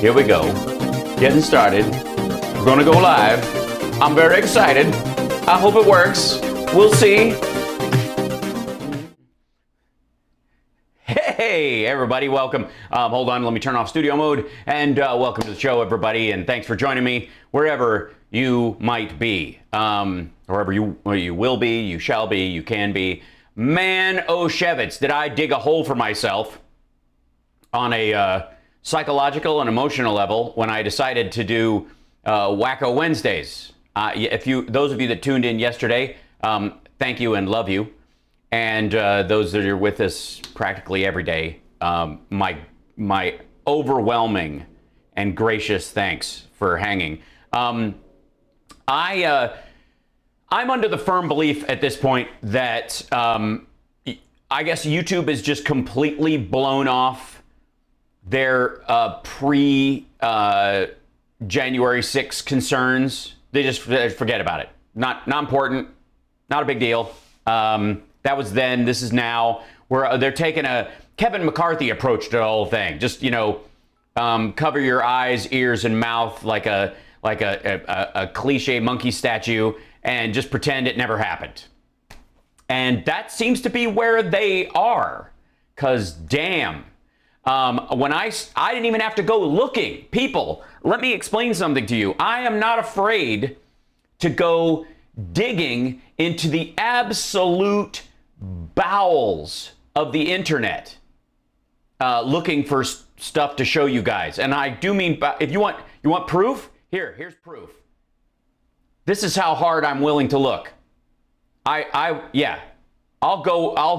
Here we go. Getting started. We're gonna go live. I'm very excited. I hope it works. We'll see. Hey, everybody, welcome. Hold on, let me turn off studio mode. And welcome to the show, everybody. And thanks for joining me wherever you might be. Wherever you will be, you shall be, you can be. Man, oh, Shevitz, did I dig a hole for myself on a psychological and emotional level when I decided to do Wacko Wednesdays. Those of you that tuned in yesterday, thank you and love you. And those that are with us practically every day, my overwhelming and gracious thanks for hanging. I'm under the firm belief at this point that I guess YouTube is just completely blown off their pre-January 6th concerns. They just forget about it. Not important. Not a big deal. That was then. This is now. Where they're taking a Kevin McCarthy approach to the whole thing. Just cover your eyes, ears, and mouth like a cliche monkey statue, and just pretend it never happened. And that seems to be where they are. 'Cause damn. When I didn't even have to go looking. People, let me explain something to you. I am not afraid to go digging into the absolute bowels of the internet, looking for stuff to show you guys. And I do mean, if you want proof, here's proof. This is how hard I'm willing to look. Yeah, I'll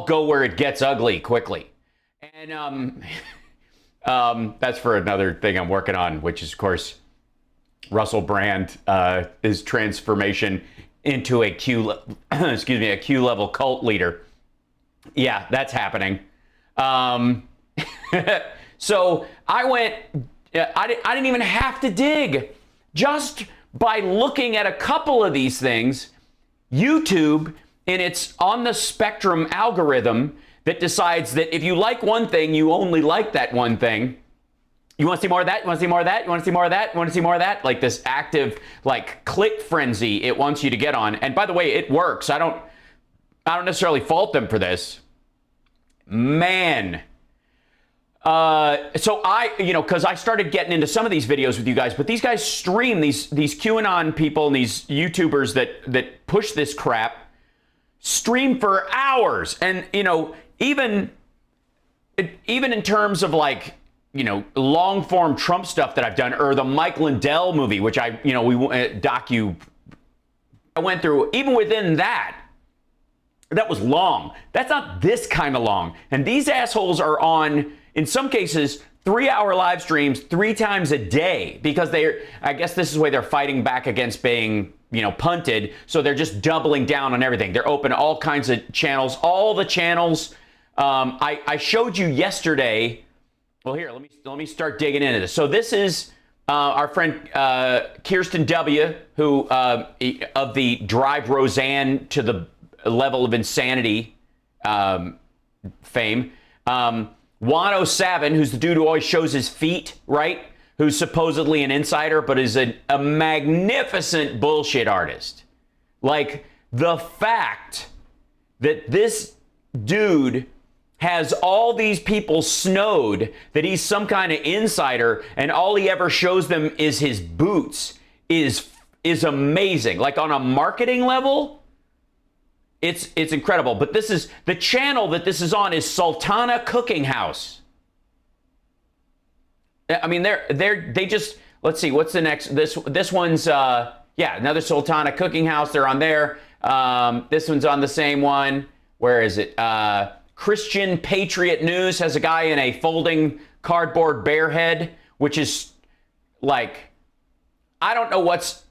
go where it gets ugly quickly. And that's for another thing I'm working on, which is, of course, Russell Brand, his transformation into a Q level cult leader. Yeah, that's happening. So I went. I didn't even have to dig. Just by looking at a couple of these things, YouTube, in its on the spectrum algorithm that decides that if you like one thing, you only like that one thing. You want to see more of that? You want to see more of that? You want to see more of that? You want to see more of that? Like this active, click frenzy it wants you to get on. And by the way, it works. I don't necessarily fault them for this. Man. So because I started getting into some of these videos with you guys, but these guys stream, these QAnon people and these YouTubers that push this crap, stream for hours. And, even in terms of long form Trump stuff that I've done, or the Mike Lindell movie, which I went through, even within that was long. That's not this kind of long. And these assholes are on, in some cases, 3-hour live streams 3 times a day, because I guess this is the way they're fighting back against being, punted. So they're just doubling down on everything. They're open all kinds of channels, all the channels. I showed you yesterday. Well, here, let me start digging into this. So this is our friend Kirsten W., who of the Drive Roseanne to the level of insanity fame. Wano Savin, who's the dude who always shows his feet, right? Who's supposedly an insider, but is a magnificent bullshit artist. Like, the fact that this dude has all these people snowed that he's some kind of insider, and all he ever shows them is his boots is amazing. Like, on a marketing level, it's incredible. But this is the channel that this is on is Sultana Cooking House. I mean, they just, let's see, what's the next? This one's another Sultana Cooking House. They're on there. This one's on the same one. Where is it? Christian Patriot News has a guy in a folding cardboard bear head, which is like, I don't know what's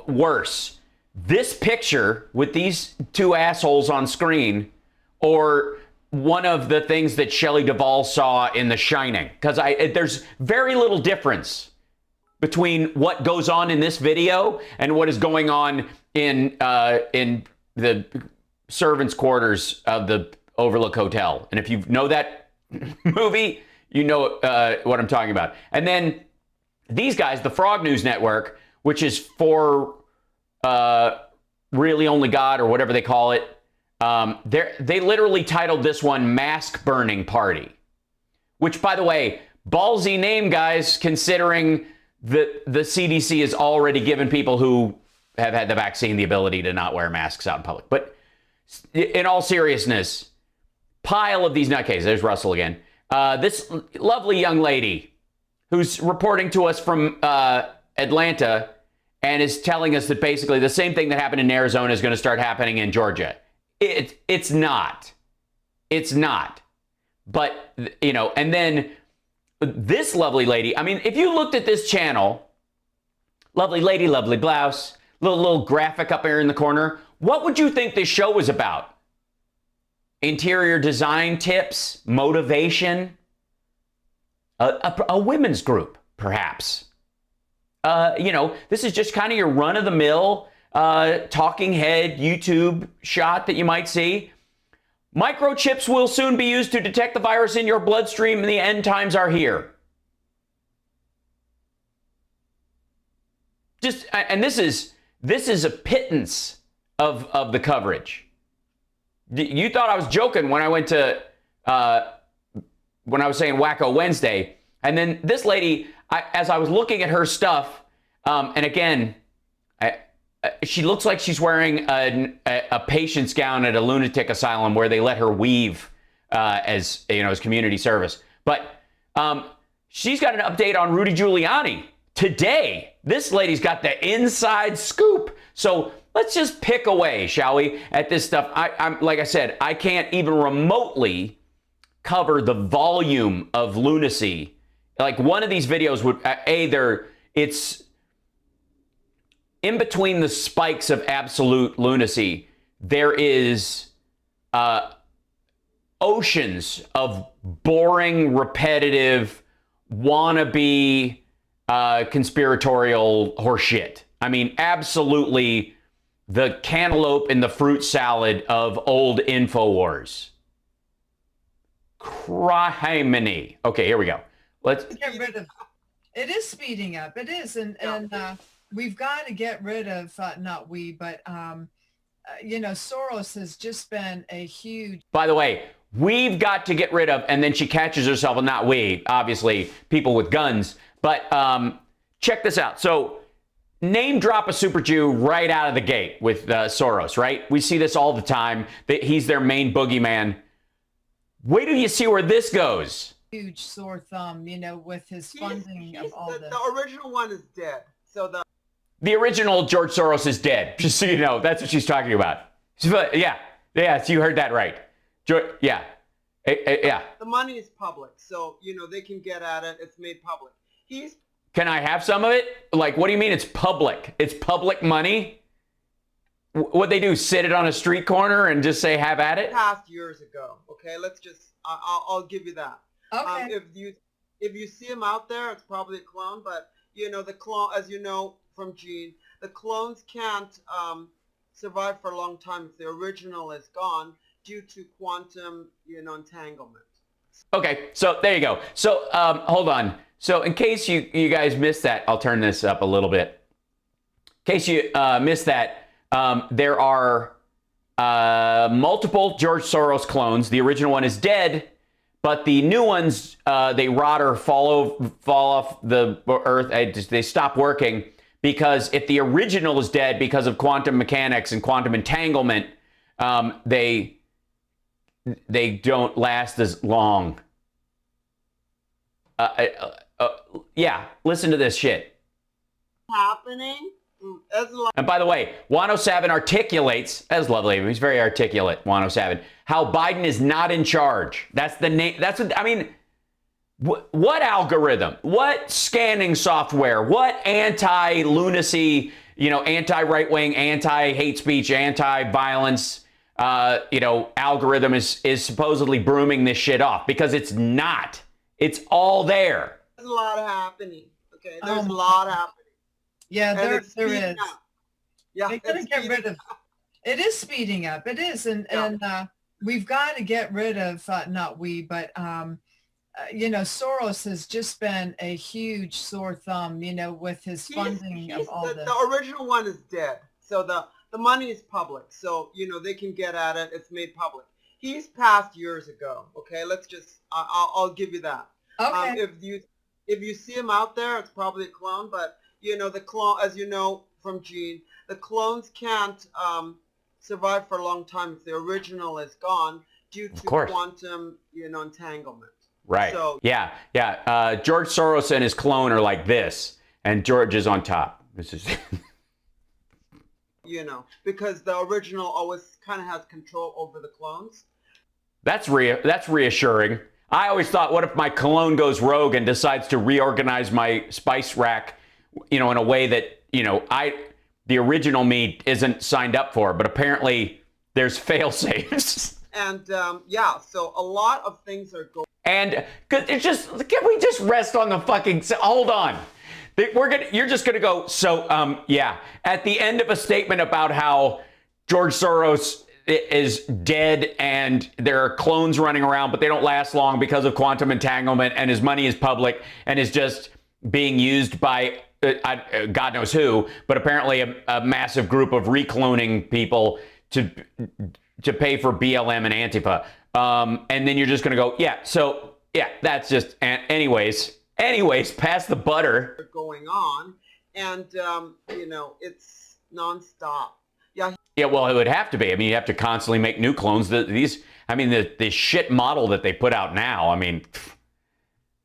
worse. This picture with these 2 assholes on screen, or one of the things that Shelley Duvall saw in The Shining. Because there's very little difference between what goes on in this video and what is going on in the servants' quarters of the Overlook Hotel. And if you know that movie, you know what I'm talking about. And then these guys, the Frog News Network, which is for really only God or whatever they call it, they literally titled this one Mask Burning Party, which, by the way, ballsy name, guys, considering the CDC has already given people who have had the vaccine the ability to not wear masks out in public. But in all seriousness, pile of these nutcases. There's Russell again. This lovely young lady who's reporting to us from Atlanta and is telling us that basically the same thing that happened in Arizona is going to start happening in Georgia. It's not. It's not. But, you know, and then this lovely lady, I mean, if you looked at this channel, lovely lady, lovely blouse, little graphic up here in the corner, what would you think this show was about? Interior design tips, motivation, a women's group, perhaps. You know, this is just kind of your run-of-the-mill talking head YouTube shot that you might see. Microchips will soon be used to detect the virus in your bloodstream, and the end times are here. Just, and this is a pittance of the coverage. You thought I was joking when I went to when I was saying Wacko Wednesday, and then this lady, as I was looking at her stuff, and again, she looks like she's wearing a patient's gown at a lunatic asylum where they let her weave as you know, as community service. But she's got an update on Rudy Giuliani today. This lady's got the inside scoop. So let's just pick away, shall we, at this stuff. I'm like I said, I can't even remotely cover the volume of lunacy. Like one of these videos would it's in between the spikes of absolute lunacy. There is oceans of boring, repetitive, wannabe, conspiratorial horseshit. I mean, absolutely the cantaloupe in the fruit salad of old InfoWars. Criminy. Okay, here we go. Let's get rid of. It is speeding up. It is, and we've got to get rid of not we, but you know, Soros has just been a huge. By the way, we've got to get rid of, and then she catches herself, and not we, obviously, people with guns. But check this out. So name drop a super Jew right out of the gate with Soros, right? We see this all the time. That he's their main boogeyman. Wait till you see where this goes. Huge sore thumb, you know, with his funding of all this. The original one is dead. So the original George Soros is dead. Just so you know, that's what she's talking about. Yeah, so you heard that right. Yeah. The money is public, so you know they can get at it. It's made public. Can I have some of it? Like, what do you mean it's public? It's public money? What'd they do? Sit it on a street corner and just say, have at it? Passed years ago. Okay, let's just, I'll give you that. Okay. If you see him out there, it's probably a clone, but you know, the clone, as you know from Gene, the clones can't survive for a long time if the original is gone due to quantum, you know, entanglement. Okay, so there you go. So hold on. So in case you guys missed that, I'll turn this up a little bit. In case you missed that, there are multiple George Soros clones. The original one is dead, but the new ones, they rot or fall off the earth. They stop working because if the original is dead because of quantum mechanics and quantum entanglement, they don't last as long. Yeah, listen to this shit. Happening. And by the way, Wano Savin articulates, that's lovely, he's very articulate, Wano Savin, how Biden is not in charge. That's the name, that's what, I mean, what algorithm, what scanning software, what anti-lunacy, you know, anti-right-wing, anti-hate speech, anti-violence, you know, algorithm is supposedly brooming this shit off? Because it's not. It's all there. There's a lot happening. Okay, there's a lot happening. Yeah, there is. Up. Yeah, they gotta get rid of. It is speeding up. It is, and we've got to get rid of not we, but Soros has just been a huge sore thumb, with his funding of all this. The original one is dead. So the money is public. So, they can get at it. It's made public. He's passed years ago. Okay, let's just, I'll give you that. Okay. If you see him out there, it's probably a clone, but, the clone, as you know from Gene, the clones can't survive for a long time if the original is gone due to quantum, entanglement. Right. So, yeah. George Soros and his clone are like this, and George is on top. This is... because the original always kind of has control over the clones. That's reassuring. I always thought, what if my clone goes rogue and decides to reorganize my spice rack, in a way that, the original me isn't signed up for, but apparently there's fail safes. And so a lot of things are going. And can we just rest on the fucking, hold on. You're just gonna go, at the end of a statement about how George Soros is dead and there are clones running around, but they don't last long because of quantum entanglement, and his money is public and is just being used by God knows who, but apparently a massive group of recloning people to pay for BLM and Antifa. And then you're just gonna go, that's just, anyways, pass the butter. Going on, and it's nonstop. Yeah, well, it would have to be. I mean, you have to constantly make new clones. The shit model that they put out now.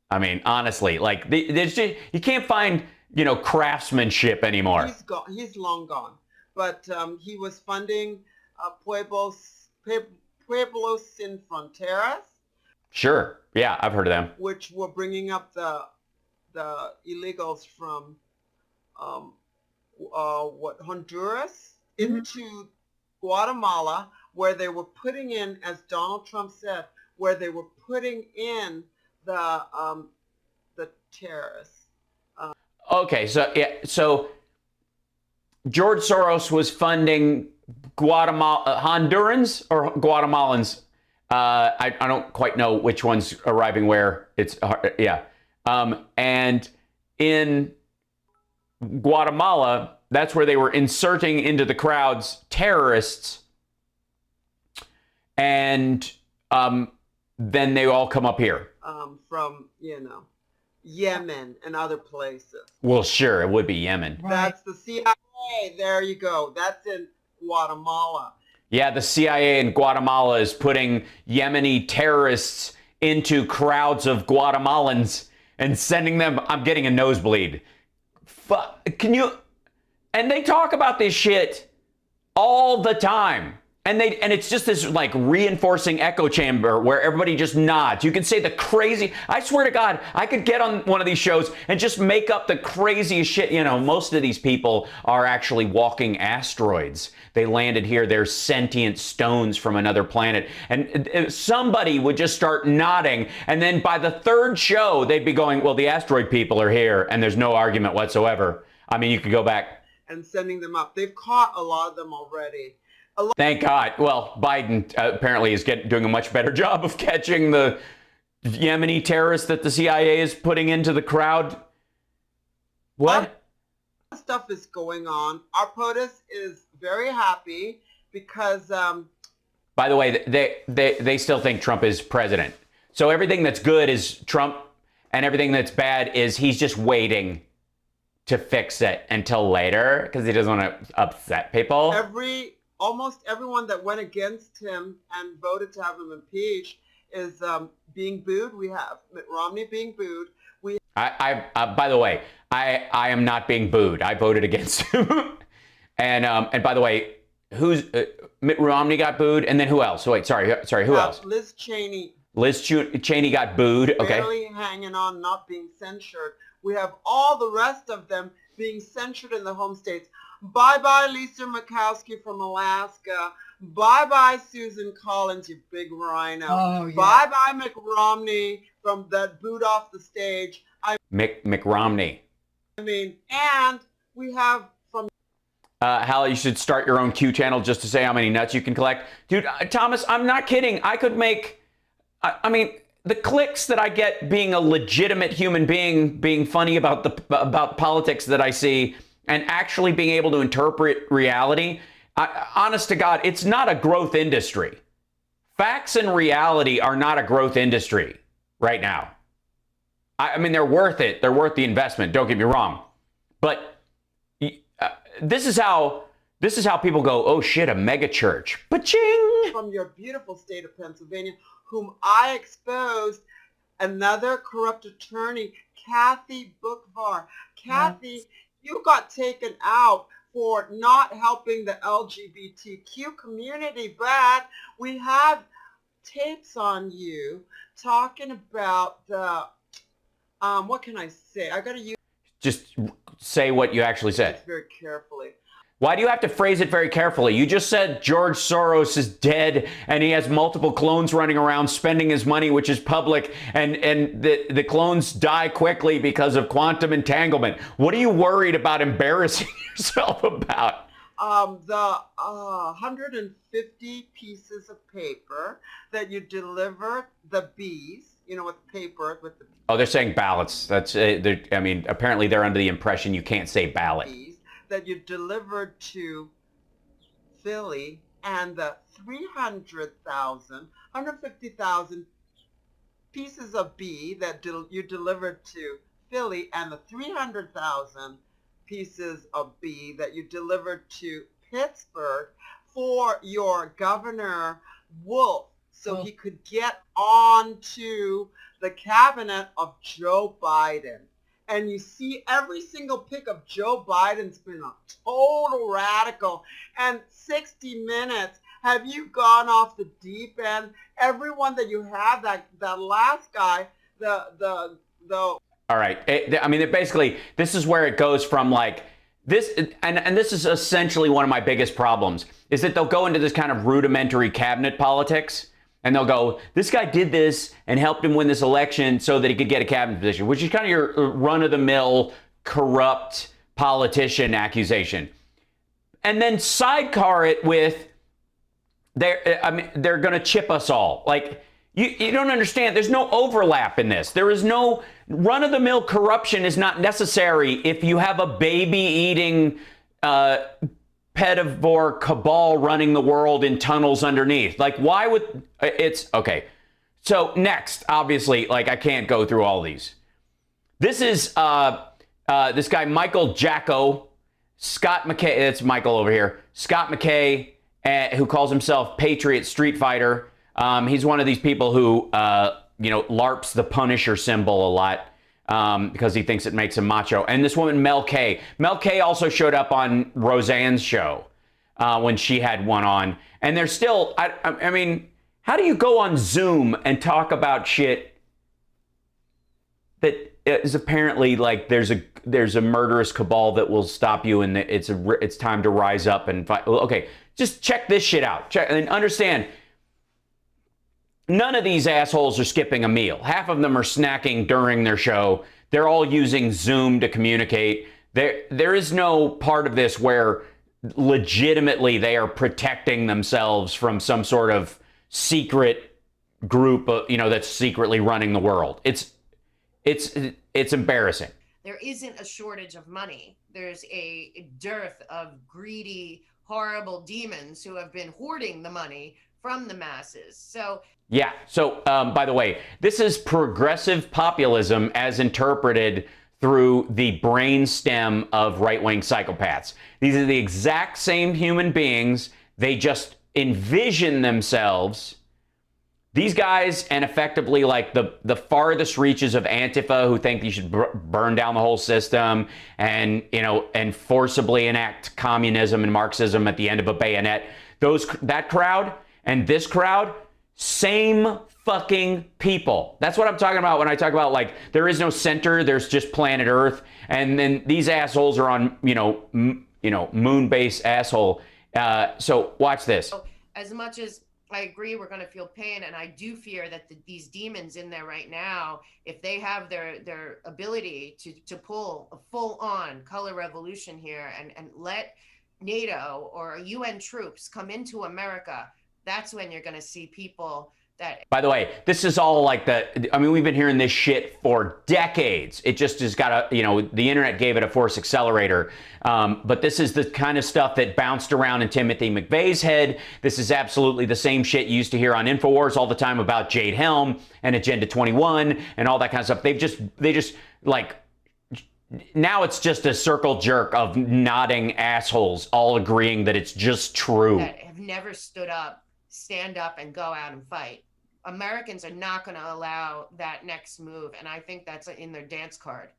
Honestly, like you can't find craftsmanship anymore. He's gone. He's long gone. But he was funding Pueblos Sin Fronteras. Sure. Yeah, I've heard of them. Which were bringing up the illegals from Honduras into Guatemala, where they were putting in, as Donald Trump said, where they were putting in the terrorists. Okay, so George Soros was funding Hondurans or Guatemalans. I don't quite know which one's arriving where. And in Guatemala, that's where they were inserting into the crowds terrorists, and then they all come up here. From Yemen and other places. Well, sure, it would be Yemen. Right. That's the CIA. There you go. That's in Guatemala. Yeah, the CIA in Guatemala is putting Yemeni terrorists into crowds of Guatemalans and sending them. I'm getting a nosebleed. Can you? And they talk about this shit all the time. And it's just this like reinforcing echo chamber where everybody just nods. You can say the crazy, I swear to God, I could get on one of these shows and just make up the craziest shit. Most of these people are actually walking asteroids. They landed here. They're sentient stones from another planet. And somebody would just start nodding. And then by the third show, they'd be going, well, the asteroid people are here. And there's no argument whatsoever. I mean, you could go back. And sending them up. They've caught a lot of them already. Thank God. Well, Biden apparently is doing a much better job of catching the Yemeni terrorists that the CIA is putting into the crowd. What? Stuff is going on. Our POTUS is very happy because... By the way, they still think Trump is president. So everything that's good is Trump, and everything that's bad is he's just waiting to fix it until later because he doesn't want to upset people. Almost everyone that went against him and voted to have him impeached is being booed. We have Mitt Romney being booed. By the way, I am not being booed. I voted against him. And by the way, Mitt Romney got booed, and then who else? Wait, sorry, who else? Liz Cheney. Liz Cheney got booed. Okay. Barely hanging on, not being censured. We have all the rest of them being censured in the home states. Bye-bye, Lisa Murkowski from Alaska. Bye-bye, Susan Collins, you big rhino. Oh, yeah. Bye-bye, Mitt Romney from that boot off the stage. Mick Romney. And we have from... Hal, you should start your own Q channel just to say how many nuts you can collect. Dude, Thomas, I'm not kidding. I could make... the clicks that I get being a legitimate human being, being funny about politics that I see, and actually being able to interpret reality, honest to God, it's not a growth industry. Facts and reality are not a growth industry right now. I mean, they're worth it. They're worth the investment. Don't get me wrong. But this is how people go, oh shit, a mega church. Ba-ching! From your beautiful state of Pennsylvania, whom I exposed, another corrupt attorney, Kathy Bookvar. Kathy, you got taken out for not helping the LGBTQ community, but we have tapes on you talking about the, what can I say? I gotta use. Just say what you actually said. Very carefully. Why do you have to phrase it very carefully? You just said George Soros is dead and he has multiple clones running around spending his money, which is public, and the clones die quickly because of quantum entanglement. What are you worried about embarrassing yourself about? The 150 pieces of paper that you deliver, the bees, you know, with paper, with the Oh, they're saying ballots. That's, I mean, apparently they're under the impression you can't say ballot. bees that you delivered to Philly, and the 150,000 pieces of bee that you delivered to Philly, and the 300,000 pieces of bee that you delivered to Pittsburgh for your Governor Wolf, so he could get onto the cabinet of Joe Biden. And you see every single pic of Joe Biden's been a total radical. And 60 Minutes, have you gone off the deep end? Everyone that you have, that last guy, the All right. I mean, basically, this is where it goes from like this. And this is essentially one of my biggest problems, is that they'll go into this kind of rudimentary cabinet politics. And they'll go, this guy did this and helped him win this election so that he could get a cabinet position, which is kind of your run-of-the-mill corrupt politician accusation. And then sidecar it with, they're going to chip us all. Like, you don't understand. There's no overlap in this. There is no run-of-the-mill corruption is not necessary if you have a baby-eating pedivore cabal running the world in tunnels underneath. Like, why would it's okay? So next, obviously, like, I can't go through all these. This is this guy Michael Jacko, Scott McKay. It's Michael over here. Scott McKay, who calls himself Patriot Street Fighter. He's one of these people who LARPs the Punisher symbol a lot. Because he thinks it makes him macho. And this woman, Mel K. Mel K also showed up on Roseanne's show when she had one on. And they're still, I mean, how do you go on Zoom and talk about shit that is apparently like there's a murderous cabal that will stop you and it's time to rise up and fight. Okay, just check this shit out. Check and understand. None of these assholes are skipping a meal. Half of them are snacking during their show. They're all using Zoom to communicate. There is no part of this where legitimately they are protecting themselves from some sort of secret group, that's secretly running the world. It's embarrassing. There isn't a shortage of money. There's a dearth of greedy, horrible demons who have been hoarding the money from the masses. So yeah. So, by the way, this is progressive populism as interpreted through the brainstem of right-wing psychopaths. These are the exact same human beings. They just envision themselves, these guys, and effectively like the farthest reaches of Antifa, who think you should burn down the whole system and forcibly enact communism and Marxism at the end of a bayonet. That crowd and this crowd, same fucking people. That's what I'm talking about when I talk about, like, there is no center, there's just planet Earth, and then these assholes are on, moon-based asshole. So watch this. As much as I agree we're going to feel pain, and I do fear that these demons in there right now, if they have their ability to pull a full-on color revolution here and let NATO or UN troops come into America, that's when you're going to see people that. By the way, this is all like we've been hearing this shit for decades. It just has got the internet gave it a force accelerator. But this is the kind of stuff that bounced around in Timothy McVeigh's head. This is absolutely the same shit you used to hear on InfoWars all the time about Jade Helm and Agenda 21 and all that kind of stuff. They just like, now it's just a circle jerk of nodding assholes all agreeing that it's just true. That have never stood up, stand up, and go out and fight. Americans are not going to allow that next move, and I think that's in their dance card,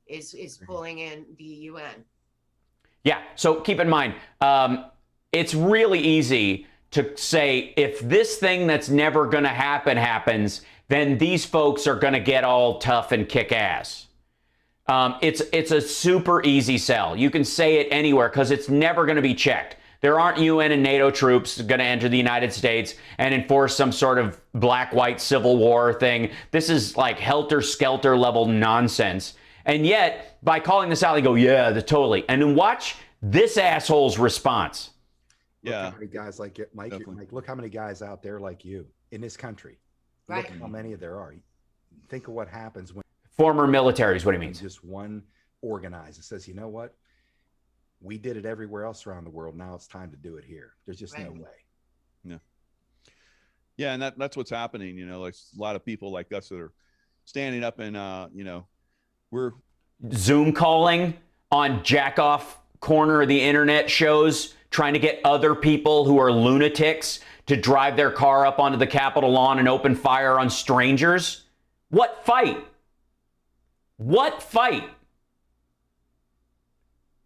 is pulling in the UN. Yeah, so keep in mind, it's really easy to say if this thing that's never going to happen happens, then these folks are going to get all tough and kick ass. It's a super easy sell. You can say it anywhere because it's never going to be checked. There aren't UN and NATO troops going to enter the United States and enforce some sort of black-white civil war thing. This is like helter-skelter level nonsense. And yet, by calling this out, they go, yeah, totally. And then watch this asshole's response. Yeah. Look how many guys like it, Mike, look how many guys out there like you in this country. Right. Look how many there are. Think of what happens when former militaries, what he means. Just one organizer says, you know what? We did it everywhere else around the world. Now it's time to do it here. There's just no way. Yeah. Yeah. And that's what's happening. Like a lot of people like us that are standing up and, we're Zoom calling on jack-off corner of the internet shows, trying to get other people who are lunatics to drive their car up onto the Capitol lawn and open fire on strangers. What fight? What fight?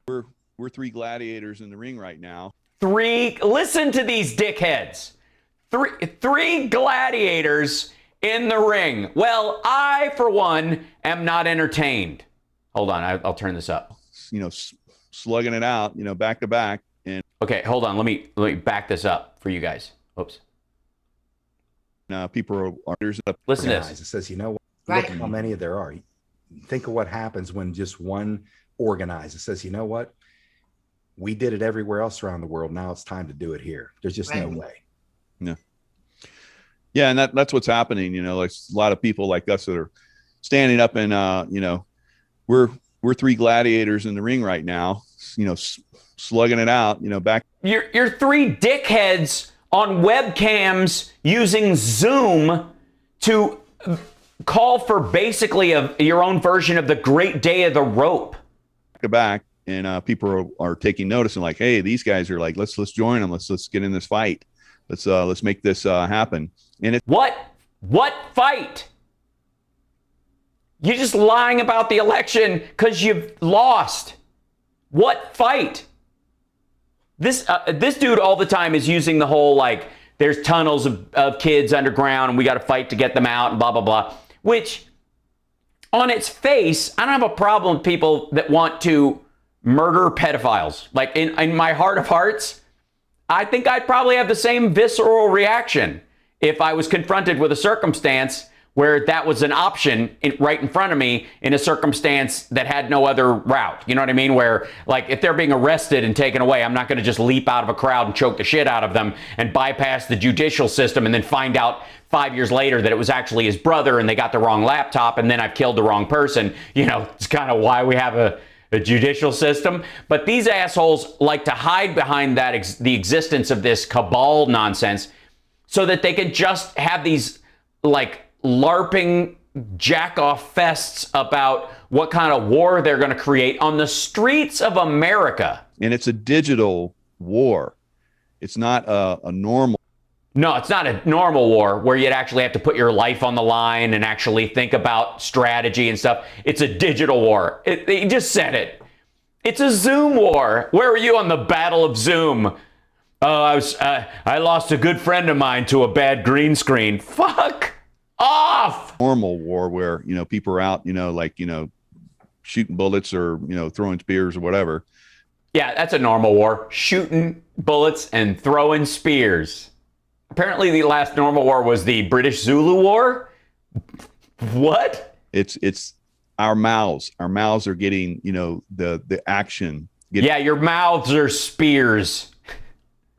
We're three gladiators in the ring right now. Listen to these dickheads. Three gladiators in the ring. Well, I, for one, am not entertained. Hold on, I'll turn this up. Slugging it out, back to back. And okay, hold on. Let me back this up for you guys. Oops. People are listen to this. It says, you know what? Right. Look how many there are. Think of what happens when just one organizer says, you know what? We did it everywhere else around the world. Now it's time to do it here. There's just no way. Yeah. Yeah. And that's what's happening. Like a lot of people like us that are standing up and, we're three gladiators in the ring right now, slugging it out, back. You're three dickheads on webcams using Zoom to call for basically your own version of the Great Day of the Rope. To back, and people are taking notice and like, hey, these guys are like, let's join them. Let's get in this fight. Let's make this happen. And it's what fight? You're just lying about the election because you've lost. What fight? This dude all the time is using the whole like there's tunnels of kids underground and we got to fight to get them out and blah blah blah. Which on its face, I don't have a problem with people that want to murder pedophiles. Like in my heart of hearts, I think I'd probably have the same visceral reaction if I was confronted with a circumstance where that was an option right in front of me in a circumstance that had no other route. You know what I mean? Where like if they're being arrested and taken away, I'm not going to just leap out of a crowd and choke the shit out of them and bypass the judicial system and then find out 5 years later that it was actually his brother and they got the wrong laptop and then I've killed the wrong person. It's kind of why we have a judicial system. But these assholes like to hide behind that the existence of this cabal nonsense so that they can just have these like LARPing jack-off fests about what kind of war they're going to create on the streets of America. And it's a digital war. It's not a normal. No, it's not a normal war where you'd actually have to put your life on the line and actually think about strategy and stuff. It's a digital war. He just said it. It's a Zoom war. Where were you on the Battle of Zoom? Oh, I lost a good friend of mine to a bad green screen. Fuck off. Normal war where, people are out, shooting bullets or, throwing spears or whatever. Yeah, that's a normal war. Shooting bullets and throwing spears. Apparently the last normal war was the British Zulu War. What? It's our mouths. Our mouths are getting, the action. Yeah, your mouths are spears.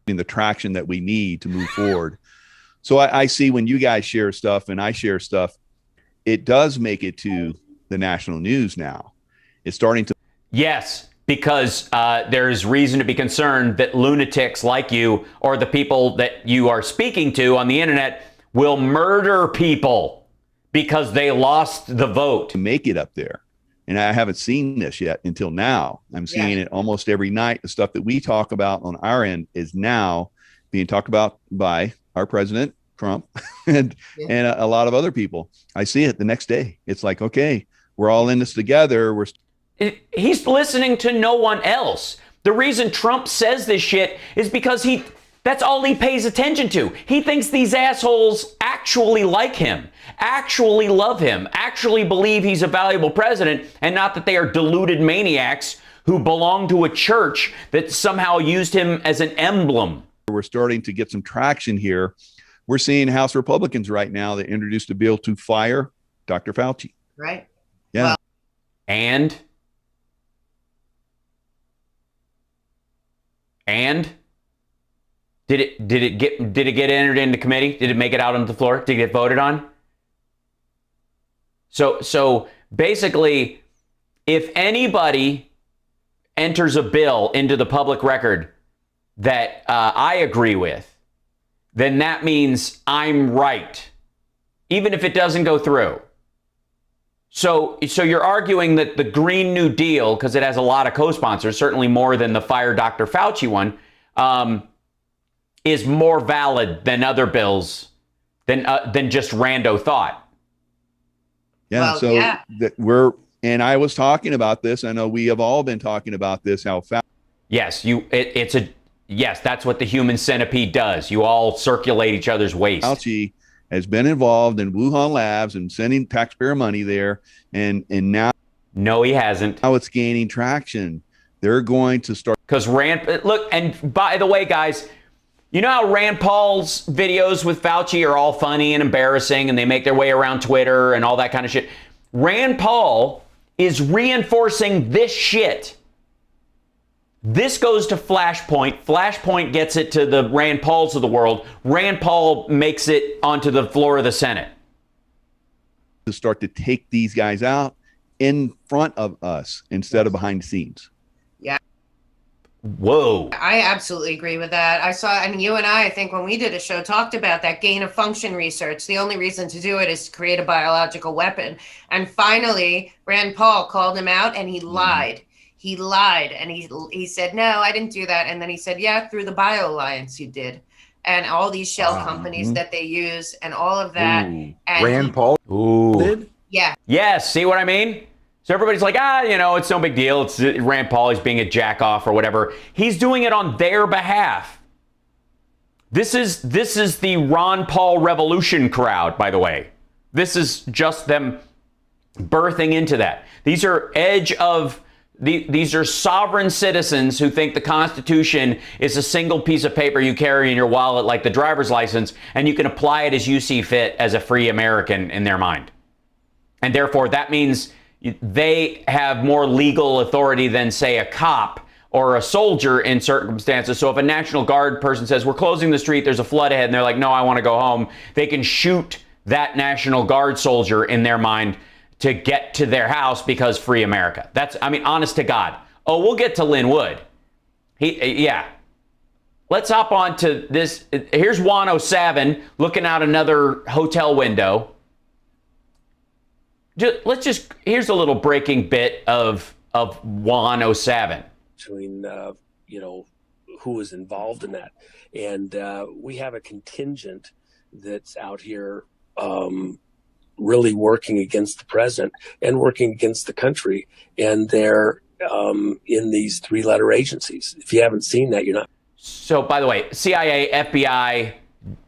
The traction that we need to move forward. So I see when you guys share stuff and I share stuff, it does make it to the national news now. It's starting to. Yes, because there's reason to be concerned that lunatics like you or the people that you are speaking to on the internet will murder people because they lost the vote. To make it up there. And I haven't seen this yet until now. I'm seeing it almost every night. The stuff that we talk about on our end is now being talked about by our president, Trump, and a lot of other people. I see it the next day. It's like, okay, we're all in this together. He's listening to no one else. The reason Trump says this shit is because that's all he pays attention to. He thinks these assholes actually like him, actually love him, actually believe he's a valuable president, and not that they are deluded maniacs who belong to a church that somehow used him as an emblem. We're starting to get some traction here. We're seeing House Republicans right now that introduced a bill to fire Dr. Fauci. Right. Yeah. Well, And did it get entered into committee? Did it make it out on the floor? Did it get voted on? So basically, if anybody enters a bill into the public record that I agree with, then that means I'm right, even if it doesn't go through. So you're arguing that the Green New Deal, because it has a lot of co-sponsors, certainly more than the Fire Dr. Fauci one, is more valid than other bills than just rando thought. Yeah. Well, that and I was talking about this. I know we have all been talking about this. How Yes, yes, that's what the human centipede does. You all circulate each other's waste. Fauci has been involved in Wuhan labs and sending taxpayer money there, and now. No, he hasn't. Now it's gaining traction. They're going to start. Because look, and by the way, guys, you know how Rand Paul's videos with Fauci are all funny and embarrassing, and they make their way around Twitter and all that kind of shit? Rand Paul is reinforcing this shit. This goes to Flashpoint. Flashpoint gets it to the Rand Pauls of the world. Rand Paul makes it onto the floor of the Senate. To start to take these guys out in front of us instead of behind the scenes. yeah, Whoa. I absolutely agree with that. And you and I think when we did a show, talked about that gain of function research. The only reason to do it is to create a biological weapon. And finally, Rand Paul called him out and he lied. He lied and he said, no, I didn't do that. And then he said, yeah, through the Bio Alliance you did. And all these shell companies that they use and all of that. Ooh. And Rand Paul did? Yeah. Yes, see what I mean? So everybody's like, it's no big deal. It's Rand Paul, he's being a jack off or whatever. He's doing it on their behalf. This is the Ron Paul revolution crowd, by the way. This is just them birthing into that. These are these are sovereign citizens who think the Constitution is a single piece of paper you carry in your wallet like the driver's license, and you can apply it as you see fit as a free American in their mind. And therefore, that means they have more legal authority than, say, a cop or a soldier in circumstances. So if a National Guard person says, we're closing the street, there's a flood ahead, and they're like, no, I want to go home, they can shoot that National Guard soldier in their mind to get to their house because free America. That's, honest to God. Oh, we'll get to Lynnwood. Let's hop on to this. Here's 107 looking out another hotel window. Here's a little breaking bit of 107. Between, who was involved in that. And we have a contingent that's out here really working against the president and working against the country. And they're in these three-letter agencies. If you haven't seen that, you're not. So, by the way, CIA, FBI,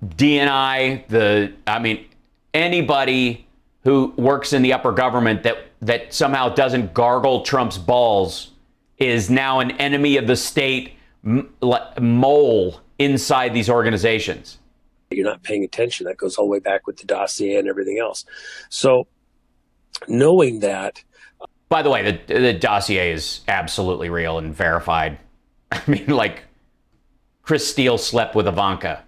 DNI, anybody who works in the upper government that somehow doesn't gargle Trump's balls is now an enemy of the state mole inside these organizations. You're not paying attention. That goes all the way back with the dossier and everything else. So knowing that. By the way, the dossier is absolutely real and verified. Chris Steele slept with Ivanka.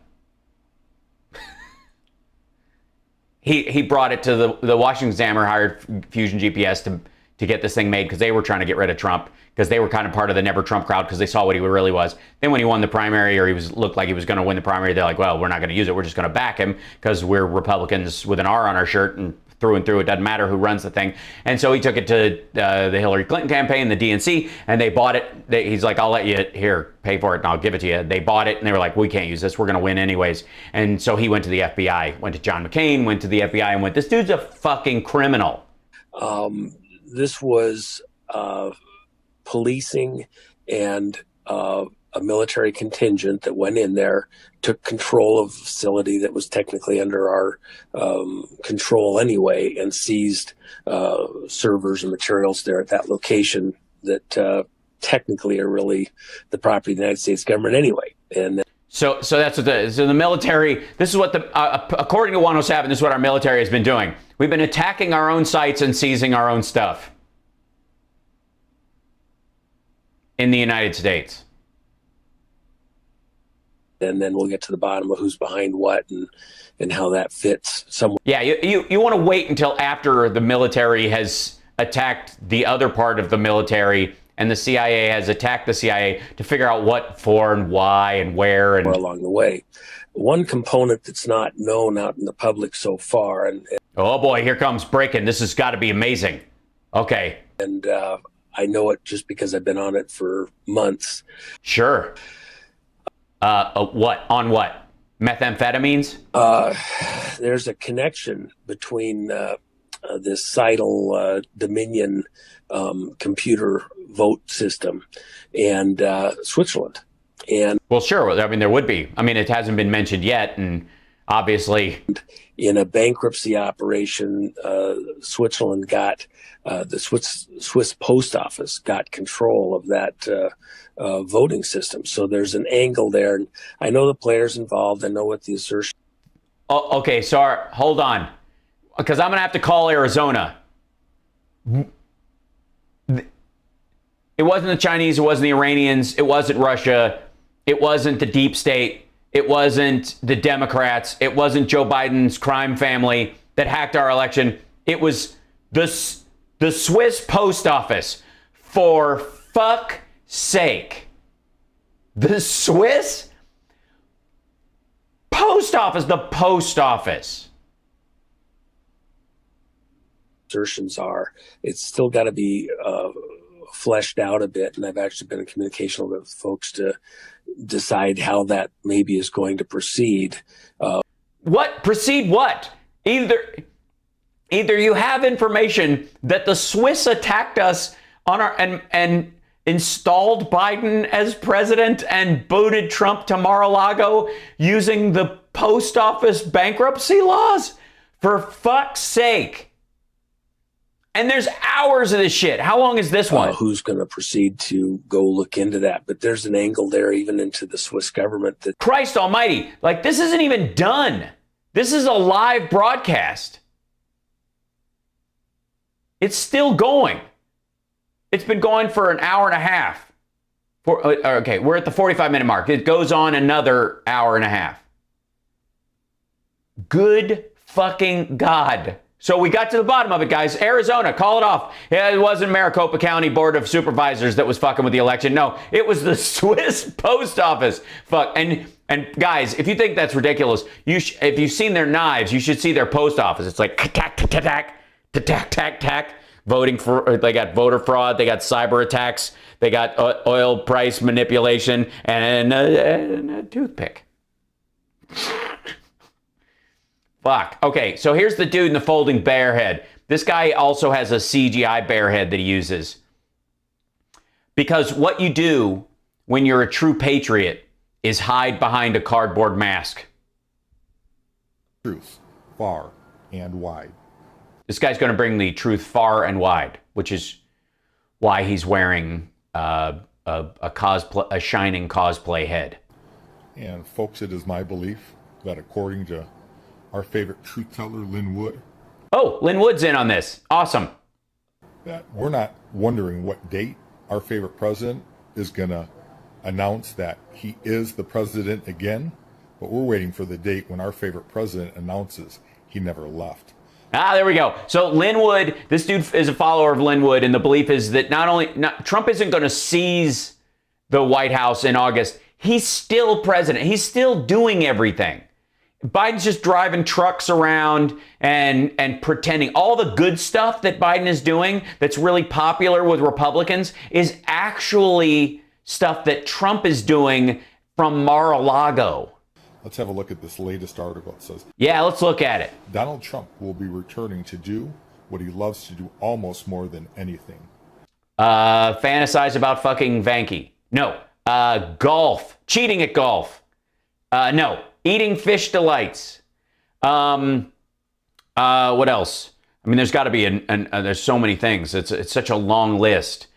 he brought it to the Washington Examiner, hired Fusion GPS to get this thing made because they were trying to get rid of Trump, because they were kind of part of the Never Trump crowd because they saw what he really was. Then when he won the primary, or looked like he was going to win the primary, they're like, well, we're not going to use it. We're just going to back him because we're Republicans with an R on our shirt, and through and through, it doesn't matter who runs the thing. And so he took it to the Hillary Clinton campaign, the DNC, and they bought it. He's like, I'll let you here, pay for it, and I'll give it to you. They bought it, and they were like, we can't use this. We're going to win anyways. And so he went to the FBI, went to John McCain, went to the FBI, and went, this dude's a fucking criminal. This was policing and a military contingent that went in there, took control of a facility that was technically under our control anyway, and seized servers and materials there at that location that technically are really the property of the United States government anyway. And so that's what the military, this is what according to 107, this is what our military has been doing. We've been attacking our own sites and seizing our own stuff in the United States. And then we'll get to the bottom of who's behind what and how that fits somewhere. Yeah, you want to wait until after the military has attacked the other part of the military and the CIA has attacked the CIA to figure out what for and why and where and along the way. One component that's not known out in the public so far, and oh boy, here comes breaking. This has got to be amazing. Okay. And I know it just because I've been on it for months. Sure. What? On what? Methamphetamines? There's a connection between this Seidel Dominion computer vote system and Switzerland. And well, sure. I mean, there would be. I mean, it hasn't been mentioned yet, and obviously, in a bankruptcy operation, Switzerland got the Swiss post office got control of that voting system. So there's an angle there. And I know the players involved. I know what the assertion. Oh, okay, sorry. Hold on, because I'm gonna have to call Arizona. It wasn't the Chinese. It wasn't the Iranians. It wasn't Russia. It wasn't the deep state. It wasn't the Democrats. It wasn't Joe Biden's crime family that hacked our election. It was the Swiss post office. For fuck's sake. The Swiss post office. The post office. Assertions are, it's still got to be fleshed out a bit. And I've actually been in communication with folks to decide how that maybe is going to proceed. What? Proceed what? Either you have information that the Swiss attacked us on our and installed Biden as president and booted Trump to Mar-a-Lago using the post office bankruptcy laws? For fuck's sake. And there's hours of this shit. How long is this one? Who's going to proceed to go look into that? But there's an angle there, even into the Swiss government. That Christ almighty. Like, this isn't even done. This is a live broadcast. It's still going. It's been going for an hour and a half. Okay, we're at the 45-minute mark. It goes on another hour and a half. Good fucking God. So we got to the bottom of it, guys. Arizona, call it off. Yeah, it wasn't Maricopa County Board of Supervisors that was fucking with the election. No, it was the Swiss post office. Fuck. And guys, if you think that's ridiculous, if you've seen their knives, you should see their post office. It's like tack, tack, tack, tack, tack, tack. Voting for, they got voter fraud, they got cyber attacks, they got oil price manipulation, and a toothpick. Fuck. Okay, so here's the dude in the folding bear head. This guy also has a CGI bear head that he uses. Because what you do when you're a true patriot is hide behind a cardboard mask. Truth, far and wide. This guy's going to bring the truth far and wide, which is why he's wearing a shining cosplay head. And folks, it is my belief that according to our favorite truth teller, Lynnwood. Oh, Lynnwood's in on this. Awesome. That we're not wondering what date our favorite president is going to announce that he is the president again, but we're waiting for the date when our favorite president announces he never left. Ah, there we go. So Lynnwood, this dude is a follower of Lynnwood, and the belief is that Trump isn't going to seize the White House in August. He's still president. He's still doing everything. Biden's just driving trucks around and pretending. All the good stuff that Biden is doing that's really popular with Republicans is actually stuff that Trump is doing from Mar-a-Lago. Let's have a look at this latest article. It says, yeah, let's look at it. Donald Trump will be returning to do what he loves to do almost more than anything. Fantasize about fucking Vanky. No. Golf. Cheating at golf. No. Eating fish delights. What else? I mean, there's got to be there's so many things. It's such a long list.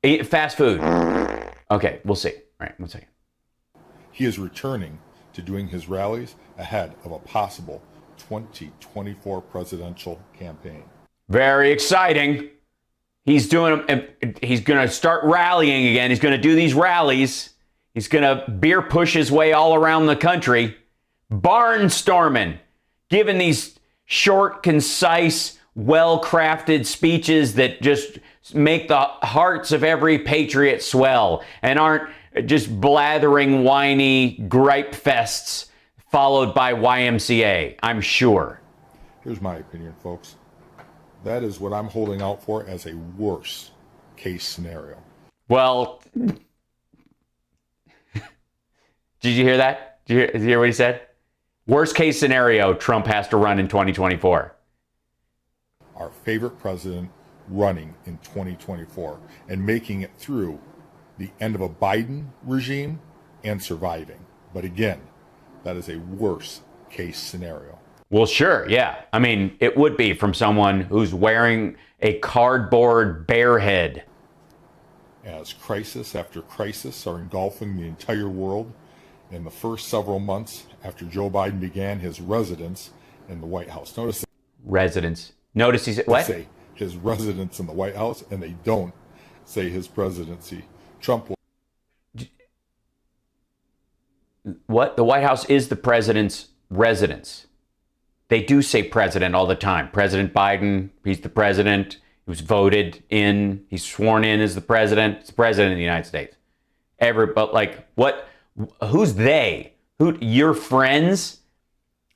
Eat fast food. Okay, we'll see. All right, 1 second. He is returning to doing his rallies ahead of a possible 2024 presidential campaign. Very exciting. He's going to start rallying again. He's going to do these rallies. He's going to beer push his way all around the country, barnstorming, giving these short, concise, well-crafted speeches that just make the hearts of every patriot swell and aren't just blathering, whiny gripe fests followed by YMCA, I'm sure. Here's my opinion, folks. That is what I'm holding out for as a worst case scenario. Well, did you hear that? Did you hear what he said? Worst case scenario, Trump has to run in 2024. Our favorite president running in 2024 and making it through the end of a Biden regime and surviving. But again, that is a worst case scenario. Well, sure, yeah. I mean, it would be from someone who's wearing a cardboard bear head. As crisis after crisis are engulfing the entire world in the first several months after Joe Biden began his residence in the White House. Notice he said, what? Say his residence in the White House, and they don't say his presidency. Trump will. What? The White House is the president's residence. They do say president all the time. President Biden, he's the president. He was voted in. He's sworn in as the president. He's the president of the United States. But like, what? Who's they? Your friends?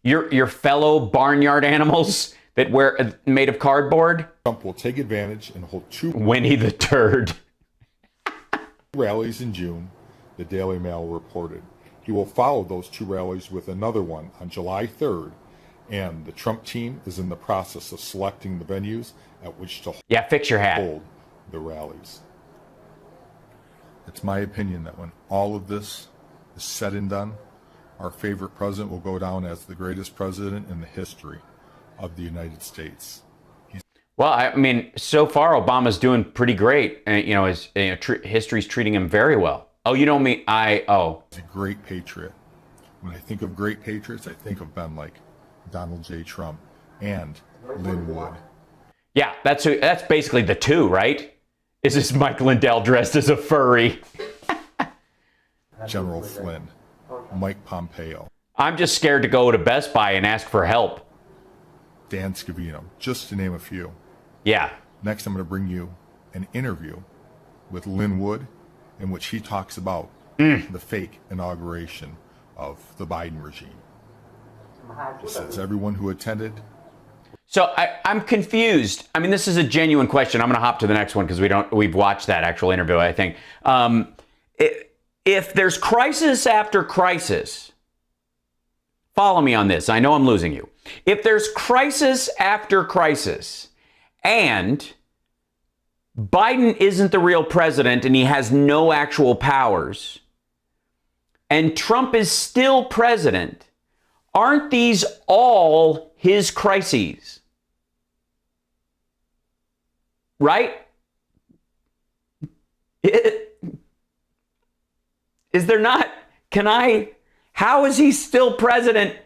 Your fellow barnyard animals that were made of cardboard? Trump will take advantage and hold two Winnie the Turd rallies in June, the Daily Mail reported. He will follow those two rallies with another one on July 3rd, and the Trump team is in the process of selecting the venues at which to fix your hat. hold the rallies. It's my opinion that when all of this is said and done, our favorite president will go down as the greatest president in the history of the United States. Well, I mean, so far Obama's doing pretty great. History's treating him very well. Oh, you know me? He's a great patriot. When I think of great patriots, I think of men like Donald J. Trump and Lynnwood. Yeah, that's basically the two, right? Is this Mike Lindell dressed as a furry? General Flynn, Mike Pompeo. I'm just scared to go to Best Buy and ask for help. Dan Scavino, just to name a few. Yeah. Next, I'm going to bring you an interview with Lynnwood in which he talks about the fake inauguration of the Biden regime. He says everyone who attended. So I'm confused. I mean, this is a genuine question. I'm going to hop to the next one because we've watched that actual interview, I think. If there's crisis after crisis, follow me on this. I know I'm losing you. If there's crisis after crisis and Biden isn't the real president and he has no actual powers, and Trump is still president, aren't these all his crises? Right? Is there not? How is he still president,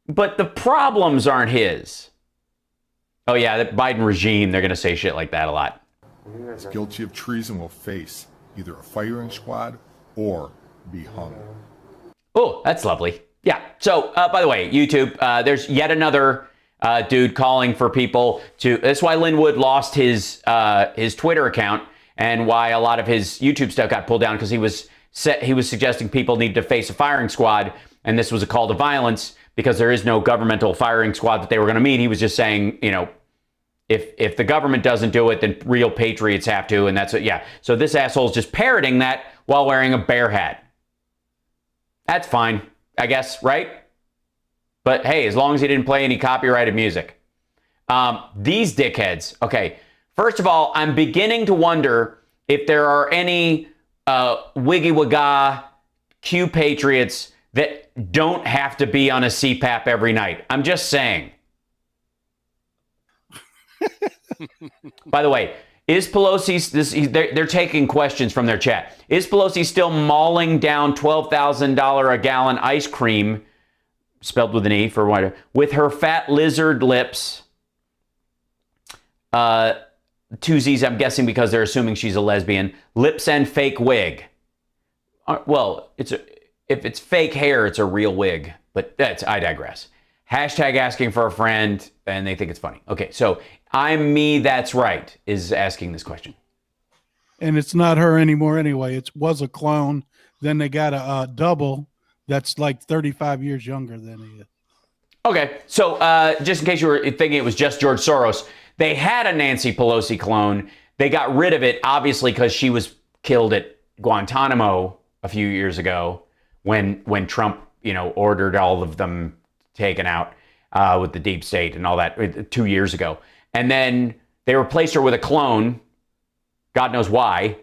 but the problems aren't his? Oh yeah, the Biden regime, they're going to say shit like that a lot. Is guilty of treason will face either a firing squad or be hung. Oh, that's lovely. Yeah. So, by the way, YouTube, there's yet another dude calling for people to. That's why Lynnwood lost his Twitter account and why a lot of his YouTube stuff got pulled down, because he was suggesting people need to face a firing squad, and this was a call to violence because there is no governmental firing squad that they were going to meet. He was just saying, if the government doesn't do it, then real patriots have to, and that's it. Yeah. So this asshole's just parroting that while wearing a bear hat. That's fine, I guess, right? But hey, as long as he didn't play any copyrighted music. These dickheads. Okay, first of all, I'm beginning to wonder if there are any wiggy wagga Q patriots that don't have to be on a CPAP every night. I'm just saying. By the way, is Pelosi, they're taking questions from their chat. Is Pelosi still mauling down $12,000 a gallon ice cream, spelled with an E for wider, with her fat lizard lips? Two Z's, I'm guessing, because they're assuming she's a lesbian. Lips and fake wig. Well, if it's fake hair, it's a real wig. But I digress. Hashtag asking for a friend, and they think it's funny. Okay, so I'm me, that's right, is asking this question. And it's not her anymore anyway. It was a clone. Then they got a double that's like 35 years younger than he is. Okay, so just in case you were thinking it was just George Soros, they had a Nancy Pelosi clone. They got rid of it, obviously, because she was killed at Guantanamo a few years ago when Trump, ordered all of them taken out with the deep state and all that 2 years ago. And then they replaced her with a clone. God knows why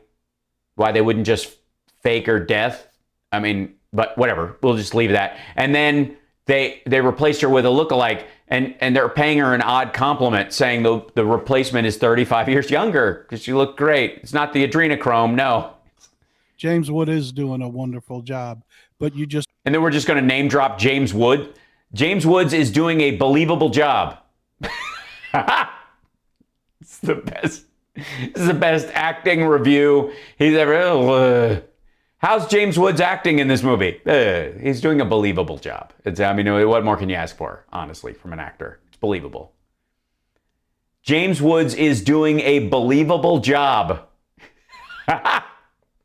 they wouldn't just fake her death. I mean, but whatever, we'll just leave that. And then they replaced her with a lookalike, and they're paying her an odd compliment saying the replacement is 35 years younger because she looked great. It's not the adrenochrome, no. James Wood is doing a wonderful job, but and then we're just going to name drop James Wood. James Woods is doing a believable job. It's the best. This is the best acting review he's ever. How's James Woods acting in this movie? He's doing a believable job. What more can you ask for, honestly, from an actor? It's believable. James Woods is doing a believable job.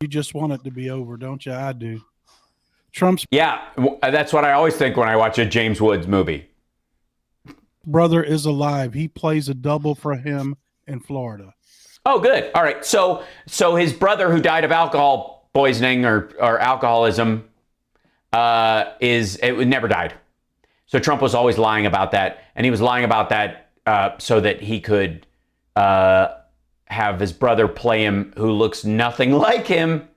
You just want it to be over, don't you? I do. Trump's that's what I always think when I watch a James Woods movie. Brother is alive. He plays a double for him in Florida. Oh, good. All right. So his brother, who died of alcohol poisoning or alcoholism, never died. So Trump was always lying about that, and he was lying about that so that he could have his brother play him, who looks nothing like him.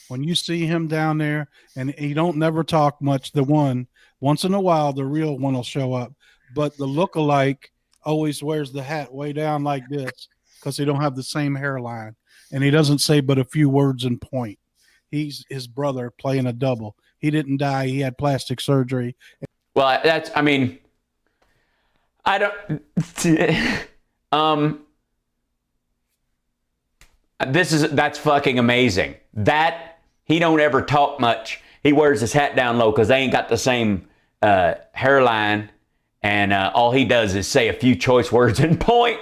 When you see him down there, and he don't never talk much, once in a while, the real one will show up. But the lookalike always wears the hat way down like this because he don't have the same hairline. And he doesn't say but a few words in point. He's his brother playing a double. He didn't die. He had plastic surgery. Well, that's fucking amazing. That he don't ever talk much. He wears his hat down low because they ain't got the same hairline, and all he does is say a few choice words in point.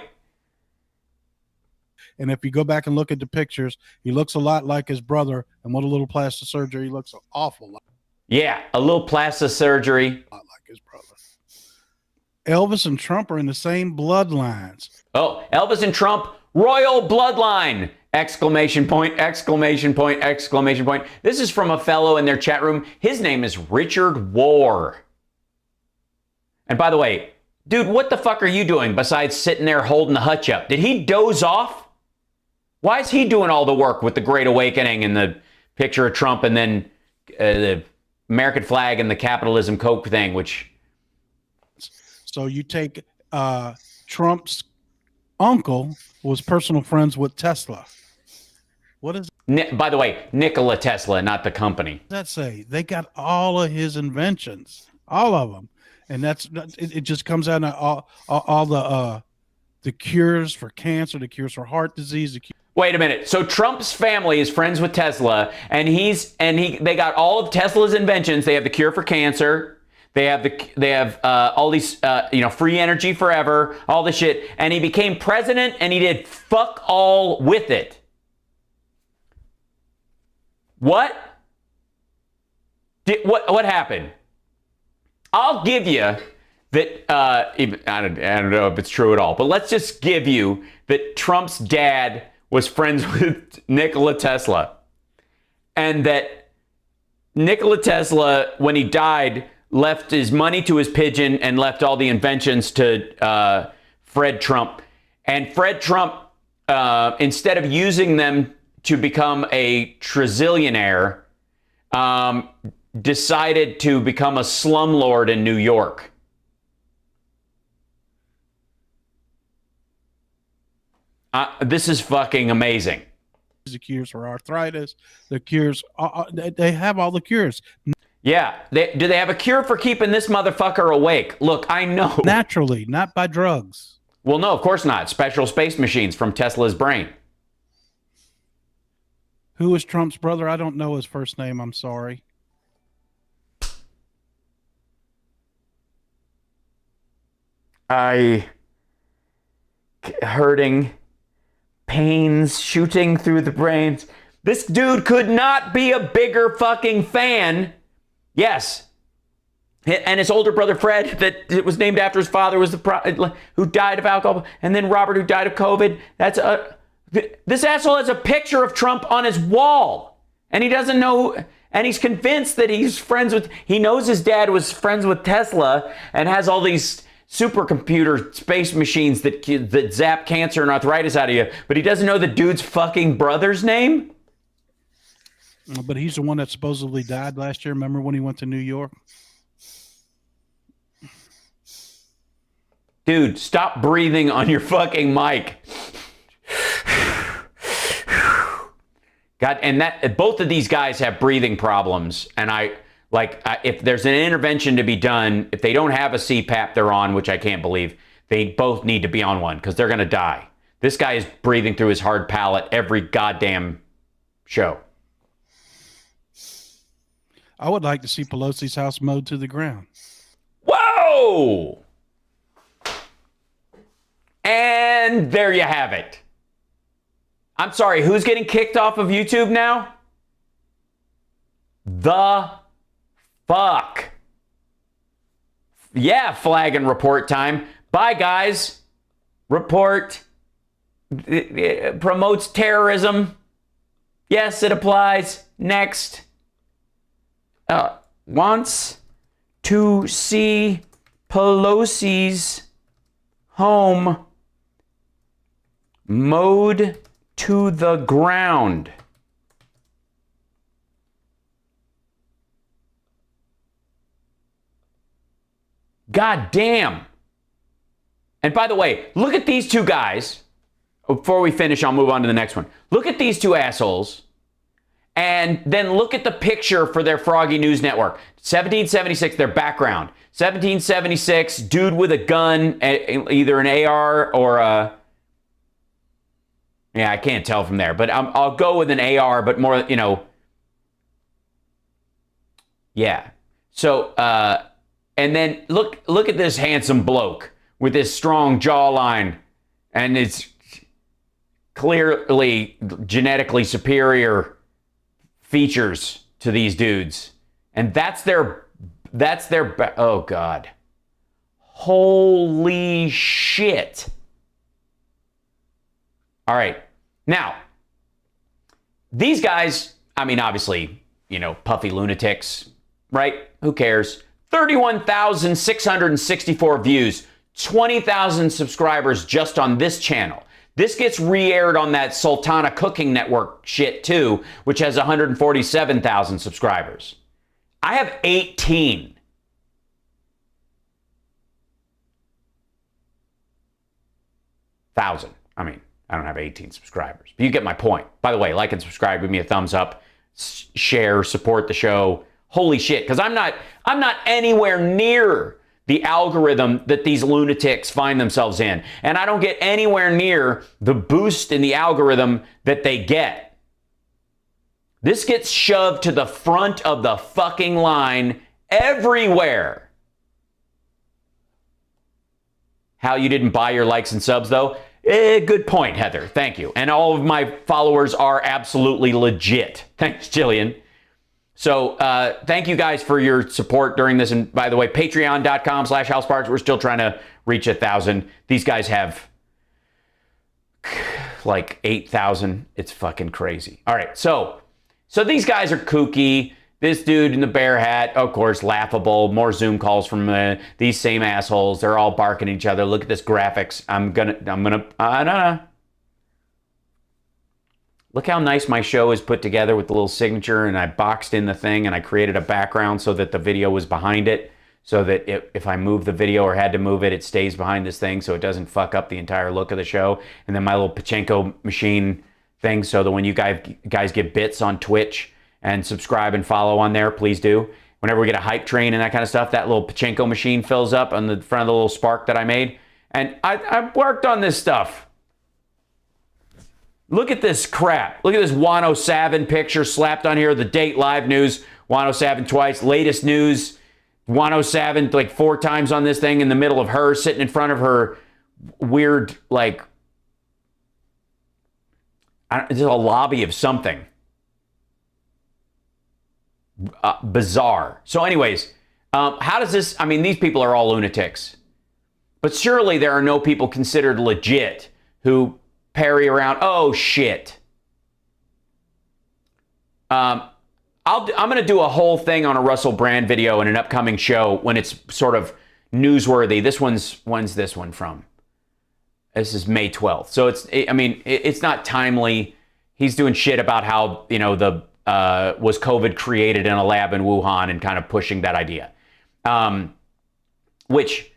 And if you go back and look at the pictures, he looks a lot like his brother, and with a little plastic surgery, he looks an awful lot. Yeah, a little plastic surgery. A lot like his brother. Elvis and Trump are in the same bloodlines. Oh, Elvis and Trump, royal bloodline! Exclamation point, exclamation point, exclamation point. This is from a fellow in their chat room. His name is Richard War. And by the way, dude, what the fuck are you doing besides sitting there holding the hutch up? Did he doze off? Why is he doing all the work with the Great Awakening and the picture of Trump and then the American flag and the capitalism Coke thing, which... So you take Trump's uncle was personal friends with Tesla. What is by the way, Nikola Tesla, not the company. That say? They got all of his inventions, all of them, and it just comes out of all the the cures for cancer, the cures for heart disease. Wait a minute. So Trump's family is friends with Tesla, and they got all of Tesla's inventions. They have the cure for cancer. They have all these free energy forever, all this shit. And he became president, and he did fuck all with it. What? What happened? I'll give you that. I don't know if it's true at all, but let's just give you that Trump's dad was friends with Nikola Tesla, and that Nikola Tesla, when he died, left his money to his pigeon and left all the inventions to Fred Trump. And Fred Trump, instead of using them to become a trizillionaire, decided to become a slumlord in New York. This is fucking amazing. The cures for arthritis, the cures, they have all the cures. Yeah. Do they have a cure for keeping this motherfucker awake? Look, I know. Naturally, not by drugs. Well, no, of course not. Special space machines from Tesla's brain. Who is Trump's brother? I don't know his first name. I'm sorry. Hurting, pains shooting through the brains. This dude could not be a bigger fucking fan. Yes. And his older brother, Fred, that it was named after his father, was who died of alcohol. And then Robert, who died of COVID. This asshole has a picture of Trump on his wall. And he doesn't know, and he's convinced that he knows his dad was friends with Tesla and has all these supercomputer space machines that zap cancer and arthritis out of you, but he doesn't know the dude's fucking brother's name? But he's the one that supposedly died last year. Remember when he went to New York? Dude, stop breathing on your fucking mic. God, and both of these guys have breathing problems, and if there's an intervention to be done, if they don't have a CPAP they're on, which I can't believe, they both need to be on one because they're going to die. This guy is breathing through his hard palate every goddamn show. I would like to see Pelosi's house mowed to the ground. Whoa! And there you have it. I'm sorry, who's getting kicked off of YouTube now? The fuck. Yeah, flag and report time. Bye, guys. Report. It promotes terrorism. Yes, it applies. Next. Wants to see Pelosi's home mowed to the ground. God damn. And by the way, look at these two guys. Before we finish, I'll move on to the next one. Look at these two assholes. And then look at the picture for their Froggy News Network. 1776, their background. 1776, dude with a gun, either an AR or a... Yeah, I can't tell from there, but I'll go with an AR, but more, Yeah. So, and then look at this handsome bloke with this strong jawline, and it's clearly genetically superior features to these dudes. And that's their oh God. Holy shit. All right. Now, these guys, I mean, obviously, puffy lunatics, right? Who cares? 31,664 views, 20,000 subscribers just on this channel. This gets re-aired on that Sultana Cooking Network shit too, which has 147,000 subscribers. I have 18. Thousand. I mean, I don't have 18 subscribers, but you get my point. By the way, like and subscribe, give me a thumbs up, share, support the show. Holy shit, because I'm not anywhere near the algorithm that these lunatics find themselves in. And I don't get anywhere near the boost in the algorithm that they get. This gets shoved to the front of the fucking line everywhere. How you didn't buy your likes and subs, though? Good point, Heather. Thank you. And all of my followers are absolutely legit. Thanks, Jillian. So thank you guys for your support during this. And by the way, patreon.com/houseparts. We're still trying to reach 1,000. These guys have like 8,000. It's fucking crazy. All right. So these guys are kooky. This dude in the bear hat, of course, laughable. More Zoom calls from these same assholes. They're all barking at each other. Look at this graphics. I don't know. Look how nice my show is put together with the little signature, and I boxed in the thing and I created a background so that the video was behind it, so that if I move the video or had to move it, it stays behind this thing so it doesn't fuck up the entire look of the show. And then my little Pachinko machine thing, so that when you guys get bits on Twitch and subscribe and follow on there, please do. Whenever we get a hype train and that kind of stuff, that little Pachinko machine fills up on the front of the little spark that I made. And I worked on this stuff. Look at this crap. Look at this Wano Savin picture slapped on here. The date, live news. Wano Savin twice. Latest news. Wano Savin like 4 times on this thing in the middle of her, sitting in front of her weird, like, this is a lobby of something. Bizarre. So anyways, how does this, I mean, these people are all lunatics. But surely there are no people considered legit who parry around, oh shit. I'm going to do a whole thing on a Russell Brand video in an upcoming show when it's sort of newsworthy. When's this one from? This is May 12th. So it's not timely. He's doing shit about how, was COVID created in a lab in Wuhan and kind of pushing that idea. Which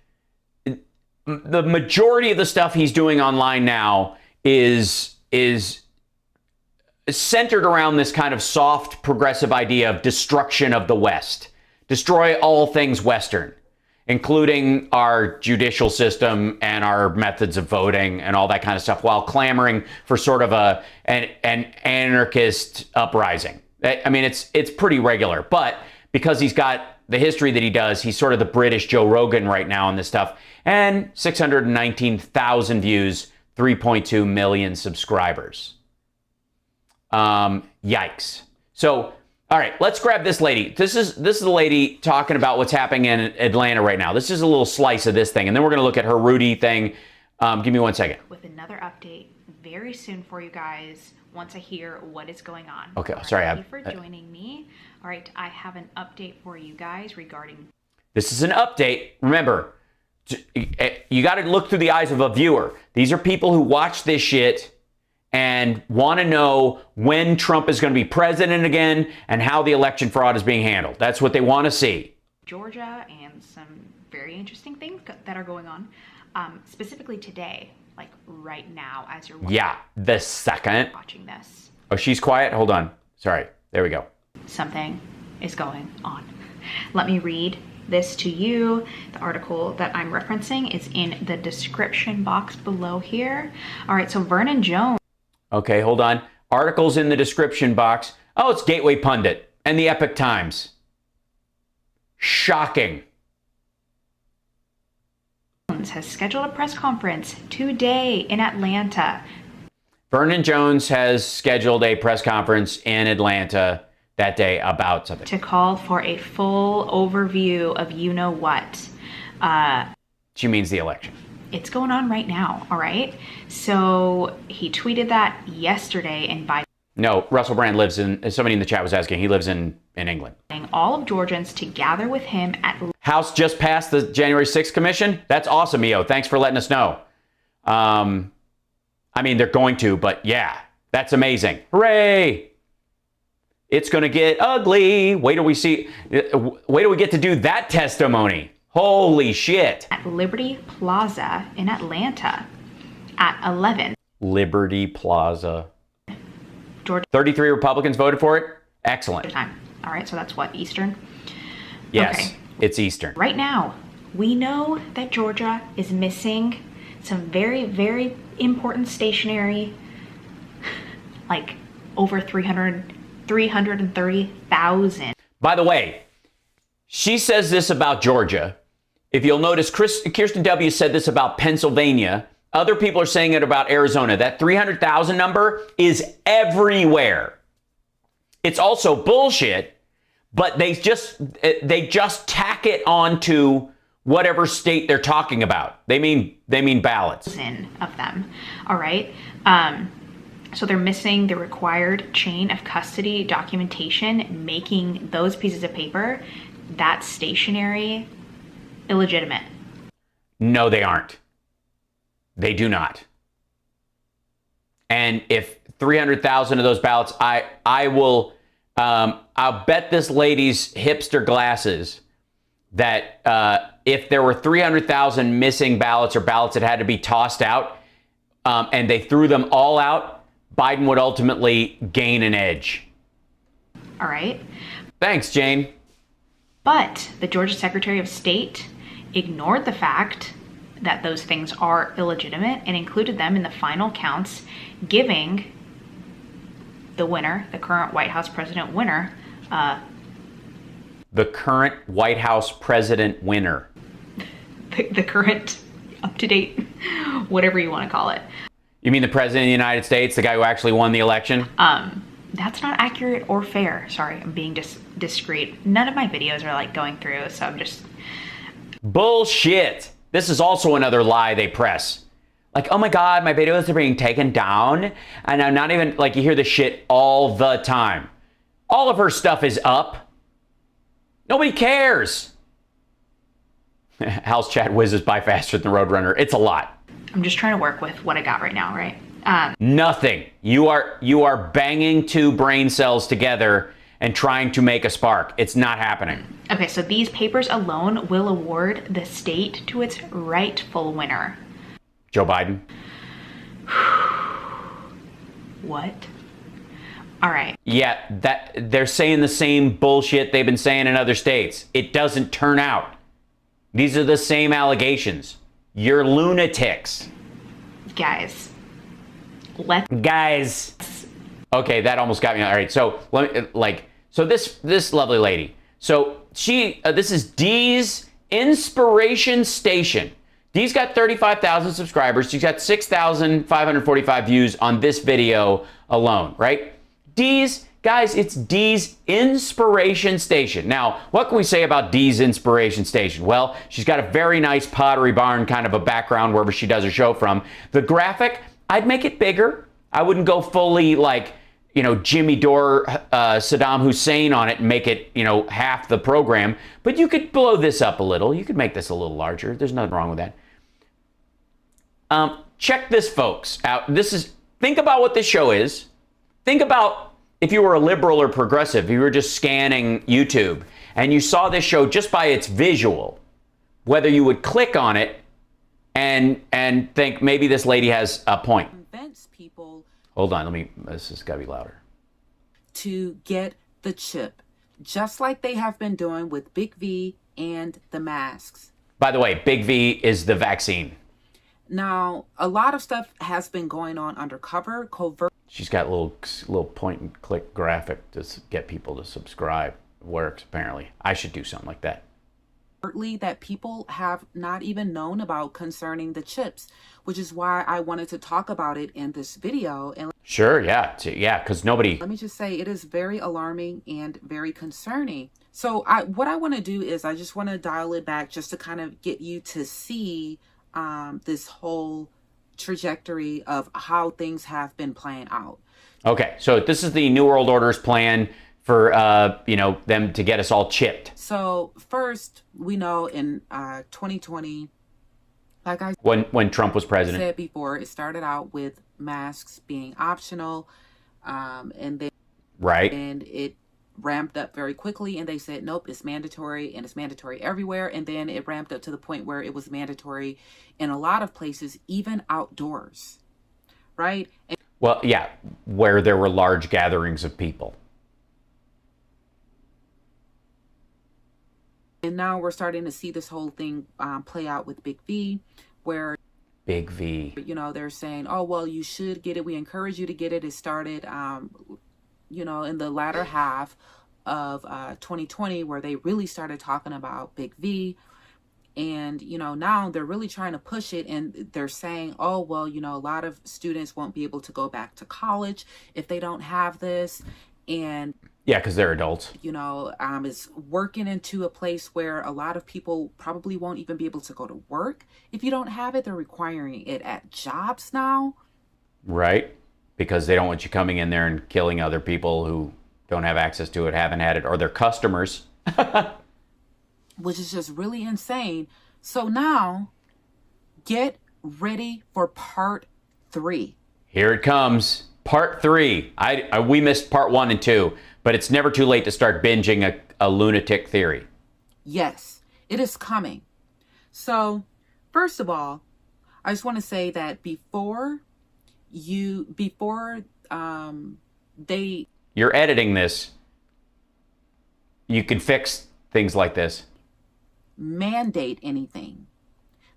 the majority of the stuff he's doing online now is centered around this kind of soft progressive idea of destruction of the West. Destroy all things Western, including our judicial system and our methods of voting and all that kind of stuff, while clamoring for sort of an anarchist uprising. I mean, it's pretty regular, but because he's got the history that he does, he's sort of the British Joe Rogan right now on this stuff. And 619,000 views, 3.2 million subscribers. Yikes. So, all right, let's grab this lady. This is the lady talking about what's happening in Atlanta right now. This is a little slice of this thing, and then we're going to look at her Rudy thing. Give me 1 second. With another update very soon for you guys once I hear what is going on. Okay, right, sorry. Thank you for joining me. All right, I have an update for you guys regarding... This is an update. Remember, you got to look through the eyes of a viewer. These are people who watch this shit and want to know when Trump is going to be president again and how the election fraud is being handled. That's what they want to see. Georgia and some very interesting things that are going on. Specifically today, like right now as you're the second watching this. Oh, she's quiet? Hold on. Sorry. There we go. Something is going on. Let me read this to you. The article that I'm referencing is in the description box below here. All right, so Vernon Jones. Okay, hold on. Articles in the description box. Oh, it's Gateway Pundit and the Epic Times. Shocking. Has scheduled a press conference today in Atlanta. Vernon Jones has scheduled a press conference in Atlanta that day about something. To call for a full overview of you-know-what. She means the election. It's going on right now, all right? So he tweeted that yesterday, and by... No, Russell Brand lives in... Somebody in the chat was asking. He lives in England. All of Georgians to gather with him at... House just passed the January 6th commission. That's awesome, EO. Thanks for letting us know. I mean, they're going to, but yeah, that's amazing. Hooray! It's going to get ugly. Wait till we get to do that testimony. Holy shit. At Liberty Plaza in Atlanta at 11. Liberty Plaza. Georgia. 33 Republicans voted for it. Excellent. Time. All right, so that's what, Eastern? Yes, okay. It's Eastern. Right now, We know that Georgia is missing some very, very important stationery, like over 330,000. By the way, she says this about Georgia. If you'll notice, Kirsten W. said this about Pennsylvania. Other people are saying it about Arizona. That 300,000 number is everywhere. It's also bullshit, but they just tack it onto whatever state they're talking about. They mean ballots. Of them. All right. So they're missing the required chain of custody documentation, making those pieces of paper, that stationery, illegitimate. No, they aren't. They do not. And if 300,000 of those ballots, I'll bet this lady's hipster glasses that if there were 300,000 missing ballots or ballots that had to be tossed out, and they threw them all out, Biden would ultimately gain an edge. All right. Thanks, Jane. But the Georgia Secretary of State ignored the fact that those things are illegitimate and included them in the final counts, giving the winner, the current White House president winner, the current White House president winner. The current up-to-date, whatever you want to call it. You mean the president of the United States, the guy who actually won the election? That's not accurate or fair. Sorry, I'm being discreet. None of my videos are like going through, so I'm just... Bullshit. This is also another lie they press. Like, oh my God, my videos are being taken down. And I'm not even, like, you hear this shit all the time. All of her stuff is up. Nobody cares. House chat whizzes by faster than the Roadrunner. It's a lot. I'm just trying to work with what I got right now, right? Nothing. You are banging two brain cells together and trying to make a spark. It's not happening. Okay, so these papers alone will award the state to its rightful winner. Joe Biden. What? All right. Yeah, that they're saying the same bullshit they've been saying in other states. It doesn't turn out. These are the same allegations. You're lunatics. Guys. Guys. Okay, that almost got me. All right, so so this lovely lady. So this is Dee's Inspiration Station. Dee's got 35,000 subscribers. She's got 6,545 views on this video alone, right? Guys, it's Dee's Inspiration Station. Now, what can we say about Dee's Inspiration Station? Well, she's got a very nice Pottery Barn kind of a background wherever she does her show from. The graphic, I'd make it bigger. I wouldn't go fully like, Jimmy Dore, Saddam Hussein on it and make it, half the program. But you could blow this up a little. You could make this a little larger. There's nothing wrong with that. Check this, folks, out. Think about what this show is. Think about if you were a liberal or progressive, you were just scanning YouTube and you saw this show just by its visual, whether you would click on it and think maybe this lady has a point. Convince people. Hold on, this has got to be louder. To get the chip, just like they have been doing with Big V and the masks. By the way, Big V is the vaccine. Now, a lot of stuff has been going on undercover, covert. She's got a little point and click graphic to get people to subscribe. It works, apparently. I should do something like that. That people have not even known about concerning the chips, which is why I wanted to talk about it in this video. And sure, yeah, because nobody... Let me just say, it is very alarming and very concerning. So what I want to do is I just want to dial it back just to kind of get you to see this whole trajectory of how things have been playing out. Okay, so this is the New World Order's plan for them to get us all chipped. So first, we know in 2020, like I when Trump was president, said before, it started out with masks being optional, and then and it ramped up very quickly, and they said nope, it's mandatory, and it's mandatory everywhere. And then it ramped up to the point where it was mandatory in a lot of places, even outdoors, right? And well, yeah, where there were large gatherings of people. And now we're starting to see this whole thing play out with Big V, where Big V, they're saying, oh, well, you should get it. We encourage you to get it. It started, in the latter half of 2020, where they really started talking about Big V. And, now they're really trying to push it, and they're saying, oh, well, a lot of students won't be able to go back to college if they don't have this. And yeah, because they're adults. It's working into a place where a lot of people probably won't even be able to go to work if you don't have it. They're requiring it at jobs now. Right. Because they don't want you coming in there and killing other people who don't have access to it, haven't had it, or their customers. Which is just really insane. So now, get ready for part 3. Here it comes. Part 3. We missed part 1 and 2, but it's never too late to start binging a lunatic theory. Yes, it is coming. So, first of all, I just want to say that before you're editing this, you can fix things like this. Mandate anything,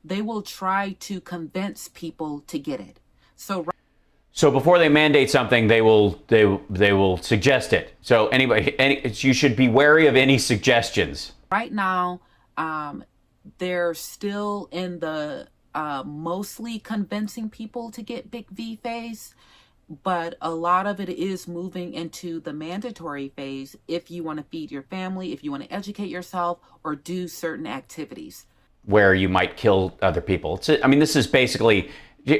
they will try to convince people to get it. So before they mandate something, they will suggest it. So you should be wary of any suggestions. Right now, they're still in the mostly convincing people to get Big V phase, but a lot of it is moving into the mandatory phase if you want to feed your family, if you want to educate yourself, or do certain activities. Where you might kill other people. This is basically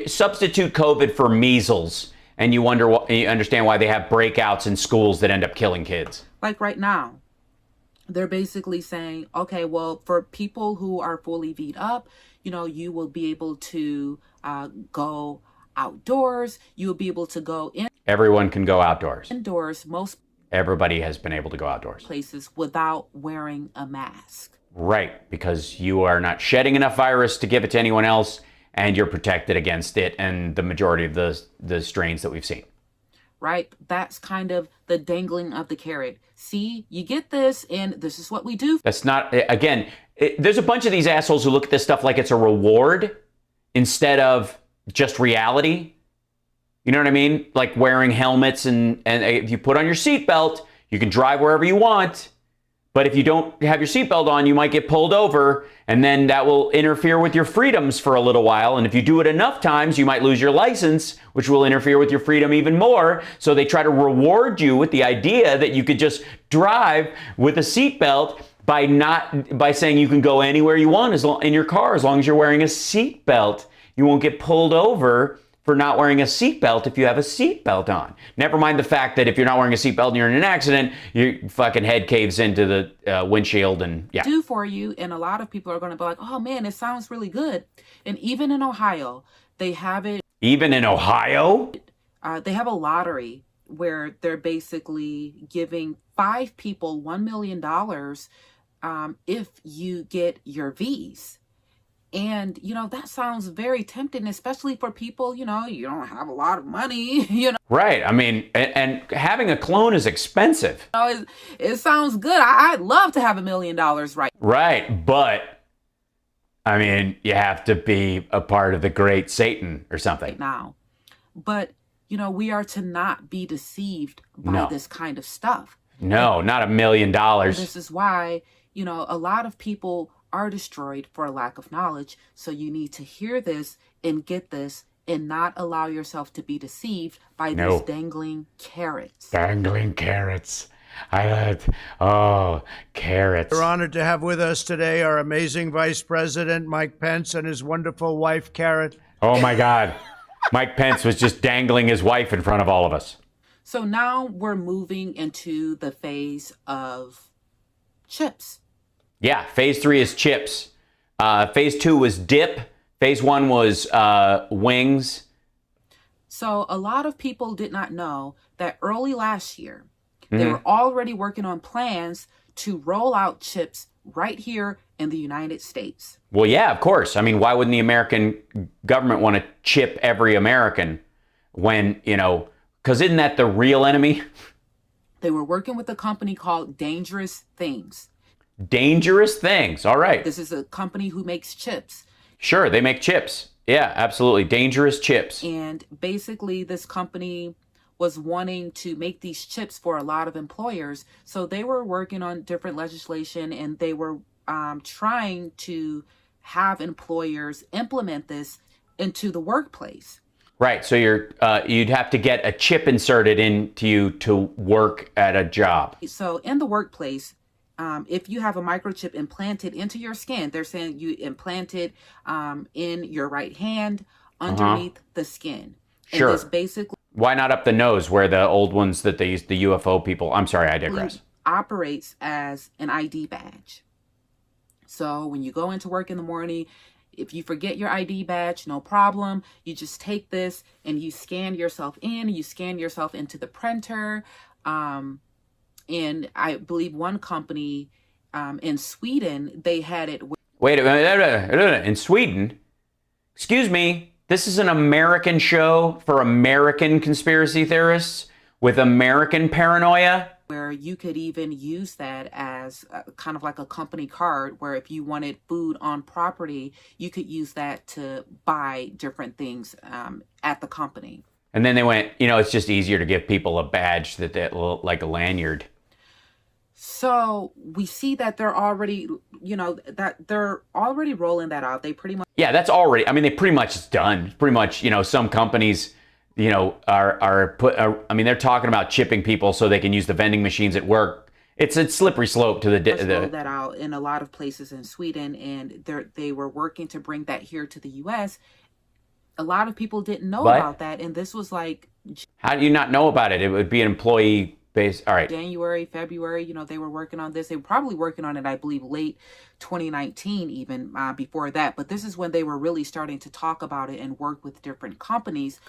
substitute COVID for measles, and you understand why they have breakouts in schools that end up killing kids. Like right now, they're basically saying, okay, well, for people who are fully V'd up, you will be able to go outdoors. You will be able to go in. Everyone can go outdoors. Indoors, everybody has been able to go outdoors. Places without wearing a mask. Right, because you are not shedding enough virus to give it to anyone else, and you're protected against it and the majority of the strains that we've seen. Right? That's kind of the dangling of the carrot. See, you get this, and this is what we do. That's not, again, there's a bunch of these assholes who look at this stuff like it's a reward instead of just reality. You know what I mean? Like wearing helmets, and if you put on your seatbelt, you can drive wherever you want. But if you don't have your seatbelt on, you might get pulled over, and then that will interfere with your freedoms for a little while. And if you do it enough times, you might lose your license, which will interfere with your freedom even more. So they try to reward you with the idea that you could just drive with a seatbelt by saying you can go anywhere you want in your car as long as you're wearing a seatbelt. You won't get pulled over for not wearing a seatbelt if you have a seatbelt on. Never mind the fact that if you're not wearing a seatbelt and you're in an accident, your fucking head caves into the windshield and yeah. Do for you, and a lot of people are going to be like, oh man, it sounds really good. And even in Ohio, they have it. Even in Ohio? They have a lottery where they're basically giving 5 people $1 million if you get your V's. And, that sounds very tempting, especially for people, you don't have a lot of money, Right. And having a clone is expensive. It sounds good. I'd love to have $1 million right. Right. But, you have to be a part of the great Satan or something. Right now. But, we are to not be deceived by this kind of stuff. No, not $1 million. This is why, a lot of people are destroyed for a lack of knowledge. So you need to hear this and get this and not allow yourself to be deceived by these dangling carrots. Dangling carrots. Carrots. We're honored to have with us today our amazing Vice President, Mike Pence, and his wonderful wife, Carrot. Oh my God. Mike Pence was just dangling his wife in front of all of us. So now we're moving into the phase of chips. Yeah, phase 3 is chips. Phase 2 was dip. Phase 1 was wings. So a lot of people did not know that early last year, they were already working on plans to roll out chips right here in the United States. Well, yeah, of course. Why wouldn't the American government want to chip every American when, because isn't that the real enemy? They were working with a company called Dangerous Things. Dangerous things. All right. This is a company who makes chips. Sure, they make chips. Yeah, absolutely. Dangerous chips. And basically, this company was wanting to make these chips for a lot of employers. So they were working on different legislation, and they were trying to have employers implement this into the workplace. Right. So you'd have to get a chip inserted into you to work at a job. So in the workplace, if you have a microchip implanted into your skin, they're saying you implant it in your right hand underneath the skin. And sure. this basically, why not up the nose where the old ones that they used, the UFO people? I'm sorry, I digress. Operates as an ID badge. So when you go into work in the morning, if you forget your ID badge, no problem. You just take this and you scan yourself in. You scan yourself into the printer. And I believe one company in Sweden, they had it. Wait a minute. In Sweden? Excuse me. This is an American show for American conspiracy theorists with American paranoia? Where you could even use that as kind of like a company card, where if you wanted food on property, you could use that to buy different things at the company. And then they went, it's just easier to give people a badge that like a lanyard. So we see that they're already, rolling that out. They pretty much. Yeah, that's already, they pretty much it's done. Pretty much, some companies, they're talking about chipping people so they can use the vending machines at work. It's a slippery slope to the rolled that out in a lot of places in Sweden, and they were working to bring that here to the U.S. A lot of people didn't know about that, and this was like. How do you not know about it? It would be an employee base. All right. January, February, they were working on this. They were probably working on it, I believe, late 2019, even before that. But this is when they were really starting to talk about it and work with different companies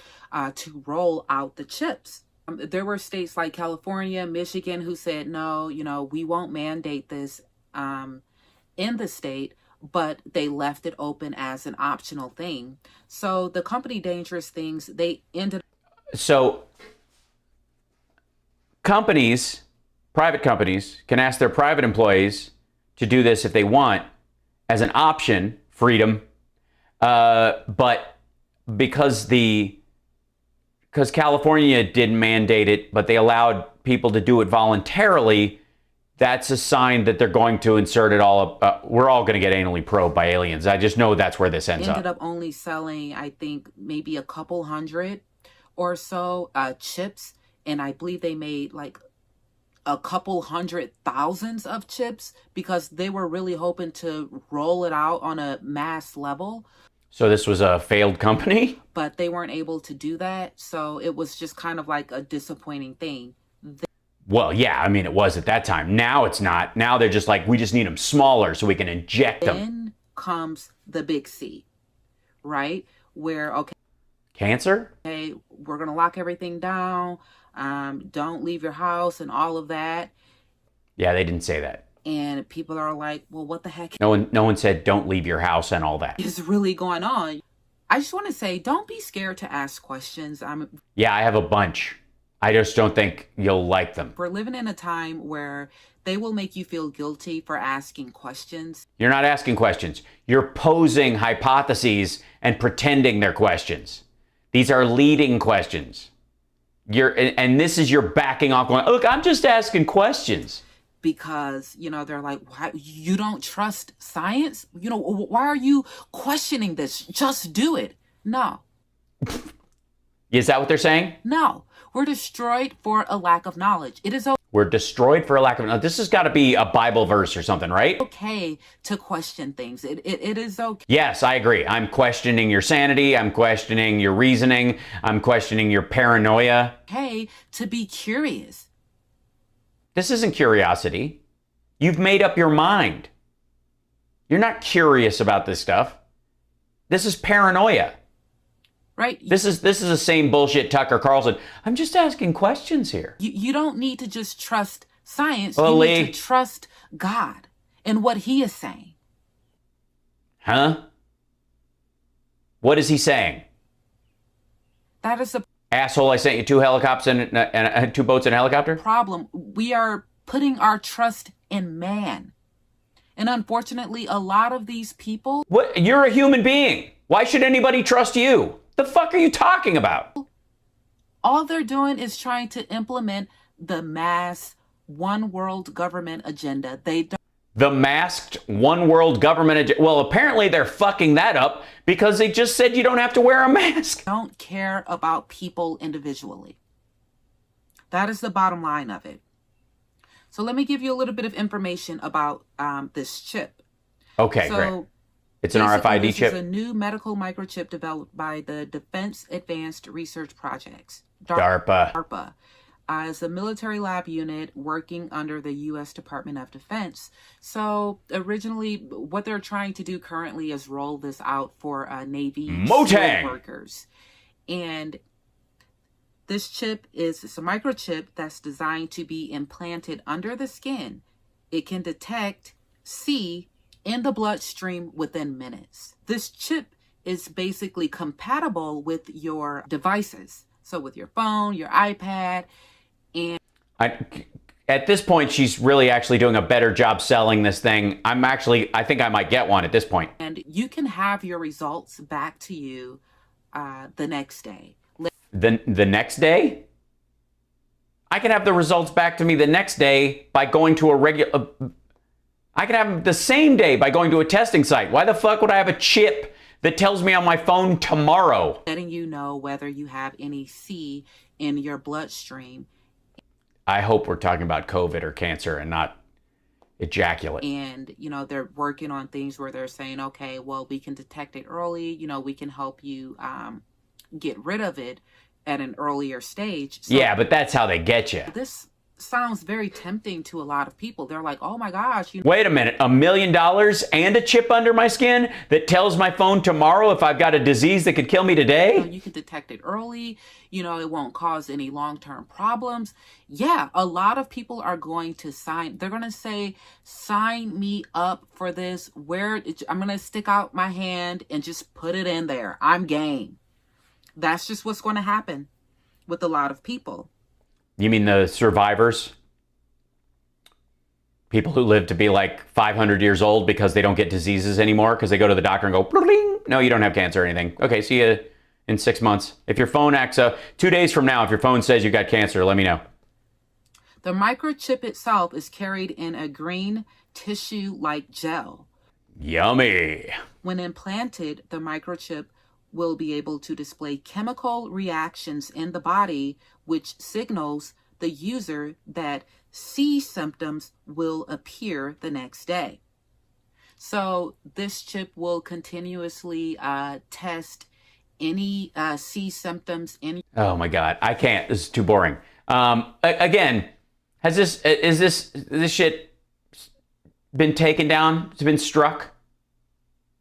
to roll out the chips. There were states like California, Michigan, who said, no, we won't mandate this in the state, but they left it open as an optional thing. So the company Dangerous Things, they ended. So private companies can ask their private employees to do this if they want as an option, freedom. But because California didn't mandate it, but they allowed people to do it voluntarily, that's a sign that they're going to insert it all up. We're all going to get anally probed by aliens. I just know that's where this ends up. Ended up only selling, I think, maybe a couple hundred or so chips. And I believe they made like a couple 100,000 of chips because they were really hoping to roll it out on a mass level. So this was a failed company? But they weren't able to do that. So it was just kind of like a disappointing thing. Well, yeah, it was at that time. Now it's not. Now they're just like, we just need them smaller so we can inject them. Then comes the big C, right? Where, okay. Cancer? Okay, we're going to lock everything down. Don't leave your house and all of that. Yeah, they didn't say that. And people are like, well, what the heck? No one said don't leave your house and all that. Is really going on. I just want to say, don't be scared to ask questions. Yeah, I have a bunch. I just don't think you'll like them. We're living in a time where they will make you feel guilty for asking questions. You're not asking questions. You're posing hypotheses and pretending they're questions. These are leading questions. And this is your backing off going, look, I'm just asking questions. Because, they're like, why, you don't trust science? Why are you questioning this? Just do it. No. Is that what they're saying? No. We're destroyed for a lack of knowledge. It is okay. We're destroyed for a lack of knowledge. This has got to be a Bible verse or something, right? Okay to question things. It is okay. Yes, I agree. I'm questioning your sanity. I'm questioning your reasoning. I'm questioning your paranoia. Okay to be curious. This isn't curiosity. You've made up your mind. You're not curious about this stuff. This is paranoia. Right. This is the same bullshit Tucker Carlson. I'm just asking questions here. You don't need to just trust science. Well, you need to trust God and what he is saying. Huh? What is he saying? That is the asshole. I sent you 2 helicopters and 2 boats and a helicopter. Problem. We are putting our trust in man. And unfortunately, a lot of these people... What? You're a human being. Why should anybody trust you? The fuck are you talking about? All they're doing is trying to implement the mass one world government agenda. They don't... The masked one world government. Well, apparently they're fucking that up because they just said you don't have to wear a mask. Don't care about people individually. That is the bottom line of it. So let me give you a little bit of information about this chip. Okay, so great. It's an RFID chip. It's a new medical microchip developed by the Defense Advanced Research Projects, DARPA. As a military lab unit working under the U.S. Department of Defense. So originally, what they're trying to do currently is roll this out for Navy SEAL workers. And this chip it's a microchip that's designed to be implanted under the skin. It can detect, see in the bloodstream within minutes. This chip is basically compatible with your devices. So with your phone, your iPad, and at this point, she's really actually doing a better job selling this thing. I think I might get one at this point. And you can have your results back to you the next day. The next day? I can have the results back to me the next day by going to a regular... I can have them the same day by going to a testing site. Why the fuck would I have a chip that tells me on my phone tomorrow? Letting you know whether you have any C in your bloodstream. I hope we're talking about COVID or cancer and not ejaculate. And, they're working on things where they're saying, okay, well, we can detect it early. We can help you get rid of it at an earlier stage. So yeah, but that's how they get you. This sounds very tempting to a lot of people. They're like, oh my gosh. Wait a minute, $1 million and a chip under my skin that tells my phone tomorrow if I've got a disease that could kill me today? You can detect it early. It won't cause any long-term problems. Yeah, a lot of people are going to sign. They're going to say, sign me up for this. I'm going to stick out my hand and just put it in there. I'm game. That's just what's going to happen with a lot of people. You mean the survivors? People who live to be like 500 years old because they don't get diseases anymore because they go to the doctor and go, bling. No, you don't have cancer or anything. Okay, see you in 6 months. If your phone acts up, 2 days from now, if your phone says you got cancer, let me know. The microchip itself is carried in a green tissue-like gel. Yummy. When implanted, the microchip will be able to display chemical reactions in the body, which signals the user that C symptoms will appear the next day. So this chip will continuously test any C symptoms. Oh my God, I can't. This is too boring. Again, is this shit been taken down? It's been struck?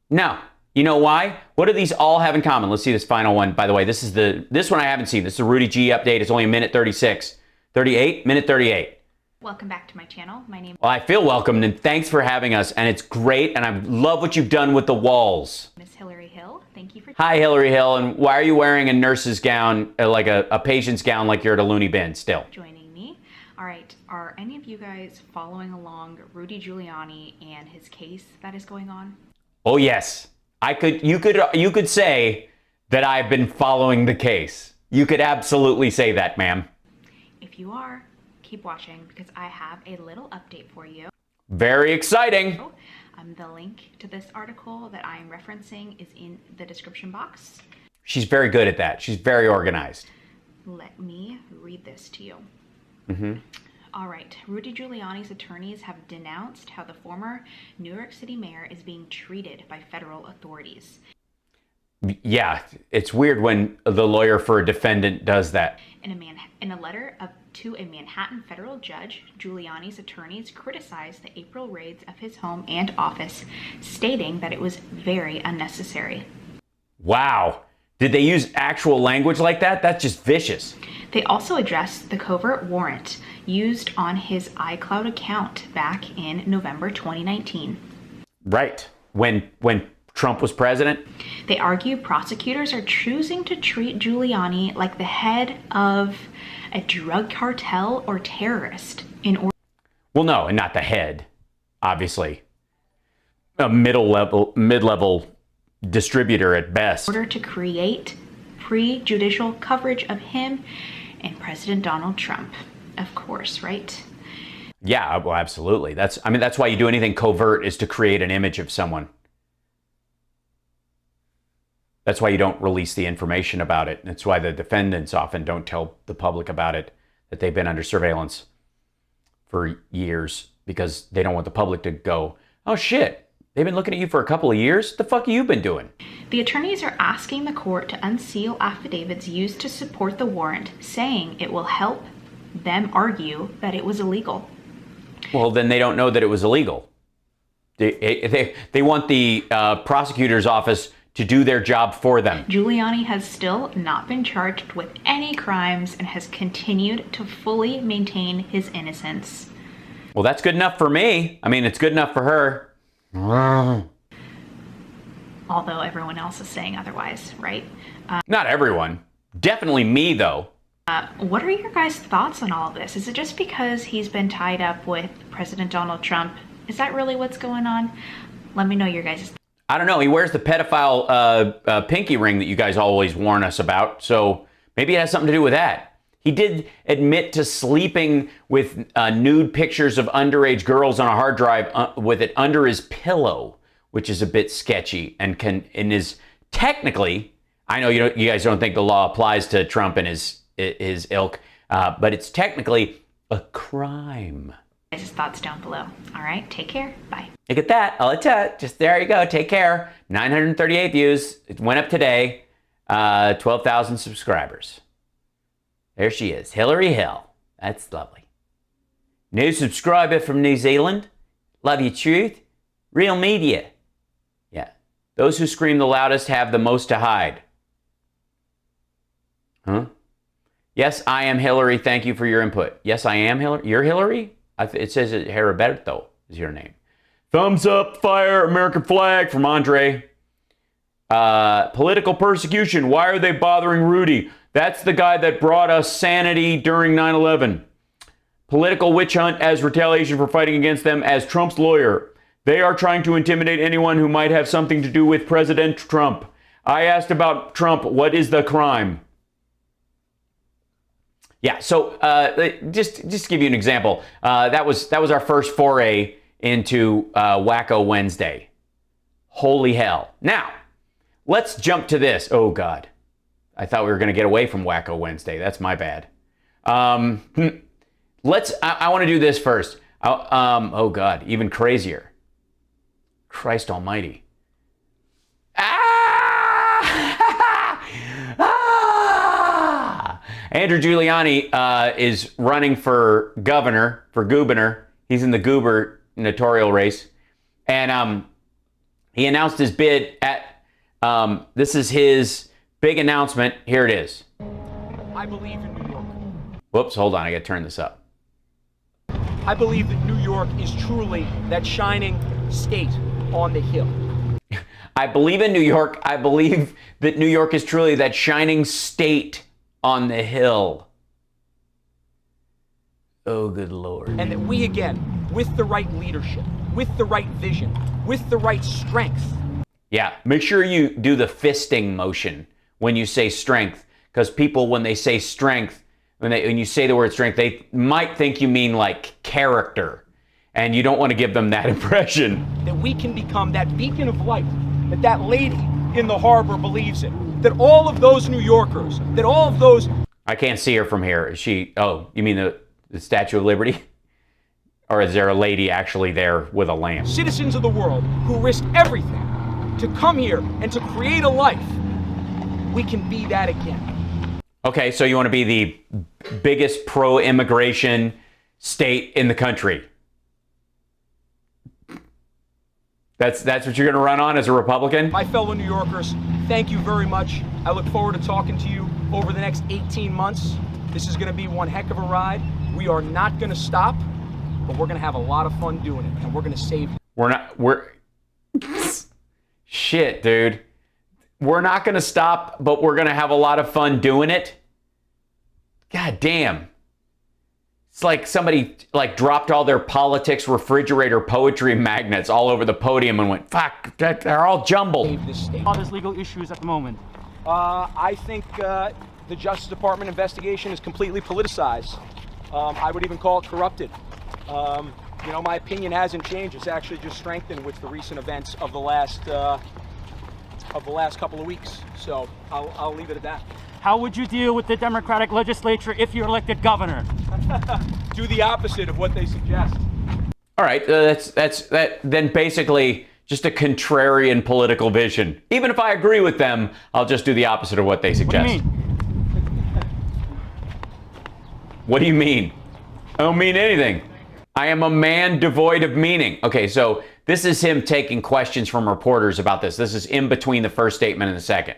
No. You know why? What do these all have in common? Let's see this final one. By the way, this one I haven't seen. This is a Rudy G update. It's only a minute 36. 38? Minute 38. Welcome back to my channel. My name Well, I feel welcomed and thanks for having us. And it's great. And I love what you've done with the walls. is Hillary Hill. Thank you for Hi, Hillary Hill. And why are you wearing a nurse's gown, like a patient's gown, like you're at a loony bin still? joining me. All right. Are any of you guys following along Rudy Giuliani and his case that is going on? Oh, yes. You could say that I've been following the case. You could absolutely say that, ma'am. If you are, keep watching because I have a little update for you. Very exciting. The link to this article that I am referencing is in the description box. She's very good at that. She's very organized. Let me read this to you. Mm-hmm. All right. Rudy Giuliani's attorneys have denounced how the former New York City mayor is being treated by federal authorities. Yeah, it's weird when the lawyer for a defendant does that. In a letter to a Manhattan federal judge, Giuliani's attorneys criticized the April raids of his home and office, stating that it was very unnecessary. Wow. Did they use actual language like that? That's just vicious. They also addressed the covert warrant used on his iCloud account back in November 2019. Right. When Trump was president? They argue prosecutors are choosing to treat Giuliani like the head of a drug cartel or terrorist in order. Well, no, and not the head, obviously. a mid-level distributor at best. In order to create pre-judicial coverage of him and President Donald Trump, of course, right? Yeah, well, absolutely. That's why you do anything covert, is to create an image of someone. That's why you don't release the information about it. That's why the defendants often don't tell the public about it, that they've been under surveillance for years, because they don't want the public to go, oh shit, they've been looking at you for a couple of years? What the fuck have you been doing? The attorneys are asking the court to unseal affidavits used to support the warrant, saying it will help them argue that it was illegal. Well, then they don't know that it was illegal. They want the prosecutor's office to do their job for them. Giuliani has still not been charged with any crimes and has continued to fully maintain his innocence. Well, that's good enough for me. I mean, it's good enough for her. Although everyone else is saying otherwise, right? Not everyone. Definitely me, though. What are your guys' thoughts on all of this? Is it just because he's been tied up with President Donald Trump? Is that really what's going on? Let me know your guys' thoughts. I don't know. He wears the pedophile pinky ring that you guys always warn us about. So maybe it has something to do with that. He did admit to sleeping with nude pictures of underage girls on a hard drive with it under his pillow, which is a bit sketchy and is technically, I know you guys don't think the law applies to Trump and his ilk, but it's technically a crime. Guys' thoughts down below. All right, take care. Bye. Look at that. I'll tell you. Just there you go. Take care. 938 views. It went up today. 12,000 subscribers. There she is. Hillary Hill. That's lovely. New subscriber from New Zealand. Love your truth. Real media. Yeah. Those who scream the loudest have the most to hide. Huh? Yes, I am Hillary. Thank you for your input. Yes, I am Hillary. You're Hillary? It says Heriberto is your name. Thumbs up, fire, American flag from Andre. Political persecution. Why are they bothering Rudy? That's the guy that brought us sanity during 9/11. Political witch hunt as retaliation for fighting against them as Trump's lawyer. They are trying to intimidate anyone who might have something to do with President Trump. I asked about Trump. What is the crime? Yeah, so just to give you an example, that was our first foray into Wacko Wednesday. Holy hell. Now, let's jump to this. Oh, God. I thought we were going to get away from Wacko Wednesday. That's my bad. I want to do this first. Oh, God, even crazier. Christ almighty. Andrew Giuliani is running for governor, for Gubernatorial. He's in the Gubernatorial race. And he announced his bid at, this is his big announcement. Here it is. I believe in New York. Whoops, hold on. I got to turn this up. I believe that New York is truly that shining state on the hill. I believe in New York. I believe that New York is truly that shining state on the hill. Oh, good Lord. And that we, again, with the right leadership, with the right vision, with the right strength. Yeah, make sure you do the fisting motion when you say strength, because people, when they say strength, when you say the word strength, they might think you mean like character, and you don't want to give them that impression. That we can become that beacon of light that lady in the harbor believes in. That all of those New Yorkers, that all of those... I can't see her from here. Is she... Oh, you mean the Statue of Liberty? Or is there a lady actually there with a lamp? Citizens of the world who risk everything to come here and to create a life. We can be that again. Okay, so you want to be the biggest pro-immigration state in the country. That's what you're going to run on as a Republican? My fellow New Yorkers, thank you very much. I look forward to talking to you over the next 18 months. This is going to be one heck of a ride. We are not going to stop, but we're going to have a lot of fun doing it, and we're going to save... We're... Shit, dude. We're not going to stop, but we're going to have a lot of fun doing it? God damn. It's like somebody like dropped all their politics refrigerator poetry magnets all over the podium and went, fuck, they're all jumbled. All these legal issues at the moment. I think the Justice Department investigation is completely politicized. I would even call it corrupted. You know, my opinion hasn't changed. It's actually just strengthened with the recent events of the last couple of weeks. So I'll leave it at that. How would you deal with the Democratic legislature if you're elected governor? Do the opposite of what they suggest. All right, that. Then basically just a contrarian political vision. Even if I agree with them, I'll just do the opposite of what they suggest. What do you mean? What do you mean? I don't mean anything. I am a man devoid of meaning. Okay, so this is him taking questions from reporters about this. This is in between the first statement and the second.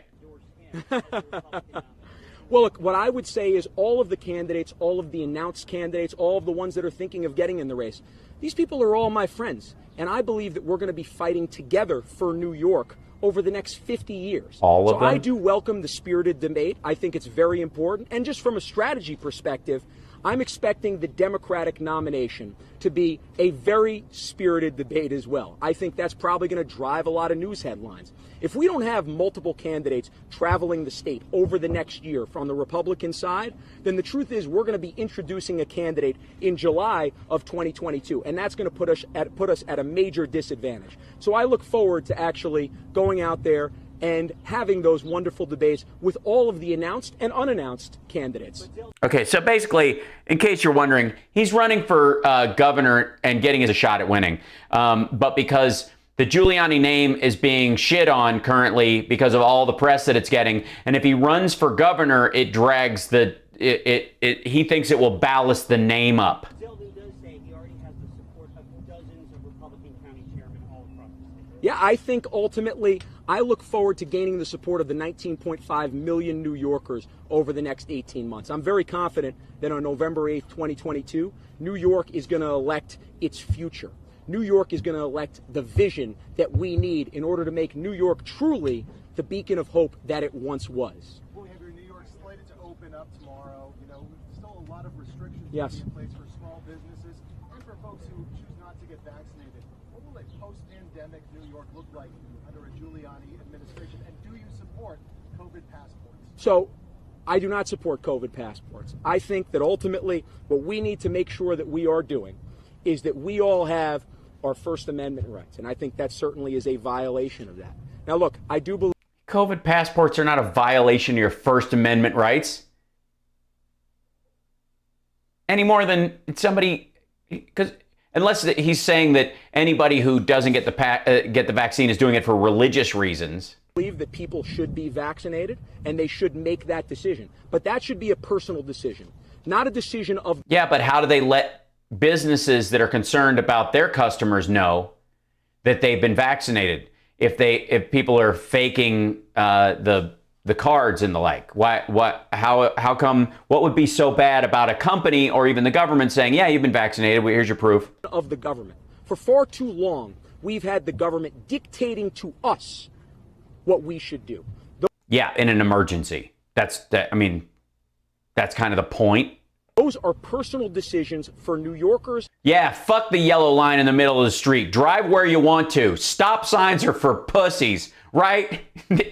Well, look, what I would say is all of the candidates, all of the announced candidates, all of the ones that are thinking of getting in the race, these people are all my friends. And I believe that we're going to be fighting together for New York over the next 50 years. All of them? I do welcome the spirited debate. I think it's very important. And just from a strategy perspective, I'm expecting the Democratic nomination to be a very spirited debate as well. I think that's probably going to drive a lot of news headlines. If we don't have multiple candidates traveling the state over the next year from the Republican side, then the truth is we're going to be introducing a candidate in July of 2022, and that's going to put us at a major disadvantage. So I look forward to actually going out there and having those wonderful debates with all of the announced and unannounced candidates. Okay, so basically, in case you're wondering, he's running for governor and getting a shot at winning. But because the Giuliani name is being shit on currently because of all the press that it's getting, and if he runs for governor, it drags he thinks it will ballast the name up. Yeah, I think ultimately I look forward to gaining the support of the 19.5 million New Yorkers over the next 18 months. I'm very confident that on November 8th, 2022, New York is going to elect its future. New York is going to elect the vision that we need in order to make New York truly the beacon of hope that it once was. Well, we have your New York slated to open up tomorrow. You know, still a lot of restrictions Yes. in place for small businesses and for folks who choose not to get vaccinated. What will a post-pandemic New York look like under a Giuliani administration? And do you support COVID passports? So I do not support COVID passports. I think that ultimately what we need to make sure that we are doing is that we all have our First Amendment rights. And I think that certainly is a violation of that. Now, look, I do believe COVID passports are not a violation of your First Amendment rights. Any more than somebody, because unless he's saying that anybody who doesn't get the vaccine is doing it for religious reasons. I believe that people should be vaccinated and they should make that decision. But that should be a personal decision, not a decision of... Yeah, but how do they let businesses that are concerned about their customers know that they've been vaccinated if people are faking the cards and the like? How come, what would be so bad about a company or even the government saying, yeah, you've been vaccinated, well, here's your proof? Of the government. For far too long, we've had the government dictating to us what we should do. Yeah, in an emergency. That's kind of the point. Those are personal decisions for New Yorkers. Yeah, fuck the yellow line in the middle of the street. Drive where you want to. Stop signs are for pussies, right?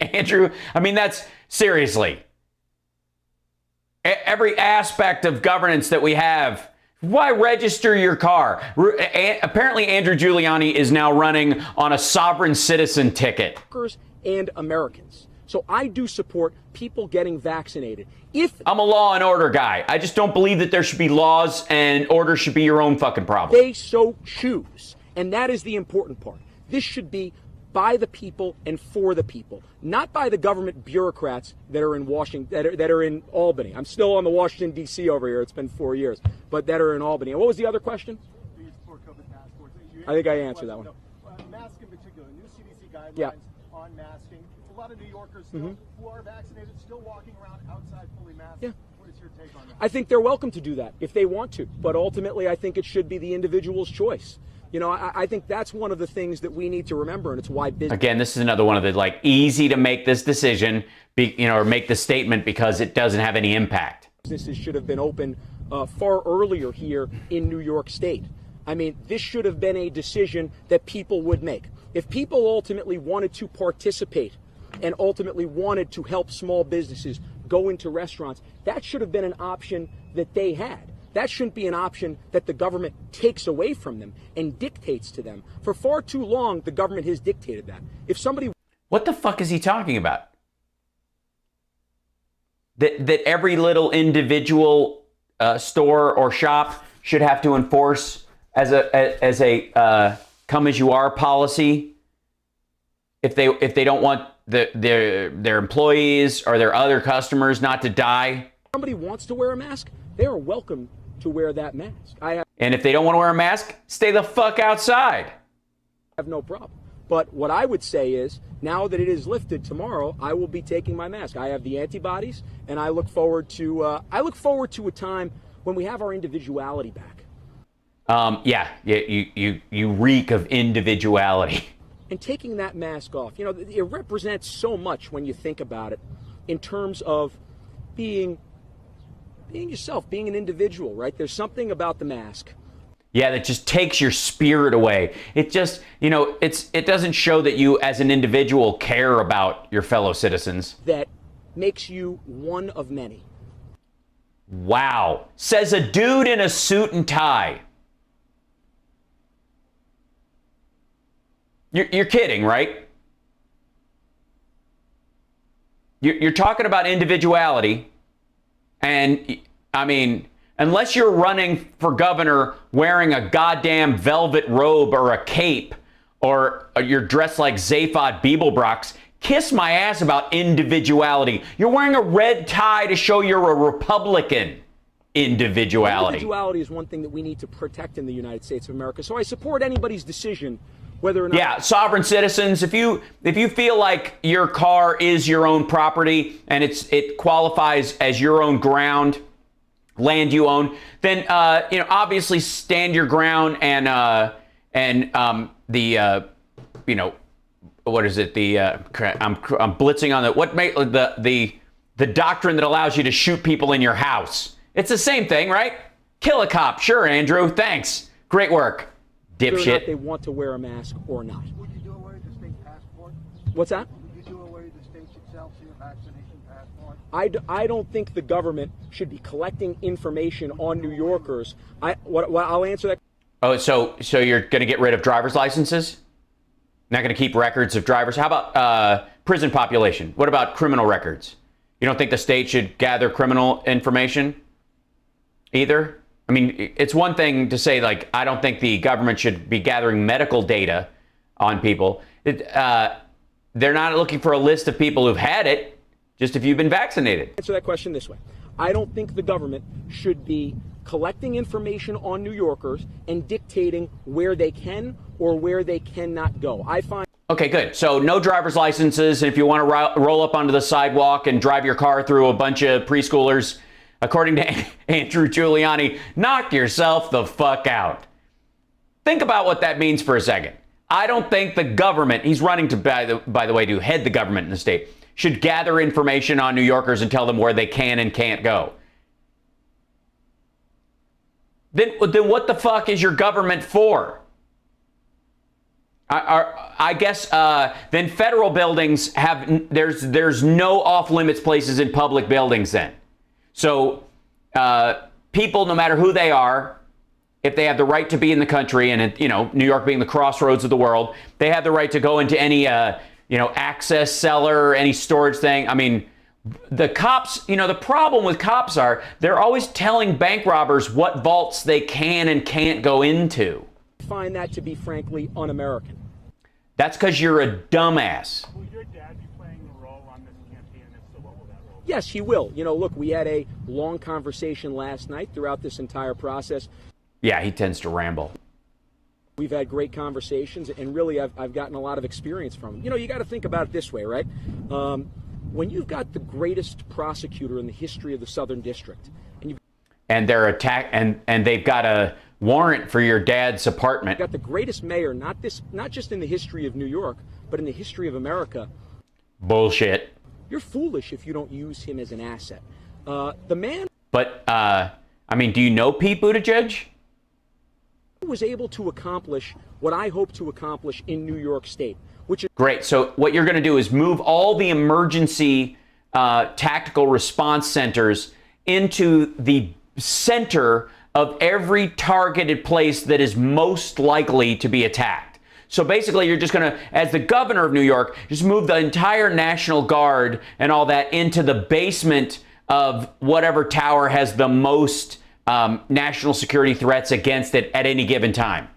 Andrew, that's seriously. Every aspect of governance that we have. Why register your car? Apparently, Andrew Giuliani is now running on a sovereign citizen ticket. And Americans. So I do support people getting vaccinated. I'm a law and order guy. I just don't believe that there should be laws and order should be your own fucking problem. They so choose. And that is the important part. This should be by the people and for the people, not by the government bureaucrats that are in Washington, that are in Albany. I'm still on the Washington, D.C. over here. It's been 4 years, but that are in Albany. And what was the other question? I think I answered that one. Masks in particular, new CDC guidelines. Yeah. On masking. A lot of New Yorkers still, who are vaccinated still walking around outside fully masked. Yeah. What is your take on that? I think they're welcome to do that if they want to. But ultimately, I think it should be the individual's choice. I think that's one of the things that we need to remember, and it's why business... Again, this is another one of the, easy to make this decision, or make the statement because it doesn't have any impact. Businesses should have been open far earlier here in New York State. I mean, this should have been a decision that people would make. If people ultimately wanted to participate and ultimately wanted to help small businesses go into restaurants, that should have been an option that they had. That shouldn't be an option that the government takes away from them and dictates to them. For far too long, the government has dictated that. If somebody... What the fuck is he talking about? That every little individual store or shop should have to enforce as a come as you are policy if they don't want their employees or their other customers not to die. If somebody wants to wear a mask, they are welcome to wear that mask. And if they don't want to wear a mask, stay the fuck outside. I have no problem. But what I would say is, now that it is lifted tomorrow, I will be taking my mask. I have the antibodies, and I look forward to a time when we have our individuality back. You reek of individuality. And taking that mask off, you know, it represents so much when you think about it, in terms of being yourself, being an individual, right? There's something about the mask. Yeah, that just takes your spirit away. It just, you know, it doesn't show that you as an individual care about your fellow citizens. That makes you one of many. Wow. Says a dude in a suit and tie. You're kidding, right? You're talking about individuality, and I mean, unless you're running for governor wearing a goddamn velvet robe or a cape, or you're dressed like Zaphod Beeblebrox, kiss my ass about individuality. You're wearing a red tie to show you're a Republican. Individuality. Individuality is one thing that we need to protect in the United States of America. So I support anybody's decision whether or not... Yeah, sovereign citizens, if you feel like your car is your own property and it qualifies as your own ground, land you own, then obviously stand your ground and what is it? I'm blitzing on the doctrine that allows you to shoot people in your house. It's the same thing, right? Kill a cop. Sure, Andrew. Thanks. Great work. Whether or not Dipshit. they want to wear a mask or not. Would you do away with the state passport? What's that? Would you do away with the state itself, so your vaccination passport? I don't think the government should be collecting information on New Yorkers. I'll answer that. Oh, so you're going to get rid of driver's licenses? Not going to keep records of drivers? How about prison population? What about criminal records? You don't think the state should gather criminal information either? I mean, it's one thing to say, like, I don't think the government should be gathering medical data on people. They're not looking for a list of people who've had it, just if you've been vaccinated. Answer that question this way. I don't think the government should be collecting information on New Yorkers and dictating where they can or where they cannot go. Okay, good. So no driver's licenses. And if you want to roll up onto the sidewalk and drive your car through a bunch of preschoolers, according to Andrew Giuliani, knock yourself the fuck out. Think about what that means for a second. I don't think the government, he's running to, by the way, to head the government in the state, should gather information on New Yorkers and tell them where they can and can't go. Then what the fuck is your government for? I guess then federal buildings have, there's no off-limits places in public buildings then. So people, no matter who they are, if they have the right to be in the country, and New York being the crossroads of the world, they have the right to go into any access cellar, any storage thing. I mean, the cops, the problem with cops are they're always telling bank robbers what vaults they can and can't go into. I find that to be frankly un-American. That's because you're a dumbass. Will your dad be playing a role on this campaign? And if so, what will that role be? Yes, he will. Look, we had a long conversation last night throughout this entire process. Yeah, he tends to ramble. We've had great conversations, and really I've gotten a lot of experience from him. You got to think about it this way, right? When you've got the greatest prosecutor in the history of the Southern District, and they're and they've got a warrant for your dad's apartment. You've got the greatest mayor, not just in the history of New York, but in the history of America. Bullshit. You're foolish if you don't use him as an asset. The man. But I mean, do you know Pete Buttigieg? Was able to accomplish what I hope to accomplish in New York State, which is great. So what you're going to do is move all the emergency tactical response centers into the center of every targeted place that is most likely to be attacked. So basically, you're just going to, as the governor of New York, just move the entire National Guard and all that into the basement of whatever tower has the most national security threats against it at any given time.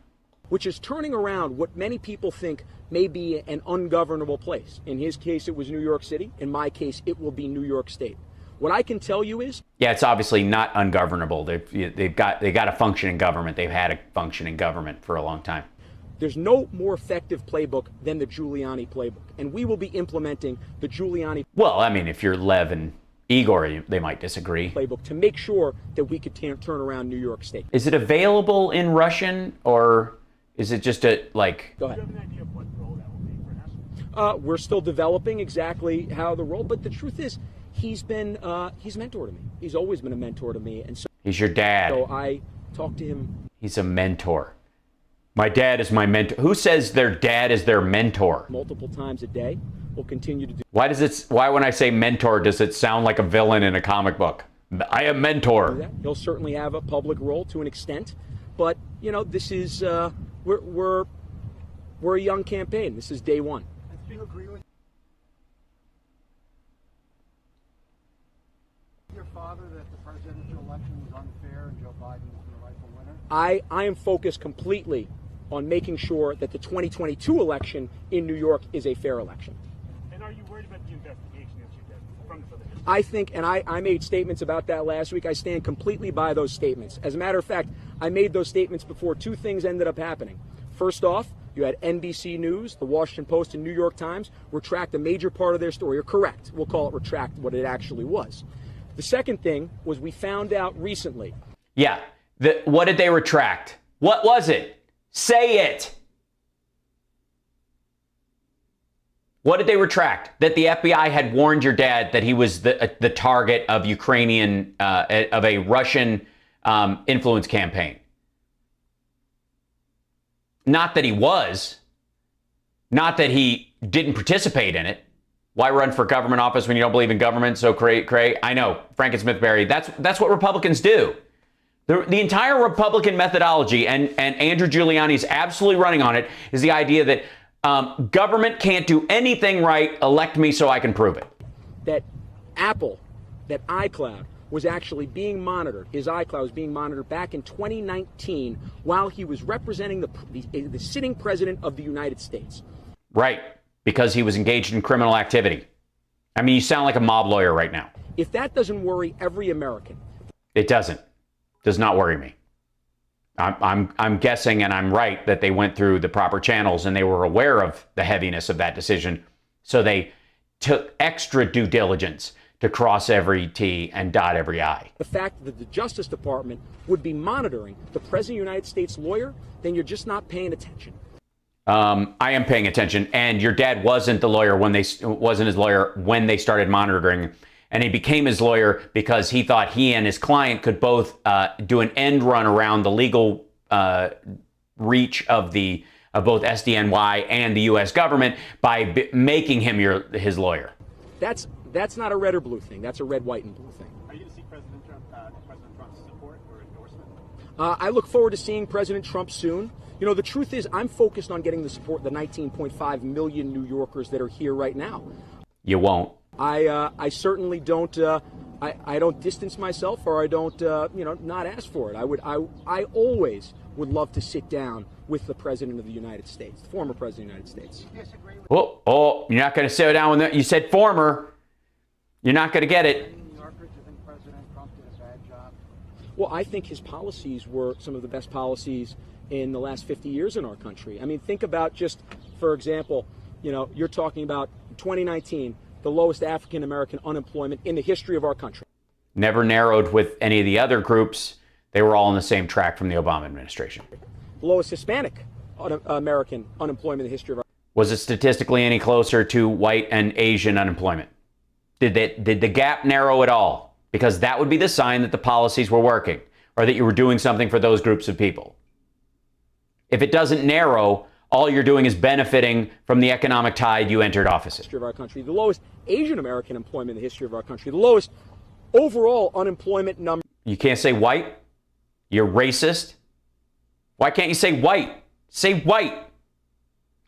Which is turning around what many people think may be an ungovernable place. In his case, it was New York City. In my case, it will be New York State. What I can tell you is, yeah, it's obviously not ungovernable. They got a functioning government. They've had a functioning government for a long time. There's no more effective playbook than the Giuliani playbook, and we will be implementing the Giuliani. Well, I mean, if you're Lev and Igor, they might disagree. Playbook to make sure that we could turn around New York State. Is it available in Russian, or is it just a like? Go ahead. We're still developing exactly how the role, but the truth is, he's a mentor to me. He's always been a mentor to me, and so he's your dad. So I talk to him. He's a mentor. My dad is my mentor. Who says their dad is their mentor? Multiple times a day. We'll continue to do. Why when I say mentor does it sound like a villain in a comic book? I am mentor. He'll certainly have a public role to an extent, but you know, this is we're a young campaign. This is day one. Do you agree with your father that the presidential election was unfair and Joe Biden was the rightful winner? I am focused completely on making sure that the 2022 election in New York is a fair election. And are you worried about the investigation that you did from the I think, and I made statements about that last week. I stand completely by those statements. As a matter of fact, I made those statements before two things ended up happening. First off, you had NBC News, the Washington Post, and New York Times retract a major part of their story, or correct, we'll call it retract what it actually was. The second thing was we found out recently. Yeah. What did they retract? What was it? Say it. What did they retract? That the FBI had warned your dad that he was the target of Ukrainian, of a Russian influence campaign. Not that he was. Not that he didn't participate in it. Why run for government office when you don't believe in government? So cray. I know, Franken-Smith-Berry. That's what Republicans do. The entire Republican methodology, and Andrew Giuliani's absolutely running on it, is the idea that government can't do anything right. Elect me so I can prove it. That Apple, that iCloud, was actually being monitored. His iCloud was being monitored back in 2019 while he was representing the sitting president of the United States. Right, because he was engaged in criminal activity. I mean, you sound like a mob lawyer right now. If that doesn't worry every American. It doesn't. Does not worry me. I'm guessing, and I'm right, that they went through the proper channels and they were aware of the heaviness of that decision. So they took extra due diligence to cross every T and dot every I. The fact that the Justice Department would be monitoring the President of the United States lawyer, then you're just not paying attention. I am paying attention, and your dad wasn't his lawyer when they started monitoring, and he became his lawyer because he thought he and his client could both do an end run around the legal reach of both SDNY and the U.S. government by making him his lawyer. That's not a red or blue thing. That's a red, white, and blue thing. Are you going to see President Trump's support or endorsement? I look forward to seeing President Trump soon. You know, the truth is I'm focused on getting the support of the 19.5 million New Yorkers that are here right now. You won't. I certainly don't. I don't distance myself, or I don't, not ask for it. I always would love to sit down with the President of the United States, the former President of the United States. Oh, you're not going to sit down with that. You said former. You're not going to get it. New Yorkers, do you think President Trump did a bad job? Well, I think his policies were some of the best policies in the last 50 years in our country. I mean, think about just, for example, you're talking about 2019. The lowest African-American unemployment in the history of our country. Never narrowed with any of the other groups. They were all on the same track from the Obama administration. The lowest Hispanic American unemployment in the history of our country. Was it statistically any closer to white and Asian unemployment? Did the gap narrow at all? Because that would be the sign that the policies were working. or that you were doing something for those groups of people. If it doesn't narrow, all you're doing is benefiting from the economic tide you entered office in. History of our country, the lowest Asian American employment in the history of our country, the lowest overall unemployment number. You can't say white? You're racist? Why can't you say white? Say white.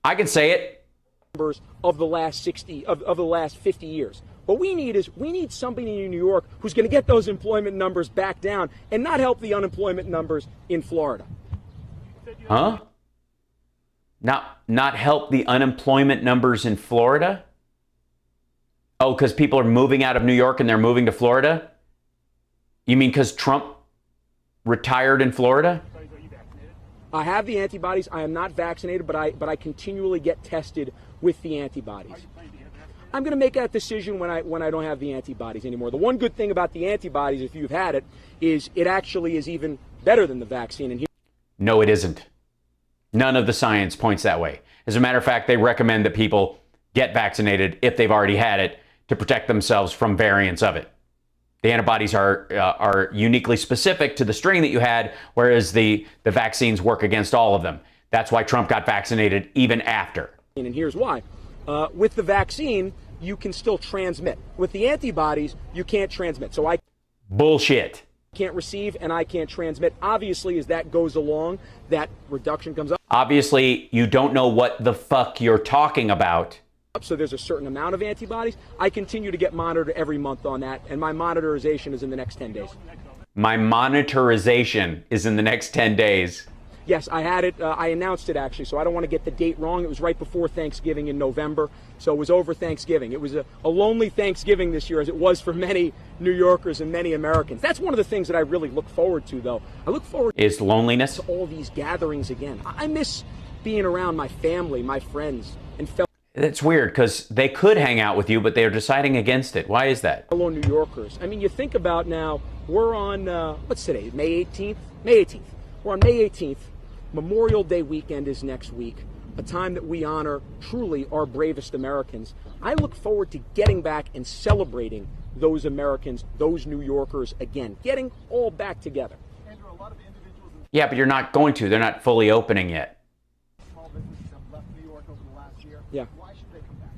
I can say it. Numbers of the last 60 of the last 50 years. What we need somebody in New York who's going to get those employment numbers back down and not help the unemployment numbers in Florida. Huh? Not help the unemployment numbers in Florida? Oh, because people are moving out of New York and they're moving to Florida? You mean because Trump retired in Florida? I have the antibodies. I am not vaccinated, but I continually get tested with the antibodies. I'm going to make that decision when I don't have the antibodies anymore. The one good thing about the antibodies, if you've had it, is it actually is even better than the vaccine. And no, it isn't. None of the science points that way. As a matter of fact, they recommend that people get vaccinated if they've already had it to protect themselves from variants of it. The antibodies are uniquely specific to the strain that you had, whereas the vaccines work against all of them. That's why Trump got vaccinated even after. And here's why. With the vaccine, you can still transmit. With the antibodies, you can't transmit. So I bullshit. Can't receive and I can't transmit. Obviously, as that goes along, that reduction comes up. Obviously, you don't know what the fuck you're talking about. So there's a certain amount of antibodies. I continue to get monitored every month on that, and my monitorization is in the next 10 days. My monitorization is in the next 10 days. Yes, I had it. I announced it, actually, so I don't want to get the date wrong. It was right before Thanksgiving in November, so it was over Thanksgiving. It was a lonely Thanksgiving this year, as it was for many New Yorkers and many Americans. That's one of the things that I really look forward to, though. I look forward is loneliness to all these gatherings again. I miss being around my family, my friends, and fellow. It's weird because they could hang out with you, but they're deciding against it. Why is that? Fellow New Yorkers. I mean, you think about now, we're on, what's today, May 18th? May 18th. We're on May 18th. Memorial Day weekend is next week, a time that we honor truly our bravest Americans. I look forward to getting back and celebrating those Americans, those New Yorkers again, getting all back together. Andrew, a lot of individuals Yeah, but you're not going to. They're not fully opening yet. Small businesses have left New York over the last year. Yeah. Why should they come back?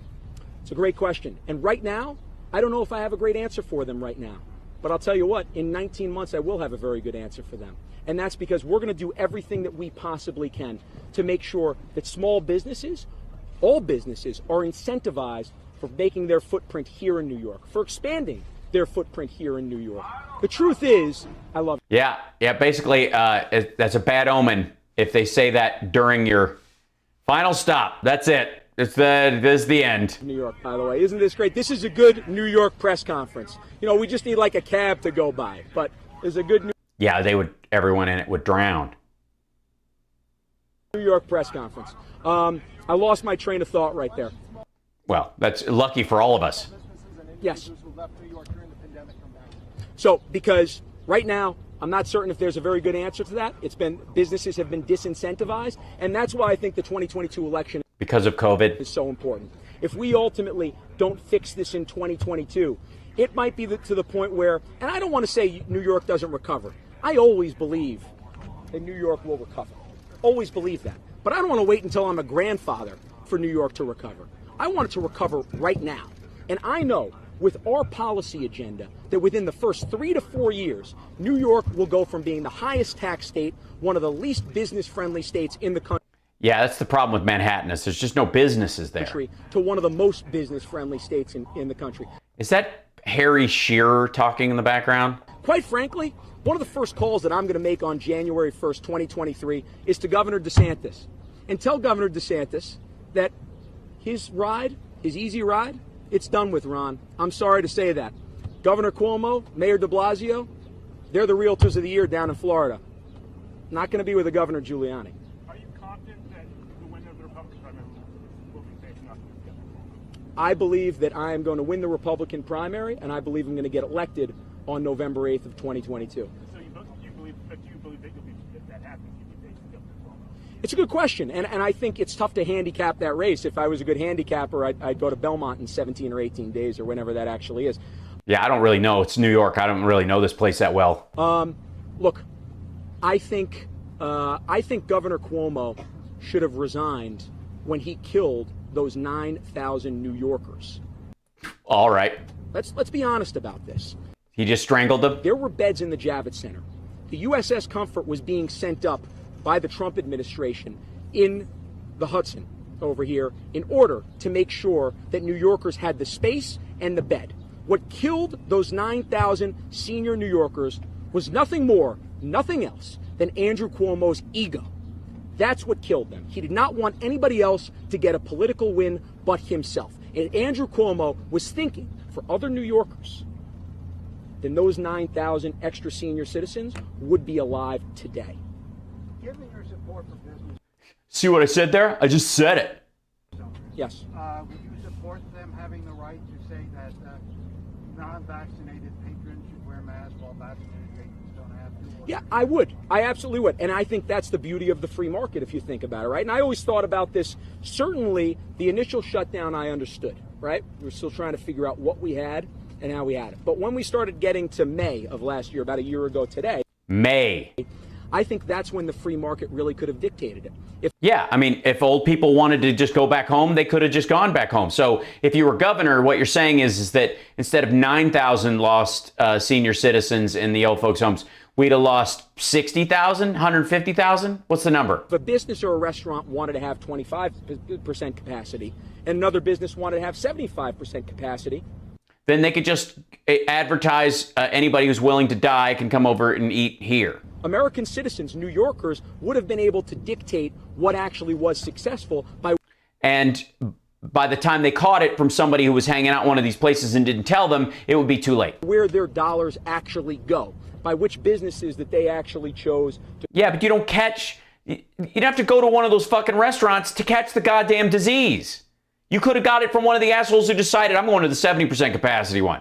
It's a great question. And right now, I don't know if I have a great answer for them right now. But I'll tell you what, in 19 months, I will have a very good answer for them. And that's because we're going to do everything that we possibly can to make sure that small businesses, all businesses, are incentivized for making their footprint here in New York, for expanding their footprint here in New York. The truth is, I love it. Yeah, basically, that's a bad omen if they say that during your final stop. That's it. This is the end. New York, by the way. Isn't this great? This is a good New York press conference. You know, we just need like a cab to go by, but it's a good Yeah, everyone in it would drown. New York press conference. I lost my train of thought right there. Well, that's lucky for all of us. Yes. So, because right now, I'm not certain if there's a very good answer to that. Businesses have been disincentivized, and that's why I think the 2022 election because of COVID is so important. If we ultimately don't fix this in 2022, it might be to the point where, and I don't want to say New York doesn't recover. I always believe that New York will recover. Always believe that. But I don't want to wait until I'm a grandfather for New York to recover. I want it to recover right now. And I know with our policy agenda that within the first 3 to 4 years, New York will go from being the highest tax state, one of the least business-friendly states in the country. Yeah, that's the problem with Manhattan is there's just no businesses there. To one of the most business-friendly states in the country. Is that Harry Shearer talking in the background? Quite frankly, one of the first calls that I'm going to make on January 1st, 2023 is to Governor DeSantis. And tell Governor DeSantis that his easy ride, it's done with, Ron. I'm sorry to say that. Governor Cuomo, Mayor de Blasio, they're the realtors of the year down in Florida. Not going to be with the Governor Giuliani. Are you confident that the winner of the Republican primary will be facing up? I believe that I am going to win the Republican primary, and I believe I'm going to get elected on November 8th of 2022. So do you believe that if that happens, you'll be facing Governor Cuomo? It's a good question, and I think it's tough to handicap that race. If I was a good handicapper, I'd go to Belmont in 17 or 18 days or whenever that actually is. Yeah, I don't really know. It's New York. I don't really know this place that well. Look, I think Governor Cuomo should have resigned when he killed those 9,000 New Yorkers. All right. Let's be honest about this. He just strangled them? There were beds in the Javits Center. The USS Comfort was being sent up by the Trump administration in the Hudson over here in order to make sure that New Yorkers had the space and the bed. What killed those 9,000 senior New Yorkers was nothing more, nothing else than Andrew Cuomo's ego. That's what killed them. He did not want anybody else to get a political win but himself. And Andrew Cuomo was thinking for other New Yorkers, then those 9,000 extra senior citizens would be alive today. Given your support for business, See what I said there? I just said it. Yes. would you support them having the right to say that non-vaccinated patrons should wear masks while vaccinated patrons don't have to? Yeah, I would. I absolutely would. And I think that's the beauty of the free market, if you think about it, right? And I always thought about this. Certainly, the initial shutdown I understood, right? We were still trying to figure out what we had and how we had it. But when we started getting to May of last year, about a year ago today, May. I think that's when the free market really could have dictated it. Yeah, I mean, if old people wanted to just go back home, they could have just gone back home. So if you were governor, what you're saying is that instead of 9,000 lost senior citizens in the old folks' homes, we'd have lost 60,000, 150,000? What's the number? If a business or a restaurant wanted to have 25% capacity and another business wanted to have 75% capacity, then they could just advertise anybody who's willing to die can come over and eat here. American citizens, New Yorkers, would have been able to dictate what actually was successful by. And by the time they caught it from somebody who was hanging out in one of these places and didn't tell them, it would be too late. Where their dollars actually go, by which businesses that they actually chose to. Yeah, but you don't catch. You'd have to go to one of those fucking restaurants to catch the goddamn disease. You could have got it from one of the assholes who decided I'm going to the 70% capacity one.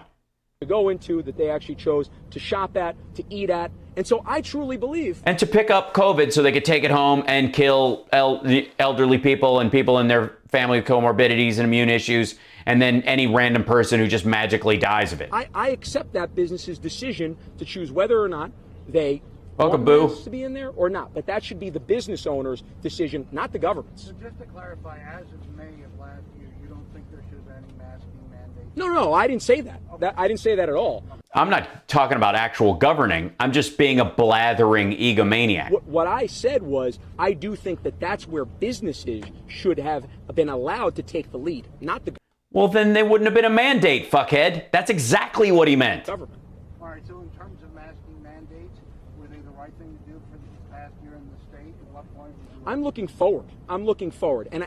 To go into that they actually chose to shop at, to eat at. And so I truly believe. And to pick up COVID so they could take it home and kill elderly people and people in their family with comorbidities and immune issues, and then any random person who just magically dies of it. I accept that business's decision to choose whether or not they Welcome, want boo. masks to be in there or not. But that should be the business owner's decision, not the government's. So just to clarify, as of May of last year, you don't think there should have been any masking mandate? No, I didn't say that. I didn't say that at all. I'm not talking about actual governing. I'm just being a blathering egomaniac. What I said was, I do think that that's where businesses should have been allowed to take the lead, not the Well, then they wouldn't have been a mandate, fuckhead. That's exactly what he meant. government. All right, so in terms of masking mandates, were they the right thing to do for this past year in the state? At what point did you... I'm looking forward. And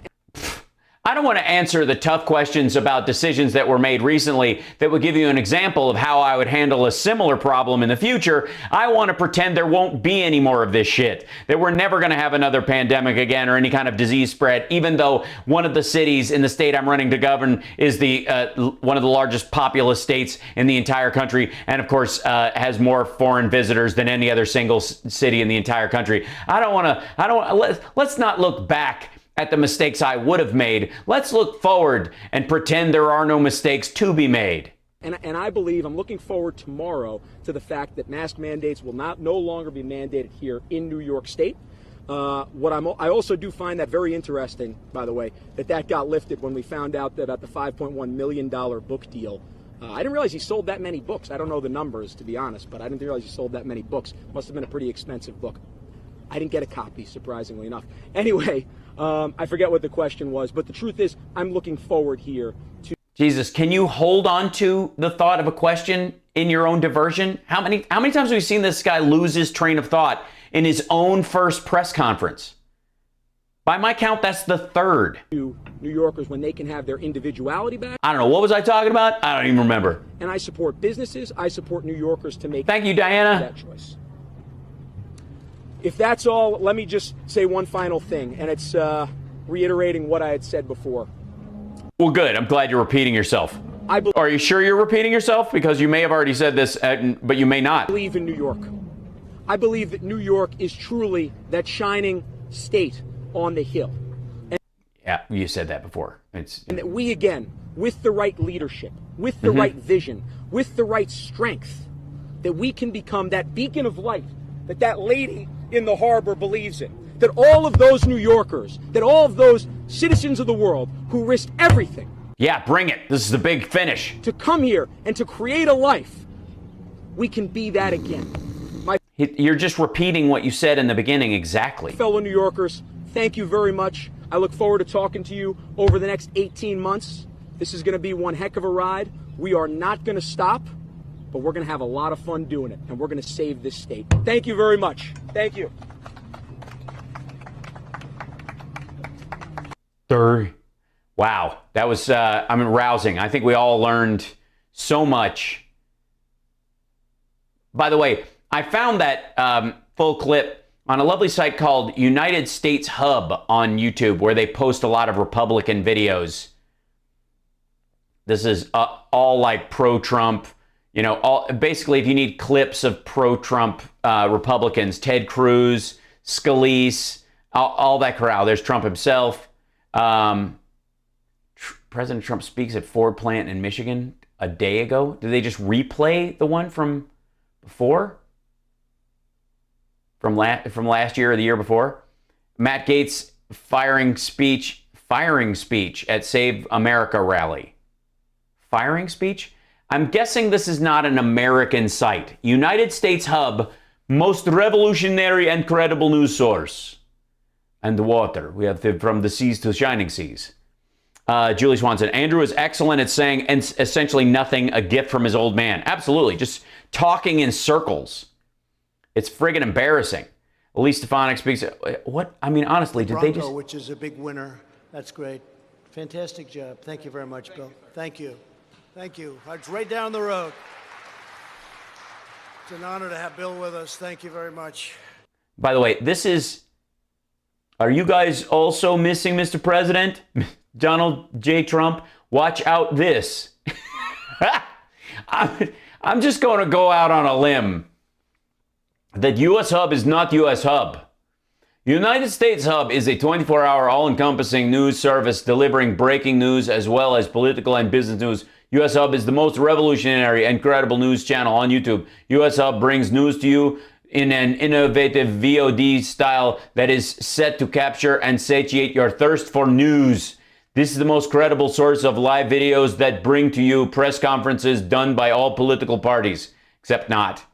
I don't want to answer the tough questions about decisions that were made recently that would give you an example of how I would handle a similar problem in the future. I want to pretend there won't be any more of this shit, that we're never going to have another pandemic again or any kind of disease spread, even though one of the cities in the state I'm running to govern is the one of the largest populous states in the entire country, and of course has more foreign visitors than any other single city in the entire country. Let's not look back at the mistakes I would have made. Let's look forward and pretend there are no mistakes to be made. And I believe, I'm looking forward tomorrow to the fact that mask mandates will no longer be mandated here in New York State. I also do find that very interesting, by the way, that got lifted when we found out that about the $5.1 million book deal. I didn't realize he sold that many books. I don't know the numbers, to be honest, but I didn't realize he sold that many books. Must have been a pretty expensive book. I didn't get a copy, surprisingly enough. Anyway, I forget what the question was, but the truth is, I'm looking forward here to... Jesus, can you hold on to the thought of a question in your own diversion? How many times have we seen this guy lose his train of thought in his own first press conference? By my count, that's the third. New Yorkers, when they can have their individuality back. I don't know. What was I talking about? I don't even remember. And I support businesses. I support New Yorkers to make... Thank you, Diana. ...that choice. If that's all, let me just say one final thing, and it's reiterating what I had said before. Well, good. I'm glad you're repeating yourself. Are you sure you're repeating yourself? Because you may have already said this, but you may not. I believe in New York. I believe that New York is truly that shining state on the hill. Yeah, you said that before. And that we, again, with the right leadership, with the right vision, with the right strength, that we can become that beacon of light that lady in the harbor believes it. That all of those New Yorkers, that all of those citizens of the world who risked everything. Yeah, bring it. This is the big finish. To come here and to create a life, we can be that again. You're just repeating what you said in the beginning exactly. Fellow New Yorkers, thank you very much. I look forward to talking to you over the next 18 months. This is going to be one heck of a ride. We are not going to stop, but we're going to have a lot of fun doing it, and we're going to save this state. Thank you very much. Thank you. Wow, that was rousing. I think we all learned so much. By the way, I found that full clip on a lovely site called United States Hub on YouTube, where they post a lot of Republican videos. This is all like pro-Trump, basically if you need clips of pro-Trump Republicans, Ted Cruz, Scalise, all that crowd. There's Trump himself. President Trump speaks at Ford plant in Michigan a day ago. Did they just replay the one from before? From last year or the year before? Matt Gaetz firing speech at Save America rally. Firing speech? I'm guessing this is not an American site. United States Hub, most revolutionary and credible news source. And the water. We have from the seas to shining seas. Julie Swanson. Andrew is excellent at saying essentially nothing, a gift from his old man. Absolutely. Just talking in circles. It's friggin' embarrassing. Elise Stefanik speaks. What? I mean, honestly, did they just... which is a big winner. That's great. Fantastic job. Thank you very much, Bill. Thank you. Thank you. It's right down the road. It's an honor to have Bill with us. Thank you very much. By the way, this is... Are you guys also missing Mr. President? Donald J. Trump? Watch out this. I'm just going to go out on a limb that U.S. Hub is not U.S. Hub. United States Hub is a 24-hour all-encompassing news service delivering breaking news as well as political and business news. U.S. Hub is the most revolutionary and credible news channel on YouTube. U.S. Hub brings news to you in an innovative VOD style that is set to capture and satiate your thirst for news. This is the most credible source of live videos that bring to you press conferences done by all political parties, except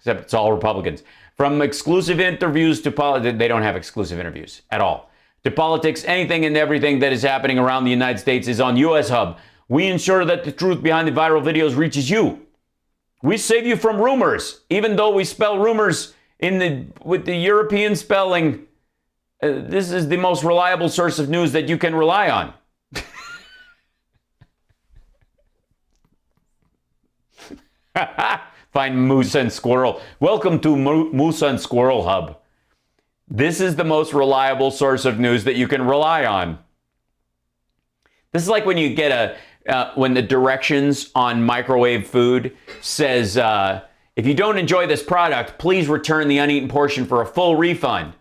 it's all Republicans. From exclusive interviews to politics, they don't have exclusive interviews at all. To politics, anything and everything that is happening around the United States is on US Hub. We ensure that the truth behind the viral videos reaches you. We save you from rumors, even though we spell rumors with the European spelling. This is the most reliable source of news that you can rely on. Find Moose and Squirrel. Welcome to Moose and Squirrel Hub. This is the most reliable source of news that you can rely on. This is like when you get when the directions on microwave food says, if you don't enjoy this product, please return the uneaten portion for a full refund.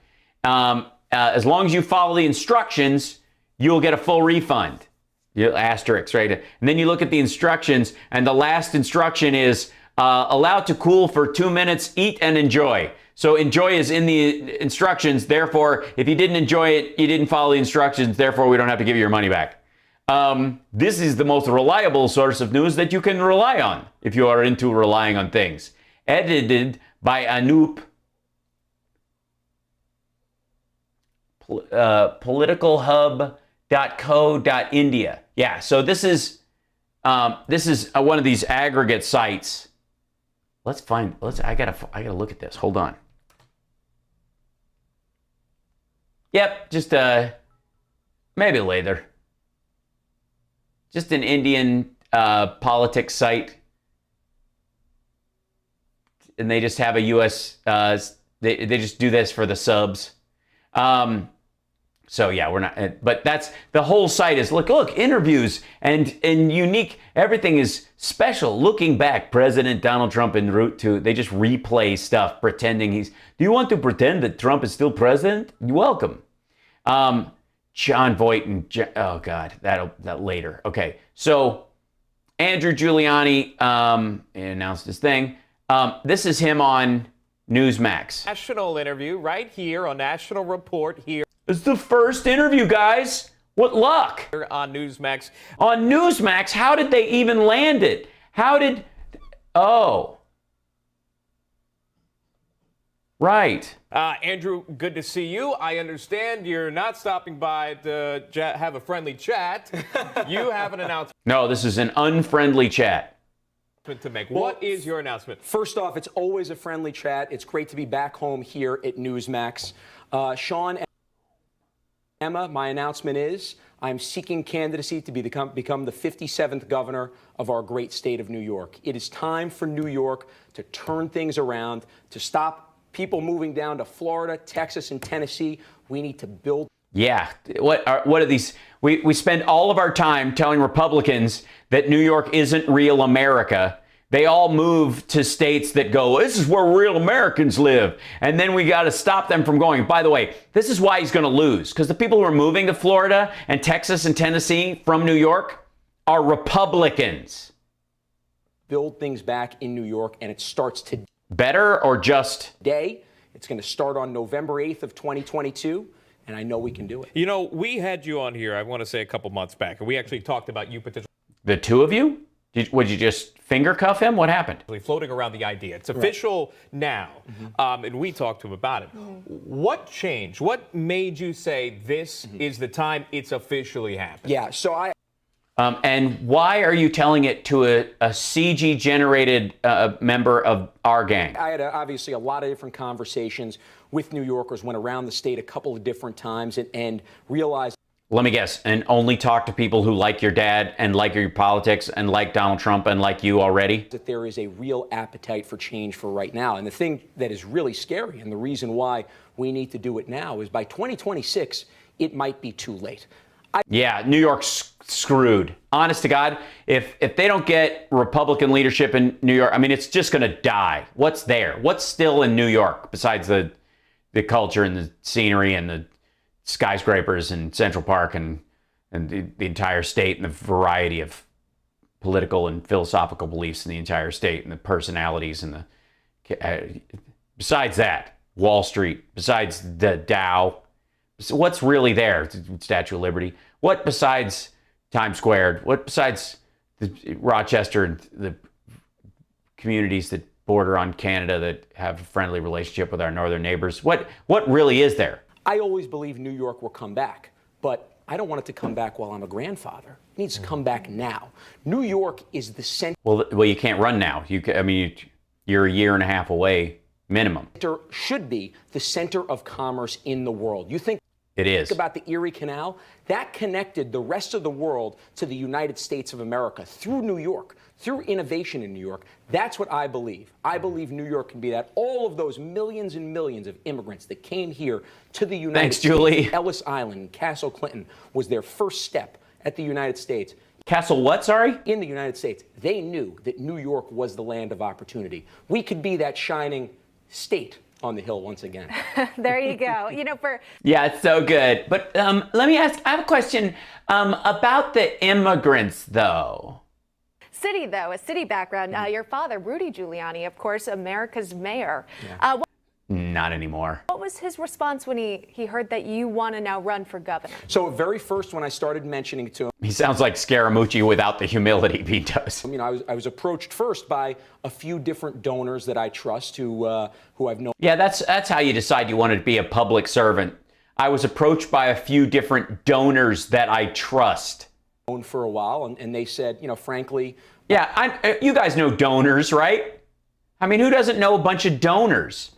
As long as you follow the instructions, you'll get a full refund. Asterisk, right? And then you look at the instructions, and the last instruction is allowed to cool for 2 minutes, eat and enjoy. So enjoy is in the instructions. Therefore, if you didn't enjoy it, you didn't follow the instructions. Therefore, we don't have to give you your money back. This is the most reliable source of news that you can rely on if you are into relying on things. Edited by Anoop. Politicalhub.co.india. Yeah, so this is one of these aggregate sites. I gotta look at this. Hold on. Yep, just maybe later. Just an Indian politics site. And they just have a U.S. They just do this for the subs. So yeah, we're not. But that's the whole site is look interviews and unique. Everything is special. Looking back, President Donald Trump en route to. They just replay stuff, pretending he's. Do you want to pretend that Trump is still president? You're welcome. John Voight and oh god, that later. Okay, so Andrew Giuliani announced his thing. This is him on Newsmax. National interview right here on National Report here. It's the first interview, guys. What luck. On Newsmax. On Newsmax, how did they even land it? How did... Oh. Right. Andrew, good to see you. I understand you're not stopping by to have a friendly chat. You have an announcement. No, this is an unfriendly chat. To make. What is your announcement? First off, it's always a friendly chat. It's great to be back home here at Newsmax. Sean and Emma, my announcement is I'm seeking candidacy to become the 57th governor of our great state of New York. It is time for New York to turn things around, to stop people moving down to Florida, Texas, and Tennessee. We need to build. Yeah. What are these? We spend all of our time telling Republicans that New York isn't real America. They all move to states that go, this is where real Americans live. And then we got to stop them from going. By the way, this is why he's going to lose. Because the people who are moving to Florida and Texas and Tennessee from New York are Republicans. Build things back in New York, and it starts today. Better or just? Today. It's going to start on November 8th of 2022. And I know we can do it. You know, we had you on here, I want to say a couple months back, and we actually talked about you potentially. The two of you? Would you just finger cuff him? What happened? Floating around the idea. It's official now, and we talked to him about it. What changed? What made you say this is the time it's officially happening? Yeah, so and why are you telling it to a CG-generated member of our gang? I had obviously a lot of different conversations with New Yorkers, went around the state a couple of different times and realized. Let me guess, and only talk to people who like your dad and like your politics and like Donald Trump and like you already? That there is a real appetite for change for right now. And the thing that is really scary and the reason why we need to do it now is by 2026, it might be too late. Yeah, New York's screwed. Honest to God, if they don't get Republican leadership in New York, I mean, it's just going to die. What's there? What's still in New York besides the culture and the scenery and the skyscrapers and Central Park and the entire state and the variety of political and philosophical beliefs in the entire state and the personalities and the besides that, Wall Street, besides the Dow, what's really there? Statue of Liberty. What besides Times Square? What besides Rochester and the communities that border on Canada that have a friendly relationship with our northern neighbors? What really is there? I always believe New York will come back, but I don't want it to come back while I'm a grandfather. It needs to come back now. New York is the center. Well, you can't run now. You're a year and a half away, minimum. Should be the center of commerce in the world. You think it is about the Erie Canal? That connected the rest of the world to the United States of America through New York, through innovation in New York. That's what I believe. I believe New York can be that. All of those millions and millions of immigrants that came here to the United States. Julie. Ellis Island, Castle Clinton was their first step at the United States. Castle what, sorry? In the United States. They knew that New York was the land of opportunity. We could be that shining state on the hill once again. There you go. Yeah, it's so good. But let me ask, I have a question about the immigrants, though. A city background. Your father, Rudy Giuliani, of course, America's mayor. Yeah. Not anymore. What was his response when he heard that you want to now run for governor? So very first, when I started mentioning it to him, he sounds like Scaramucci without the humility he does. I was approached first by a few different donors that I trust who I've known. Yeah, that's how you decide you want to be a public servant. I was approached by a few different donors that I trust. For a while, and they said, frankly. Yeah, you guys know donors, right? I mean, who doesn't know a bunch of donors?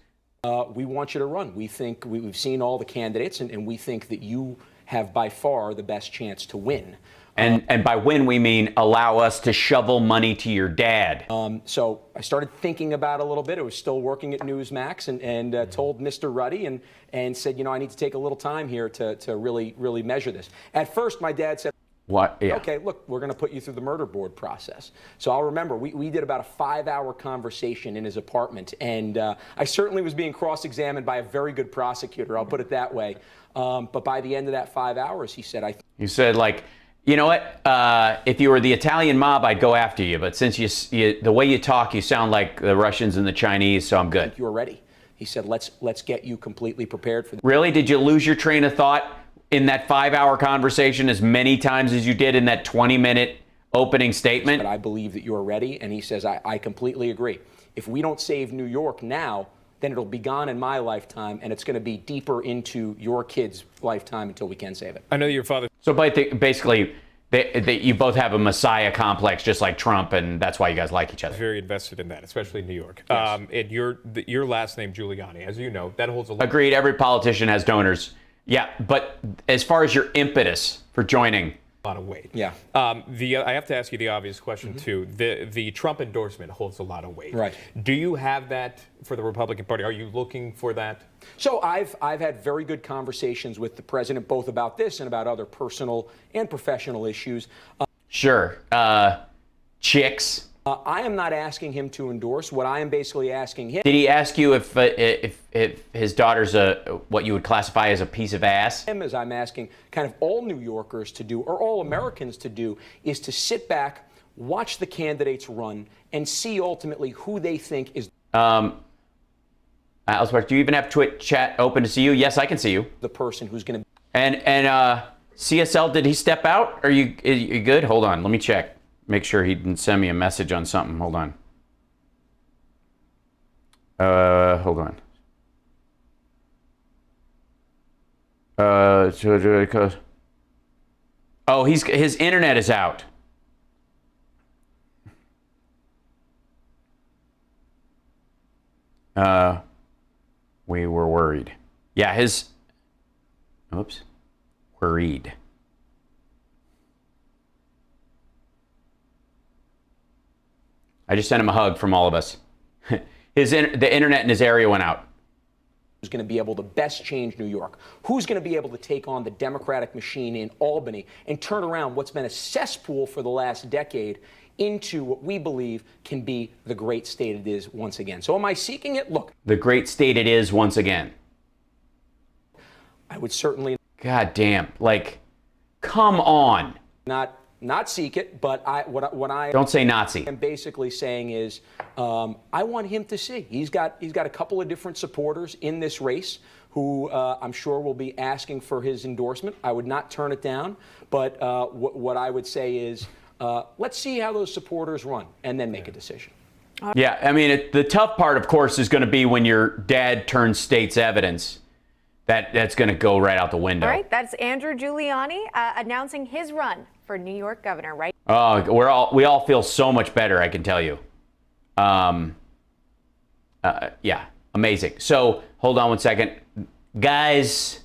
We want you to run. We think we've seen all the candidates, and we think that you have by far the best chance to win. And by win, we mean allow us to shovel money to your dad. So I started thinking about it a little bit. I was still working at Newsmax and told Mr. Ruddy and said, I need to take a little time here to really measure this. At first, my dad said, what? Yeah. Okay, look, we're going to put you through the murder board process. So I'll remember, we did about a 5-hour conversation in his apartment, and I certainly was being cross-examined by a very good prosecutor, I'll put it that way. But by the end of that 5 hours, he said, You said, like, you know what, if you were the Italian mob, I'd go after you, but since you the way you talk, you sound like the Russians and the Chinese, so I'm good. You're ready. He said, let's get you completely prepared for this. Really? Did you lose your train of thought in that 5-hour conversation as many times as you did in that 20-minute opening statement? But I believe that you're ready. And he says, I completely agree. If we don't save New York now, then it'll be gone in my lifetime, and it's going to be deeper into your kids' lifetime until we can save it. I know your father. So basically, you both have a messiah complex, just like Trump, and that's why you guys like each other. Very invested in that, especially in New York. Yes. And your last name, Giuliani, as you know, that holds a lot. Agreed. Every politician has donors. Yeah, but as far as your impetus for joining, a lot of weight. Yeah. I have to ask you the obvious question too. The Trump endorsement holds a lot of weight. Right. Do you have that for the Republican Party? Are you looking for that? So I've had very good conversations with the president, both about this and about other personal and professional issues. Sure. Chicks. I am not asking him to endorse. What I am basically asking him. Did he ask you if his daughter's what you would classify as a piece of ass? As I'm asking kind of all New Yorkers to do, or all Americans to do, is to sit back, watch the candidates run, and see ultimately who they think is. Elsewhere, do you even have Twitch chat open to see you? Yes, I can see you. The person who's going to. And CSL, did he step out? Are you good? Hold on, let me check. Make sure he didn't send me a message on something. Hold on. Hold on. Oh, his internet is out. We were worried. Yeah, worried. I just sent him a hug from all of us. The internet in his area went out. Who's going to be able to best change New York? Who's going to be able to take on the Democratic machine in Albany and turn around what's been a cesspool for the last decade into what we believe can be the great state it is once again? So am I seeking it? Look. The great state it is once again. I would certainly. God damn. Like, come on. Not seek it, but what I don't say Nazi. I'm basically saying is I want him to see. He's got a couple of different supporters in this race who I'm sure will be asking for his endorsement. I would not turn it down, but what I would say is let's see how those supporters run and then make a decision. Yeah, I mean, the tough part, of course, is going to be when your dad turns state's evidence. That's going to go right out the window. All right, that's Andrew Giuliani announcing his run for New York governor, right? Oh, we all feel so much better, I can tell you. Yeah, amazing. So hold on one second. Guys,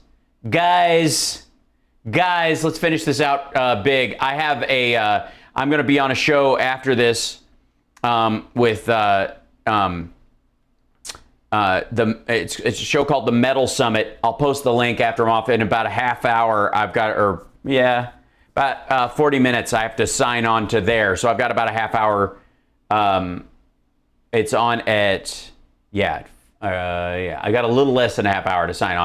let's finish this out big. I have I'm going to be on a show after this with it's a show called The Metal Summit. I'll post the link after I'm off in about a half hour. About 40 minutes I have to sign on to there. So I've got about a half hour. It's on at, I got a little less than a half hour to sign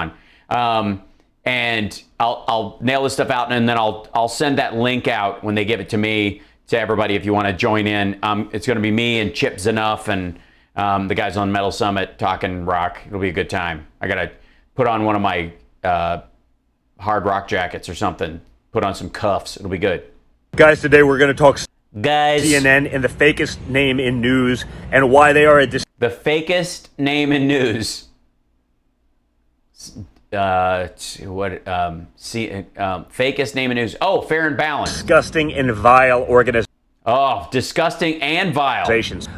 on. And I'll nail this stuff out, and then I'll send that link out when they give it to me to everybody if you want to join in. It's going to be me and Chip Zanoff and the guys on Metal Summit talking rock. It'll be a good time. I got to put on one of my hard rock jackets or something. Put on some cuffs. It'll be good. Guys, today we're going to talk CNN and the fakest name in news and why they are the fakest name in news. Fakest name in news. Oh, Fair and Balanced. Disgusting and vile organization. Oh, disgusting and vile.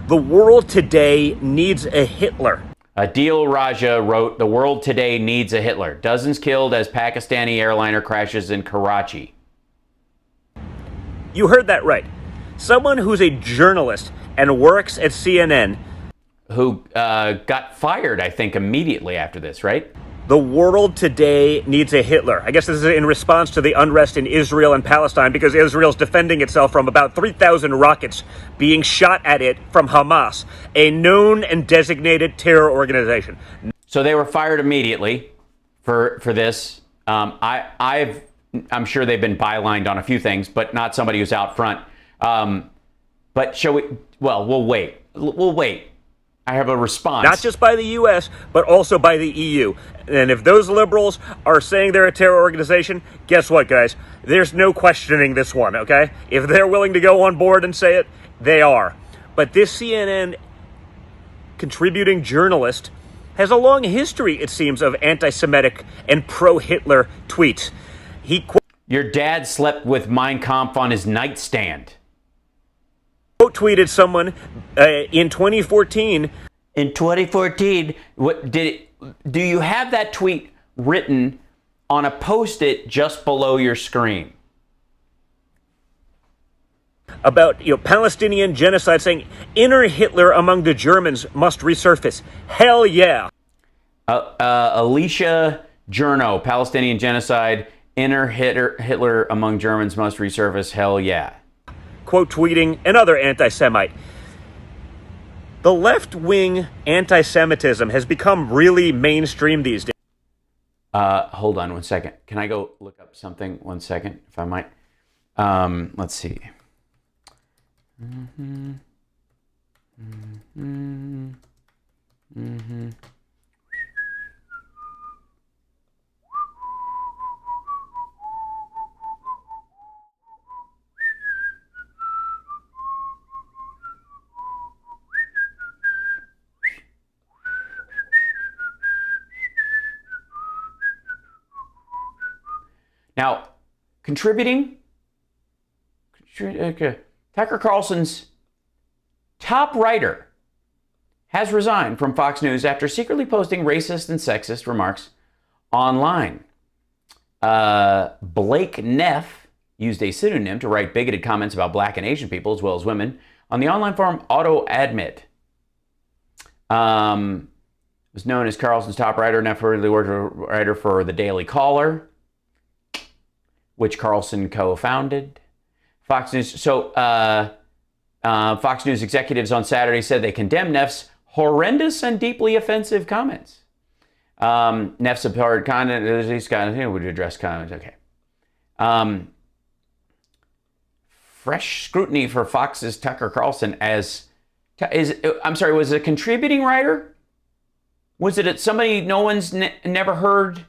The world today needs a Hitler. Adil Raja wrote, "The world today needs a Hitler. Dozens killed as Pakistani airliner crashes in Karachi." You heard that right. Someone who's a journalist and works at CNN. Who got fired, I think, immediately after this, right? The world today needs a Hitler. I guess this is in response to the unrest in Israel and Palestine because Israel's defending itself from about 3,000 rockets being shot at it from Hamas, a known and designated terror organization. So they were fired immediately for this. I'm sure they've been bylined on a few things, but not somebody who's out front. But shall we? Well, we'll wait. We'll wait. I have a response. Not just by the U.S., but also by the EU. And if those liberals are saying they're a terror organization, guess what, guys? There's no questioning this one, okay? If they're willing to go on board and say it, they are. But this CNN contributing journalist has a long history, it seems, of anti-Semitic and pro-Hitler tweets. Your dad slept with Mein Kampf on his nightstand. Tweeted someone in 2014. In 2014, do you have that tweet written on a post-it just below your screen? About Palestinian genocide, saying inner Hitler among the Germans must resurface. Hell yeah. Alicia Journo, Palestinian genocide, inner Hitler among Germans must resurface. Hell yeah. Quote tweeting another anti-Semite. The left-wing anti-Semitism has become really mainstream these days. Hold on one second. Can I go look up something? 1 second, if I might. Let's see. Now, contributing, Tucker Carlson's top writer has resigned from Fox News after secretly posting racist and sexist remarks online. Blake Neff used a pseudonym to write bigoted comments about black and Asian people as well as women on the online forum AutoAdmit. Was known as Carlson's top writer. Neff originally worked as a writer for the Daily Caller, which Carlson co-founded. Fox News. So Fox News executives on Saturday said they condemned Neff's horrendous and deeply offensive comments. Neff's abhorrent content. These guys would address comments. Okay. Fresh scrutiny for Fox's Tucker Carlson was it a contributing writer? Was it somebody no one's never heard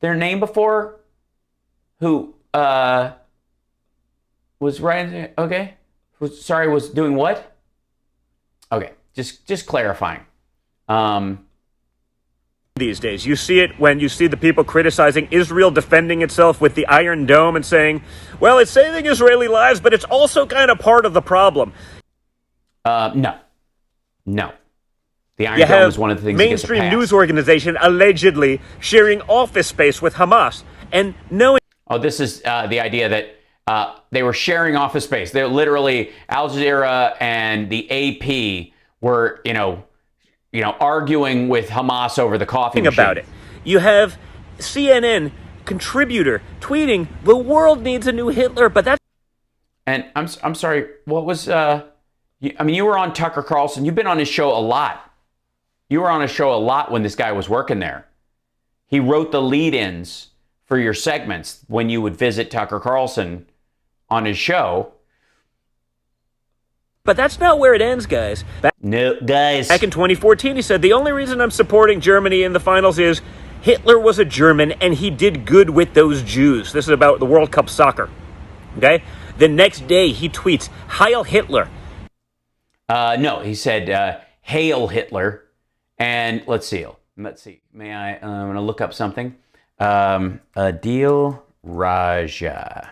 their name before? Who was writing? Okay, was doing what? Okay, just clarifying. These days, you see it when you see the people criticizing Israel defending itself with the Iron Dome and saying, "Well, it's saving Israeli lives, but it's also kind of part of the problem." No. The Iron Dome is one of the things that gets a pass. Mainstream news organization allegedly sharing office space with Hamas and knowing. Oh, this is the idea that they were sharing office space. They're literally Al Jazeera and the AP were, arguing with Hamas over the coffee machine. About it. You have CNN contributor tweeting, "The world needs a new Hitler," but that's. And I'm sorry. What was? You were on Tucker Carlson. You've been on his show a lot. You were on his show a lot when this guy was working there. He wrote the lead-ins for your segments when you would visit Tucker Carlson on his show. But that's not where it ends, guys. No, guys. Back in 2014, he said, "The only reason I'm supporting Germany in the finals is Hitler was a German and he did good with those Jews." This is about the World Cup soccer. Okay? The next day, he tweets, "Heil Hitler." No, he said, "Hail Hitler." And let's see. May I? I'm going to look up something. Adil Raja.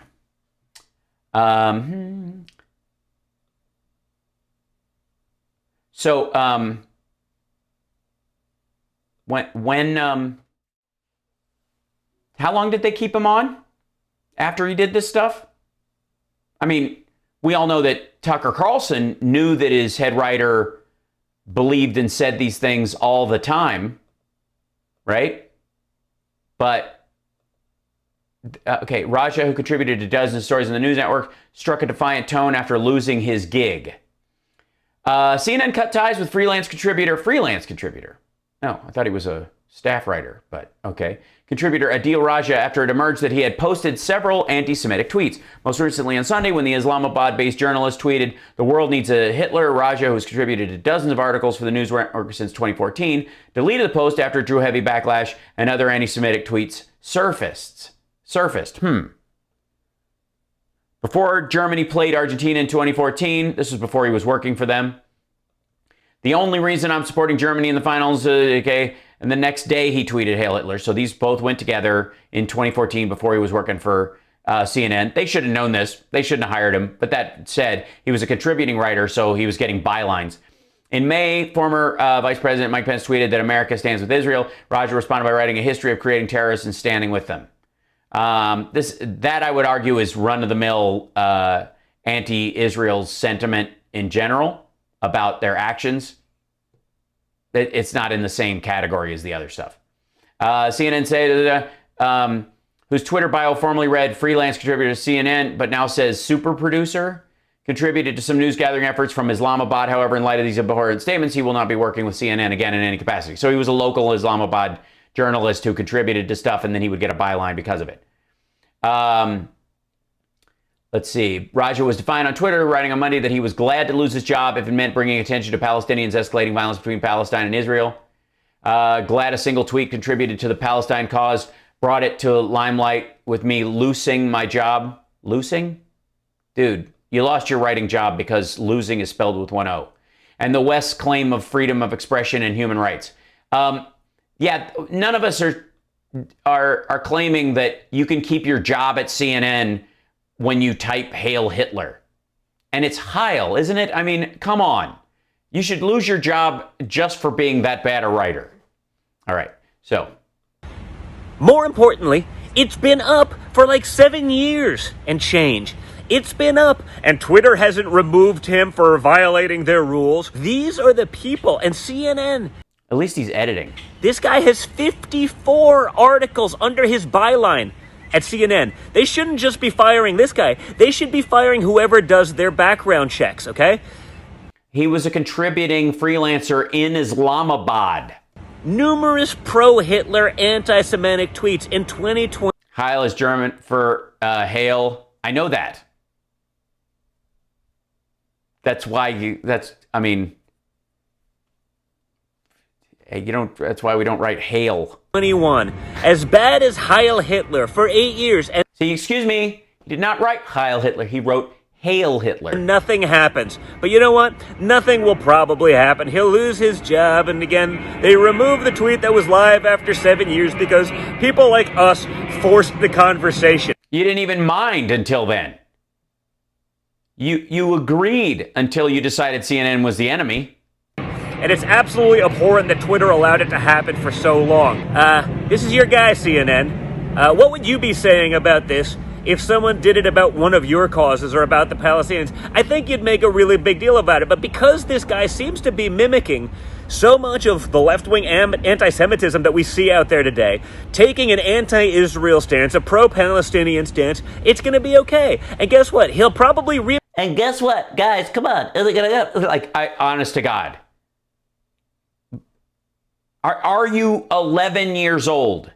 So when how long did they keep him on after he did this stuff? I mean, we all know that Tucker Carlson knew that his head writer believed and said these things all the time, right? But, okay, Raja, who contributed to dozens of stories in the news network, struck a defiant tone after losing his gig. CNN cut ties with freelance contributor. No, I thought he was a staff writer, but okay. Contributor Adil Raja, after it emerged that he had posted several anti-Semitic tweets. Most recently on Sunday, when the Islamabad-based journalist tweeted, "The world needs a Hitler," Raja, who's contributed to dozens of articles for the news network since 2014, deleted the post after it drew heavy backlash and other anti-Semitic tweets surfaced. Before Germany played Argentina in 2014, this was before he was working for them. "The only reason I'm supporting Germany in the finals," okay, and the next day he tweeted "Hail Hitler." So these both went together in 2014 before he was working for CNN. They should have known this. They shouldn't have hired him. But that said, he was a contributing writer, so he was getting bylines. In May, former Vice President Mike Pence tweeted that America stands with Israel. Roger responded by writing a history of creating terrorists and standing with them. That I would argue is run-of-the-mill anti-Israel sentiment in general about their actions. It's not in the same category as the other stuff. CNN said, whose Twitter bio formerly read freelance contributor to CNN, but now says super producer, contributed to some news gathering efforts from Islamabad. However, in light of these abhorrent statements, he will not be working with CNN again in any capacity. So he was a local Islamabad journalist who contributed to stuff, and then he would get a byline because of it. Let's see. Raja was defiant on Twitter, writing on Monday that he was glad to lose his job if it meant bringing attention to Palestinians escalating violence between Palestine and Israel. Glad a single tweet contributed to the Palestine cause, brought it to limelight with me losing my job. Losing? Dude, you lost your writing job because losing is spelled with one O. And the West's claim of freedom of expression and human rights. Yeah, none of us are claiming that you can keep your job at CNN when you type "Hail Hitler." And it's Heil, isn't it? I mean, come on. You should lose your job just for being that bad a writer. All right, so. More importantly, it's been up for like 7 years and change. It's been up, and Twitter hasn't removed him for violating their rules. These are the people, and CNN. At least he's editing. This guy has 54 articles under his byline at CNN. They shouldn't just be firing this guy. They should be firing whoever does their background checks, okay? He was a contributing freelancer in Islamabad. Numerous pro-Hitler anti-Semitic tweets in 2020. Heil is German for hail. I know that. That's why that's why we don't write hail. 21. As bad as Heil Hitler for 8 years. And see, excuse me, he did not write Heil Hitler. He wrote Hail Hitler. Nothing happens. But you know what? Nothing will probably happen. He'll lose his job. And again, they removed the tweet that was live after 7 years because people like us forced the conversation. You didn't even mind until then. You agreed until you decided CNN was the enemy. And it's absolutely abhorrent that Twitter allowed it to happen for so long. This is your guy, CNN. What would you be saying about this if someone did it about one of your causes or about the Palestinians? I think you'd make a really big deal about it. But because this guy seems to be mimicking so much of the left-wing anti-Semitism that we see out there today, taking an anti-Israel stance, a pro-Palestinian stance, it's going to be okay. And guess what? He'll probably... And guess what? Guys, come on. Honest to God. Are you 11 years old?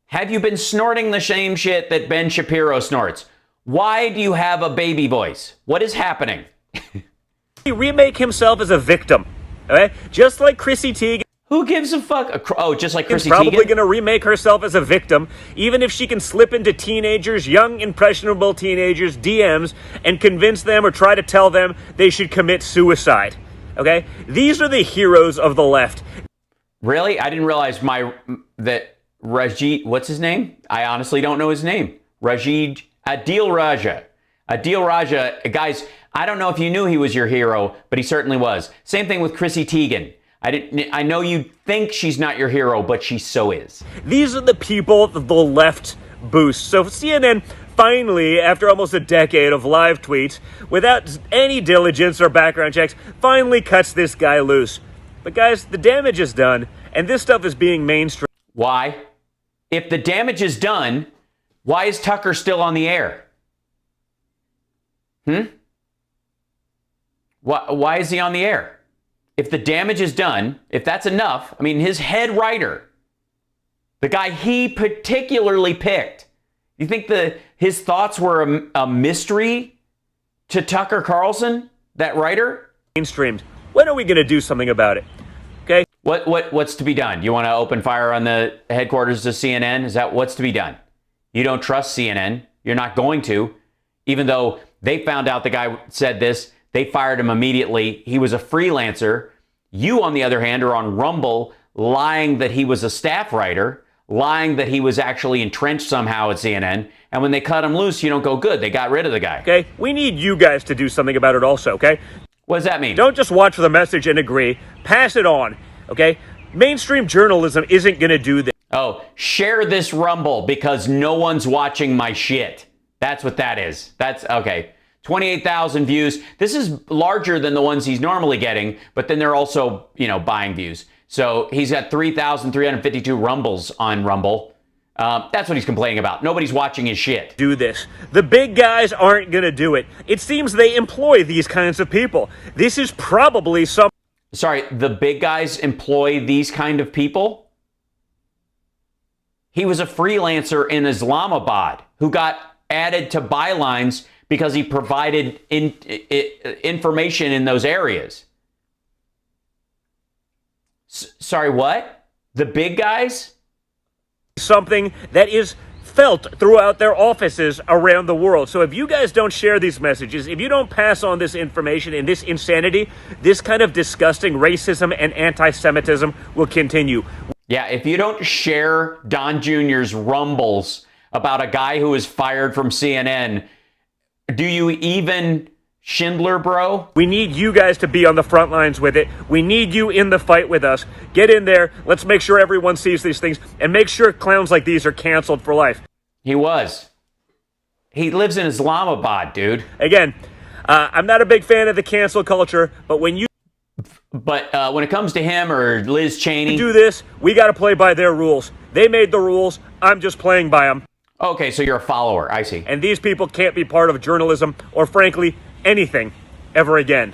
Have you been snorting the same shit that Ben Shapiro snorts? Why do you have a baby voice? What is happening? remake himself as a victim, okay? Just like Chrissy Teigen. Who gives a fuck? Oh, just like Chrissy Teigen? Probably going to remake herself as a victim, even if she can slip into teenagers, young, impressionable teenagers' DMs and convince them or try to tell them they should commit suicide, okay? These are the heroes of the left. Really? I didn't realize that Rajid, what's his name? I honestly don't know his name. Adil Raja. Adil Raja, guys, I don't know if you knew he was your hero, but he certainly was. Same thing with Chrissy Teigen. I know you think she's not your hero, but she so is. These are the people that the left boosts. So CNN finally, after almost a decade of live tweets, without any diligence or background checks, finally cuts this guy loose. But guys, the damage is done, and this stuff is being mainstream. Why? If the damage is done, why is Tucker still on the air? Why is he on the air? if the damage is done, if that's enough, I mean, his head writer, the guy he particularly picked, you think his thoughts were a mystery to Tucker Carlson, that writer? Mainstreamed. When are we going to do something about it? Okay. What's to be done? You want to open fire on the headquarters of CNN? Is that what's to be done? You don't trust CNN. You're not going to, even though they found out the guy said this. They fired him immediately. He was a freelancer. You, on the other hand, are on Rumble lying that he was a staff writer, lying that he was actually entrenched somehow at CNN. And when they cut him loose, you don't go, good, they got rid of the guy. Okay, we need you guys to do something about it also, okay? What does that mean? Don't just watch the message and agree. Pass it on, okay? Mainstream journalism isn't going to do this. Oh, share this Rumble because no one's watching my shit. That's what that is. That's okay. 28,000 views. This is larger than the ones he's normally getting, but then they're also, buying views. So he's got 3,352 Rumbles on Rumble. That's what he's complaining about. Nobody's watching his shit. Do this. The big guys aren't going to do it. It seems they employ these kinds of people. This is probably some... Sorry, the big guys employ these kind of people? He was a freelancer in Islamabad who got added to bylines because he provided information in those areas. Sorry, what? The big guys? Something that is felt throughout their offices around the world. So if you guys don't share these messages, if you don't pass on this information and this insanity, this kind of disgusting racism and anti-Semitism will continue. Yeah, if you don't share Don Jr.'s Rumbles about a guy who was fired from CNN, do you even Schindler, bro? We need you guys to be on the front lines with it. We need you in the fight with us. Get in there. Let's make sure everyone sees these things and make sure clowns like these are canceled for life. He was. He lives in Islamabad, dude. Again, I'm not a big fan of the cancel culture, but when you... But when it comes to him or Liz Cheney... do this, we got to play by their rules. They made the rules. I'm just playing by them. Okay, so you're a follower. I see. And these people can't be part of journalism or, frankly, anything ever again.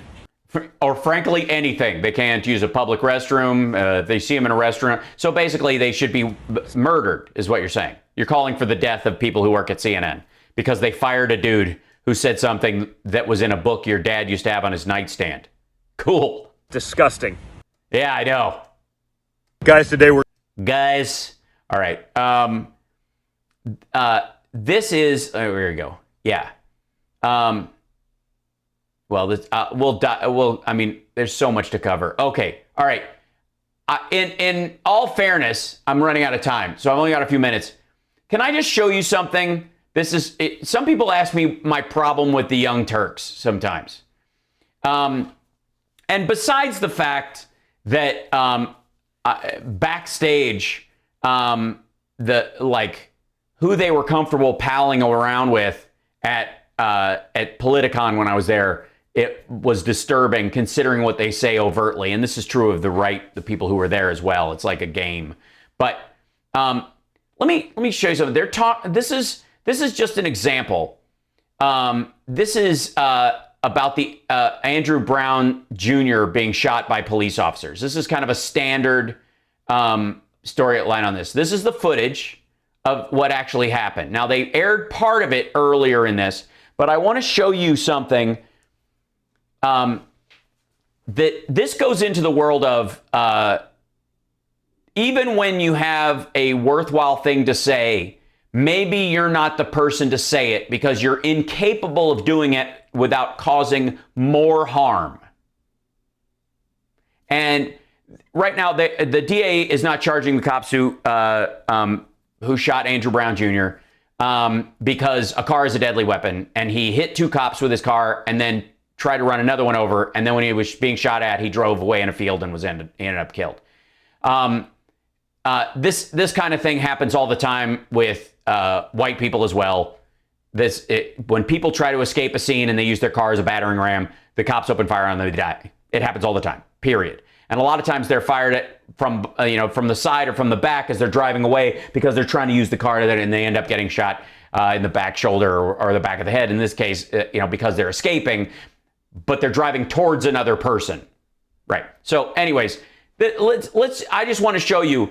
Or frankly, anything. They can't use a public restroom. They see them in a restaurant. So basically, they should be murdered, is what you're saying. You're calling for the death of people who work at CNN because they fired a dude who said something that was in a book your dad used to have on his nightstand. Cool. Disgusting. Yeah, I know. Guys, today we're... Guys. All right. This is... Oh, here we go. Yeah. Well, this, I mean, there's so much to cover. Okay. All right. In all fairness, I'm running out of time, so I've only got a few minutes. Can I just show you something? Some people ask me my problem with the Young Turks sometimes. And besides the fact that backstage, who they were comfortable palling around with at Politicon when I was there, it was disturbing considering what they say overtly. And this is true of the people who were there as well. It's like a game. But let me show you something. This is just an example. This is about the Andrew Brown Jr. being shot by police officers. This is kind of a standard storyline on this. This is the footage of what actually happened. Now, they aired part of it earlier in this, but I want to show you something that this goes into the world of even when you have a worthwhile thing to say, maybe you're not the person to say it because you're incapable of doing it without causing more harm. And right now, the DA is not charging the cops who shot Andrew Brown Jr. Because a car is a deadly weapon, and he hit two cops with his car and then tried to run another one over. And then when he was being shot at, he drove away in a field and ended up killed. This kind of thing happens all the time with white people as well. When people try to escape a scene and they use their car as a battering ram, the cops open fire on them, they die. It happens all the time, period. And a lot of times they're fired from the side or from the back as they're driving away because they're trying to use the car and they end up getting shot in the back shoulder or the back of the head. In this case, because they're escaping, but they're driving towards another person. Right. So anyways, I just want to show you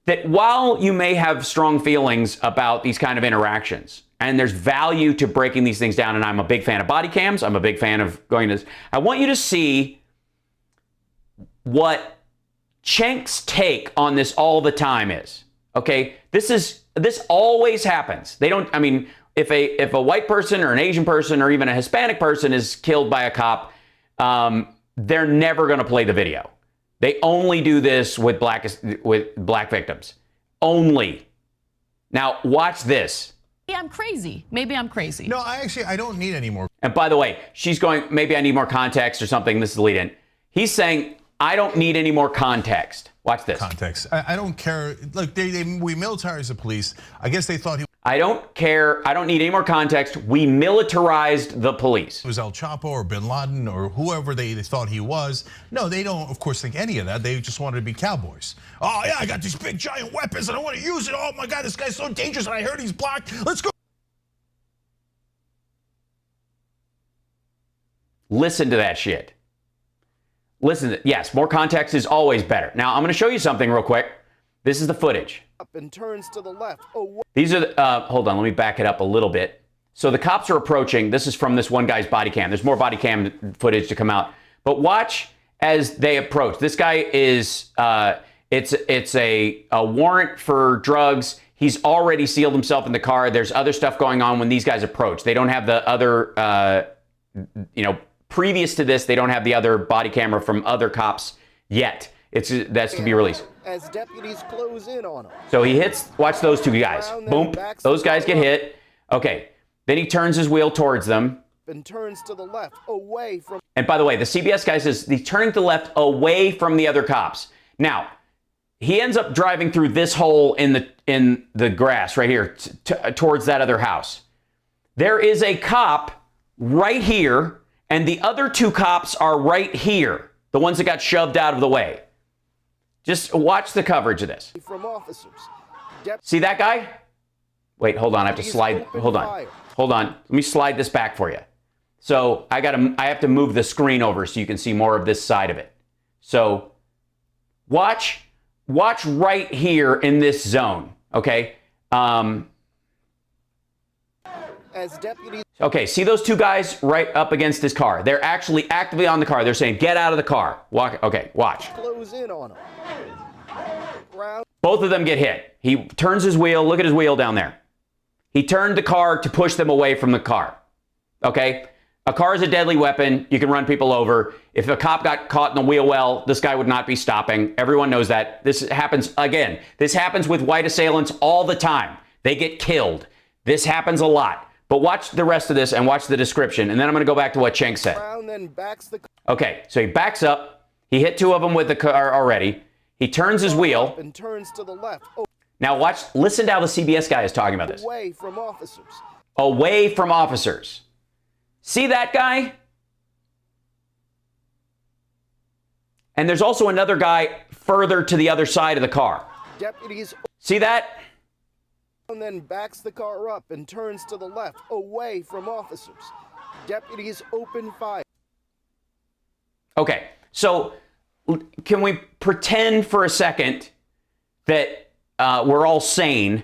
that while you may have strong feelings about these kind of interactions, and there's value to breaking these things down, and I'm a big fan of body cams, I'm a big fan of going to this, I want you to see what Cenk's take on this all the time is. Okay? This always happens. They don't, I mean, if a white person or an Asian person or even a Hispanic person is killed by a cop, they're never going to play the video. They only do this with black victims. Only. Now, watch this. I'm crazy. Maybe I'm crazy. No, I don't need any more. And by the way, she's going, maybe I need more context or something. This is the lead in. He's saying, I don't need any more context. Watch this. Context. I don't care. Look, we militarize the police. I guess they thought he I don't care. I don't need any more context. We militarized the police. was El Chapo or Bin Laden or whoever they thought he was. No, they don't, of course, think any of that. They just wanted to be cowboys. Oh, yeah, I got these big giant weapons and I want to use it. Oh, my God, this guy's so dangerous and I heard he's black. Let's go. Listen to that shit. Listen, yes, more context is always better. Now, I'm going to show you something real quick. This is the footage. Up and turns to the left. Oh, these are, hold on, let me back it up a little bit. So the cops are approaching. This is from this one guy's body cam. There's more body cam footage to come out. But watch as they approach. This guy is, it's a warrant for drugs. He's already sealed himself in the car. There's other stuff going on when these guys approach. They don't have the other, previous to this, they don't have the other body camera from other cops yet. That's to be released. as deputies close in on him. So he hits, watch those two guys. Boom. Those guys get hit. Okay. Then he turns his wheel towards them. And turns to the left, away from. And by the way, the CBS guy says he's turning to the left away from the other cops. Now, he ends up driving through this hole in the grass right here towards that other house. There is a cop right here, and the other two cops are right here, the ones that got shoved out of the way. Just watch the coverage of this. From officers. See that guy? Wait, hold on. I have to slide. Hold on. Hold on. Let me slide this back for you. So I have to move the screen over so you can see more of this side of it. So watch right here in this zone. Okay. As deputies. Okay, see those two guys right up against his car. They're actually actively on the car. They're saying, get out of the car. Walk. Okay, watch. Close in on him. Both of them get hit. He turns his wheel. Look at his wheel down there. He turned the car to push them away from the car. Okay? A car is a deadly weapon. You can run people over. If a cop got caught in the wheel well, this guy would not be stopping. Everyone knows that. This happens, again, this happens with white assailants all the time. They get killed. This happens a lot. But watch the rest of this and watch the description. And then I'm going to go back to what Cenk said. Okay, so he backs up. He hit two of them with the car already. He turns his wheel. And turns to the left. Oh. Now watch, listen to how the CBS guy is talking about this. Away from officers. Away from officers. See that guy? And there's also another guy further to the other side of the car. Deputies. See that? And then backs the car up and turns to the left, away from officers. Deputies open fire. Okay, so can we pretend for a second that we're all sane,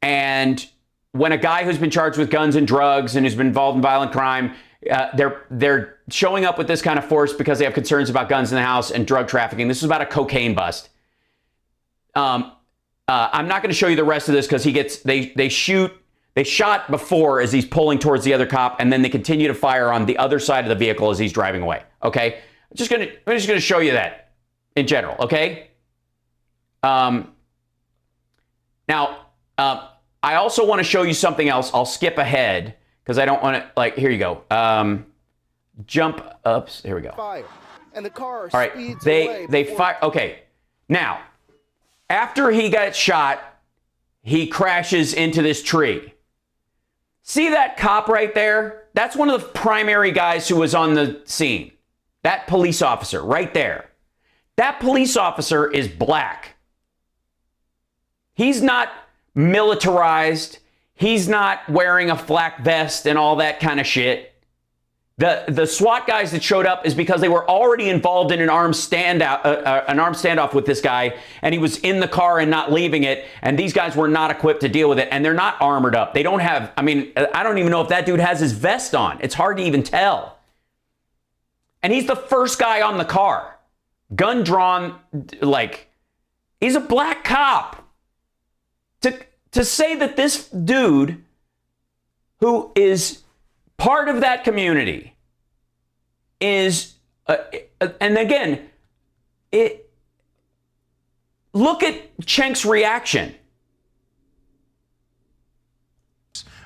and when a guy who's been charged with guns and drugs and who's been involved in violent crime, they're showing up with this kind of force because they have concerns about guns in the house and drug trafficking. This is about a cocaine bust. I'm not going to show you the rest of this because they shot before as he's pulling towards the other cop, and then they continue to fire on the other side of the vehicle as he's driving away. Okay, I'm just going to show you that in general. Okay. Now, I also want to show you something else. I'll skip ahead because I don't want to, like, here you go. Jump ups. Here we go. Fire. And the car all right. Speeds They fire. Okay. Now, after he got shot, he crashes into this tree. See that cop right there? That's one of the primary guys who was on the scene. That police officer right there. That police officer is black. He's not militarized. He's not wearing a flak vest and all that kind of shit. The SWAT guys that showed up is because they were already involved in an armed standoff with this guy, and he was in the car and not leaving it, and these guys were not equipped to deal with it, and they're not armored up. They don't have, I mean, I don't even know if that dude has his vest on. It's hard to even tell. And he's the first guy on the car. Gun drawn, like, he's a black cop. To say that this dude, who is part of that community, is, and again, look at Cenk's reaction.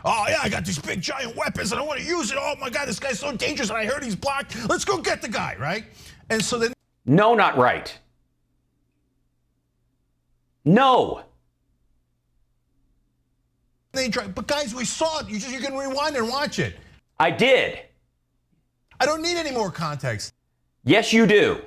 Oh, yeah, I got these big giant weapons and I want to use it. Oh, my God, this guy's so dangerous and I heard he's black. Let's go get the guy, right? And so then. No, not right. No. But guys, we saw it. You can rewind and watch it. I did. I don't need any more context. Yes, you do.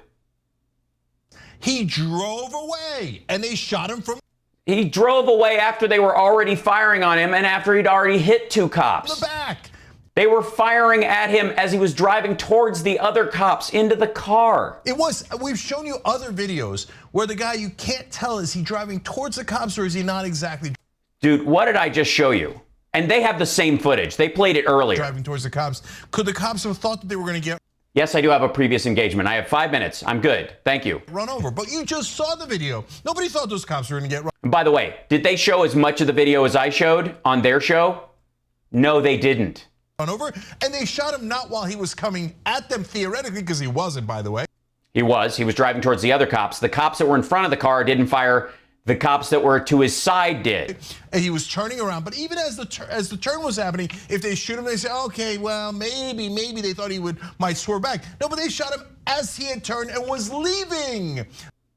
He drove away and they shot him from. He drove away after they were already firing on him and after he'd already hit two cops. In the back. They were firing at him as he was driving towards the other cops into the car. We've shown you other videos where the guy, you can't tell, is he driving towards the cops or is he not exactly? Dude, what did I just show you? And they have the same footage. They played it earlier. Driving towards the cops. Could the cops have thought that they were going to get? Yes, I do have a previous engagement. I have 5 minutes. I'm good. Thank you. Run over. But you just saw the video. Nobody thought those cops were going to get run. And by the way, did they show as much of the video as I showed on their show? No, they didn't. Run over. And they shot him not while he was coming at them theoretically, because he wasn't, by the way. He was driving towards the other cops. The cops that were in front of the car didn't fire. The cops that were to his side did. And he was turning around. But even as the turn was happening, if they shoot him, they say, okay, well, maybe they thought he might swerve back. No, but they shot him as he had turned and was leaving.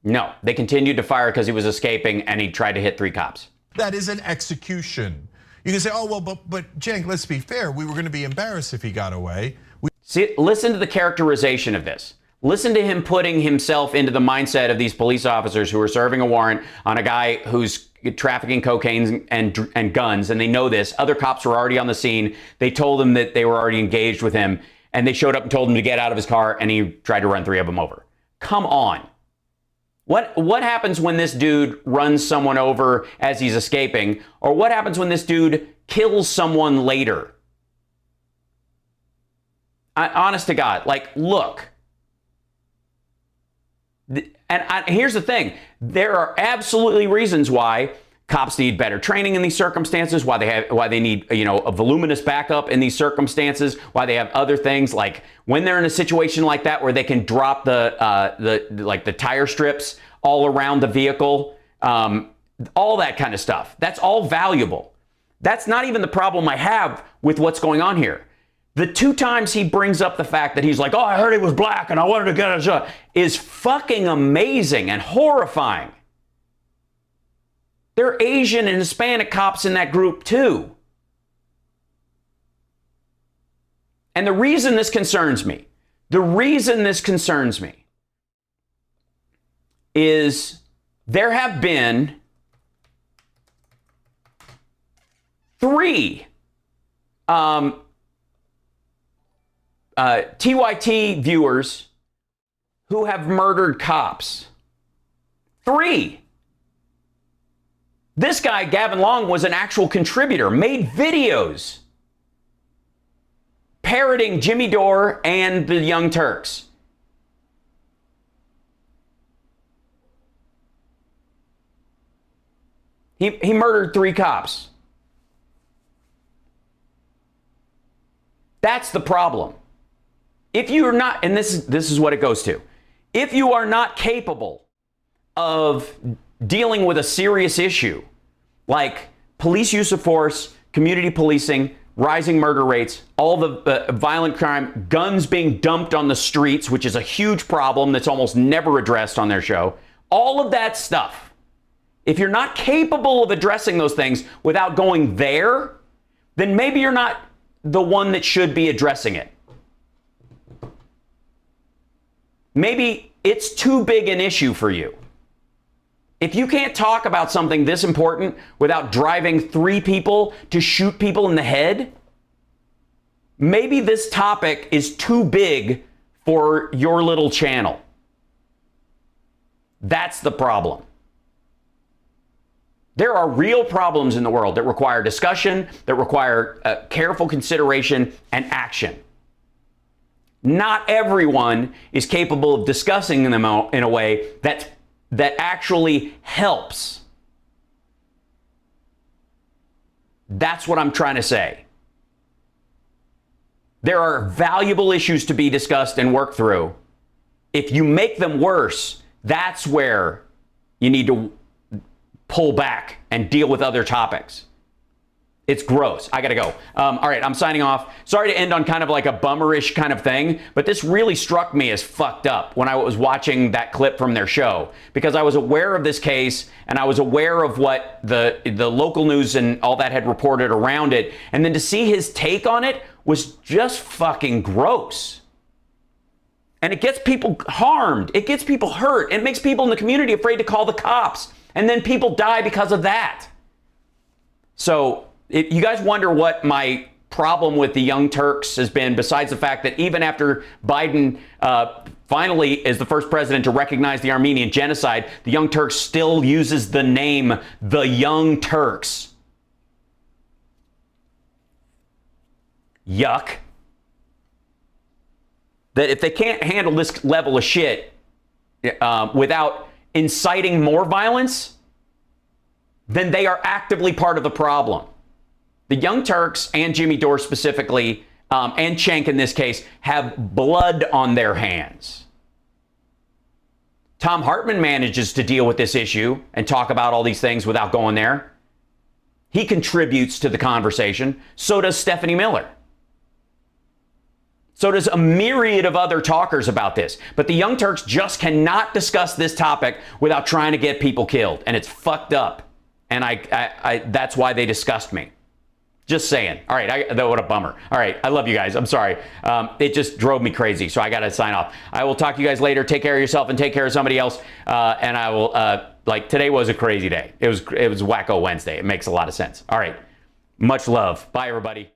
No, they continued to fire because he was escaping and he tried to hit 3 cops. That is an execution. You can say, oh, well, but Cenk, let's be fair. We were going to be embarrassed if he got away. See, listen to the characterization of this. Listen to him putting himself into the mindset of these police officers who are serving a warrant on a guy who's trafficking cocaine and guns, and they know this. Other cops were already on the scene. They told him that they were already engaged with him, and they showed up and told him to get out of his car, and he tried to run 3 of them over. Come on. What happens when this dude runs someone over as he's escaping? Or what happens when this dude kills someone later? Honest to God, like, look. And here's the thing. There are absolutely reasons why cops need better training in these circumstances, why they need, a voluminous backup in these circumstances, why they have other things like when they're in a situation like that where they can drop the tire strips all around the vehicle, all that kind of stuff. That's all valuable. That's not even the problem I have with what's going on here. The 2 times he brings up the fact that he's like, oh, I heard he was black and I wanted to get a shot, is fucking amazing and horrifying. There are Asian and Hispanic cops in that group too. And the reason this concerns me is there have been 3 TYT viewers who have murdered cops. 3. This guy, Gavin Long, was an actual contributor, made videos parroting Jimmy Dore and the Young Turks. He murdered 3 cops. That's the problem. If you're not, and this is what it goes to, if you are not capable of dealing with a serious issue like police use of force, community policing, rising murder rates, all the violent crime, guns being dumped on the streets, which is a huge problem that's almost never addressed on their show, all of that stuff, if you're not capable of addressing those things without going there, then maybe you're not the one that should be addressing it. Maybe it's too big an issue for you. If you can't talk about something this important without driving 3 people to shoot people in the head, maybe this topic is too big for your little channel. That's the problem. There are real problems in the world that require discussion, that require careful consideration and action. Not everyone is capable of discussing them in a way that actually helps. That's what I'm trying to say. There are valuable issues to be discussed and worked through. If you make them worse, that's where you need to pull back and deal with other topics. It's gross. I gotta go. All right, I'm signing off. Sorry to end on kind of like a bummerish kind of thing, but this really struck me as fucked up when I was watching that clip from their show, because I was aware of this case and I was aware of what the local news and all that had reported around it, and then to see his take on it was just fucking gross. And it gets people harmed. It gets people hurt. It makes people in the community afraid to call the cops. And then people die because of that. So if you guys wonder what my problem with the Young Turks has been, besides the fact that even after Biden finally is the first president to recognize the Armenian genocide, the Young Turks still uses the name the Young Turks. Yuck. That if they can't handle this level of shit without inciting more violence, then they are actively part of the problem. The Young Turks and Jimmy Dore specifically, and Cenk in this case, have blood on their hands. Tom Hartman manages to deal with this issue and talk about all these things without going there. He contributes to the conversation. So does Stephanie Miller. So does a myriad of other talkers about this. But the Young Turks just cannot discuss this topic without trying to get people killed. And it's fucked up. And I that's why they disgust me. Just saying. All right, what a bummer. All right, I love you guys. I'm sorry. It just drove me crazy, so I got to sign off. I will talk to you guys later. Take care of yourself and take care of somebody else. And I will, today was a crazy day. It was Wacko Wednesday. It makes a lot of sense. All right, much love. Bye, everybody.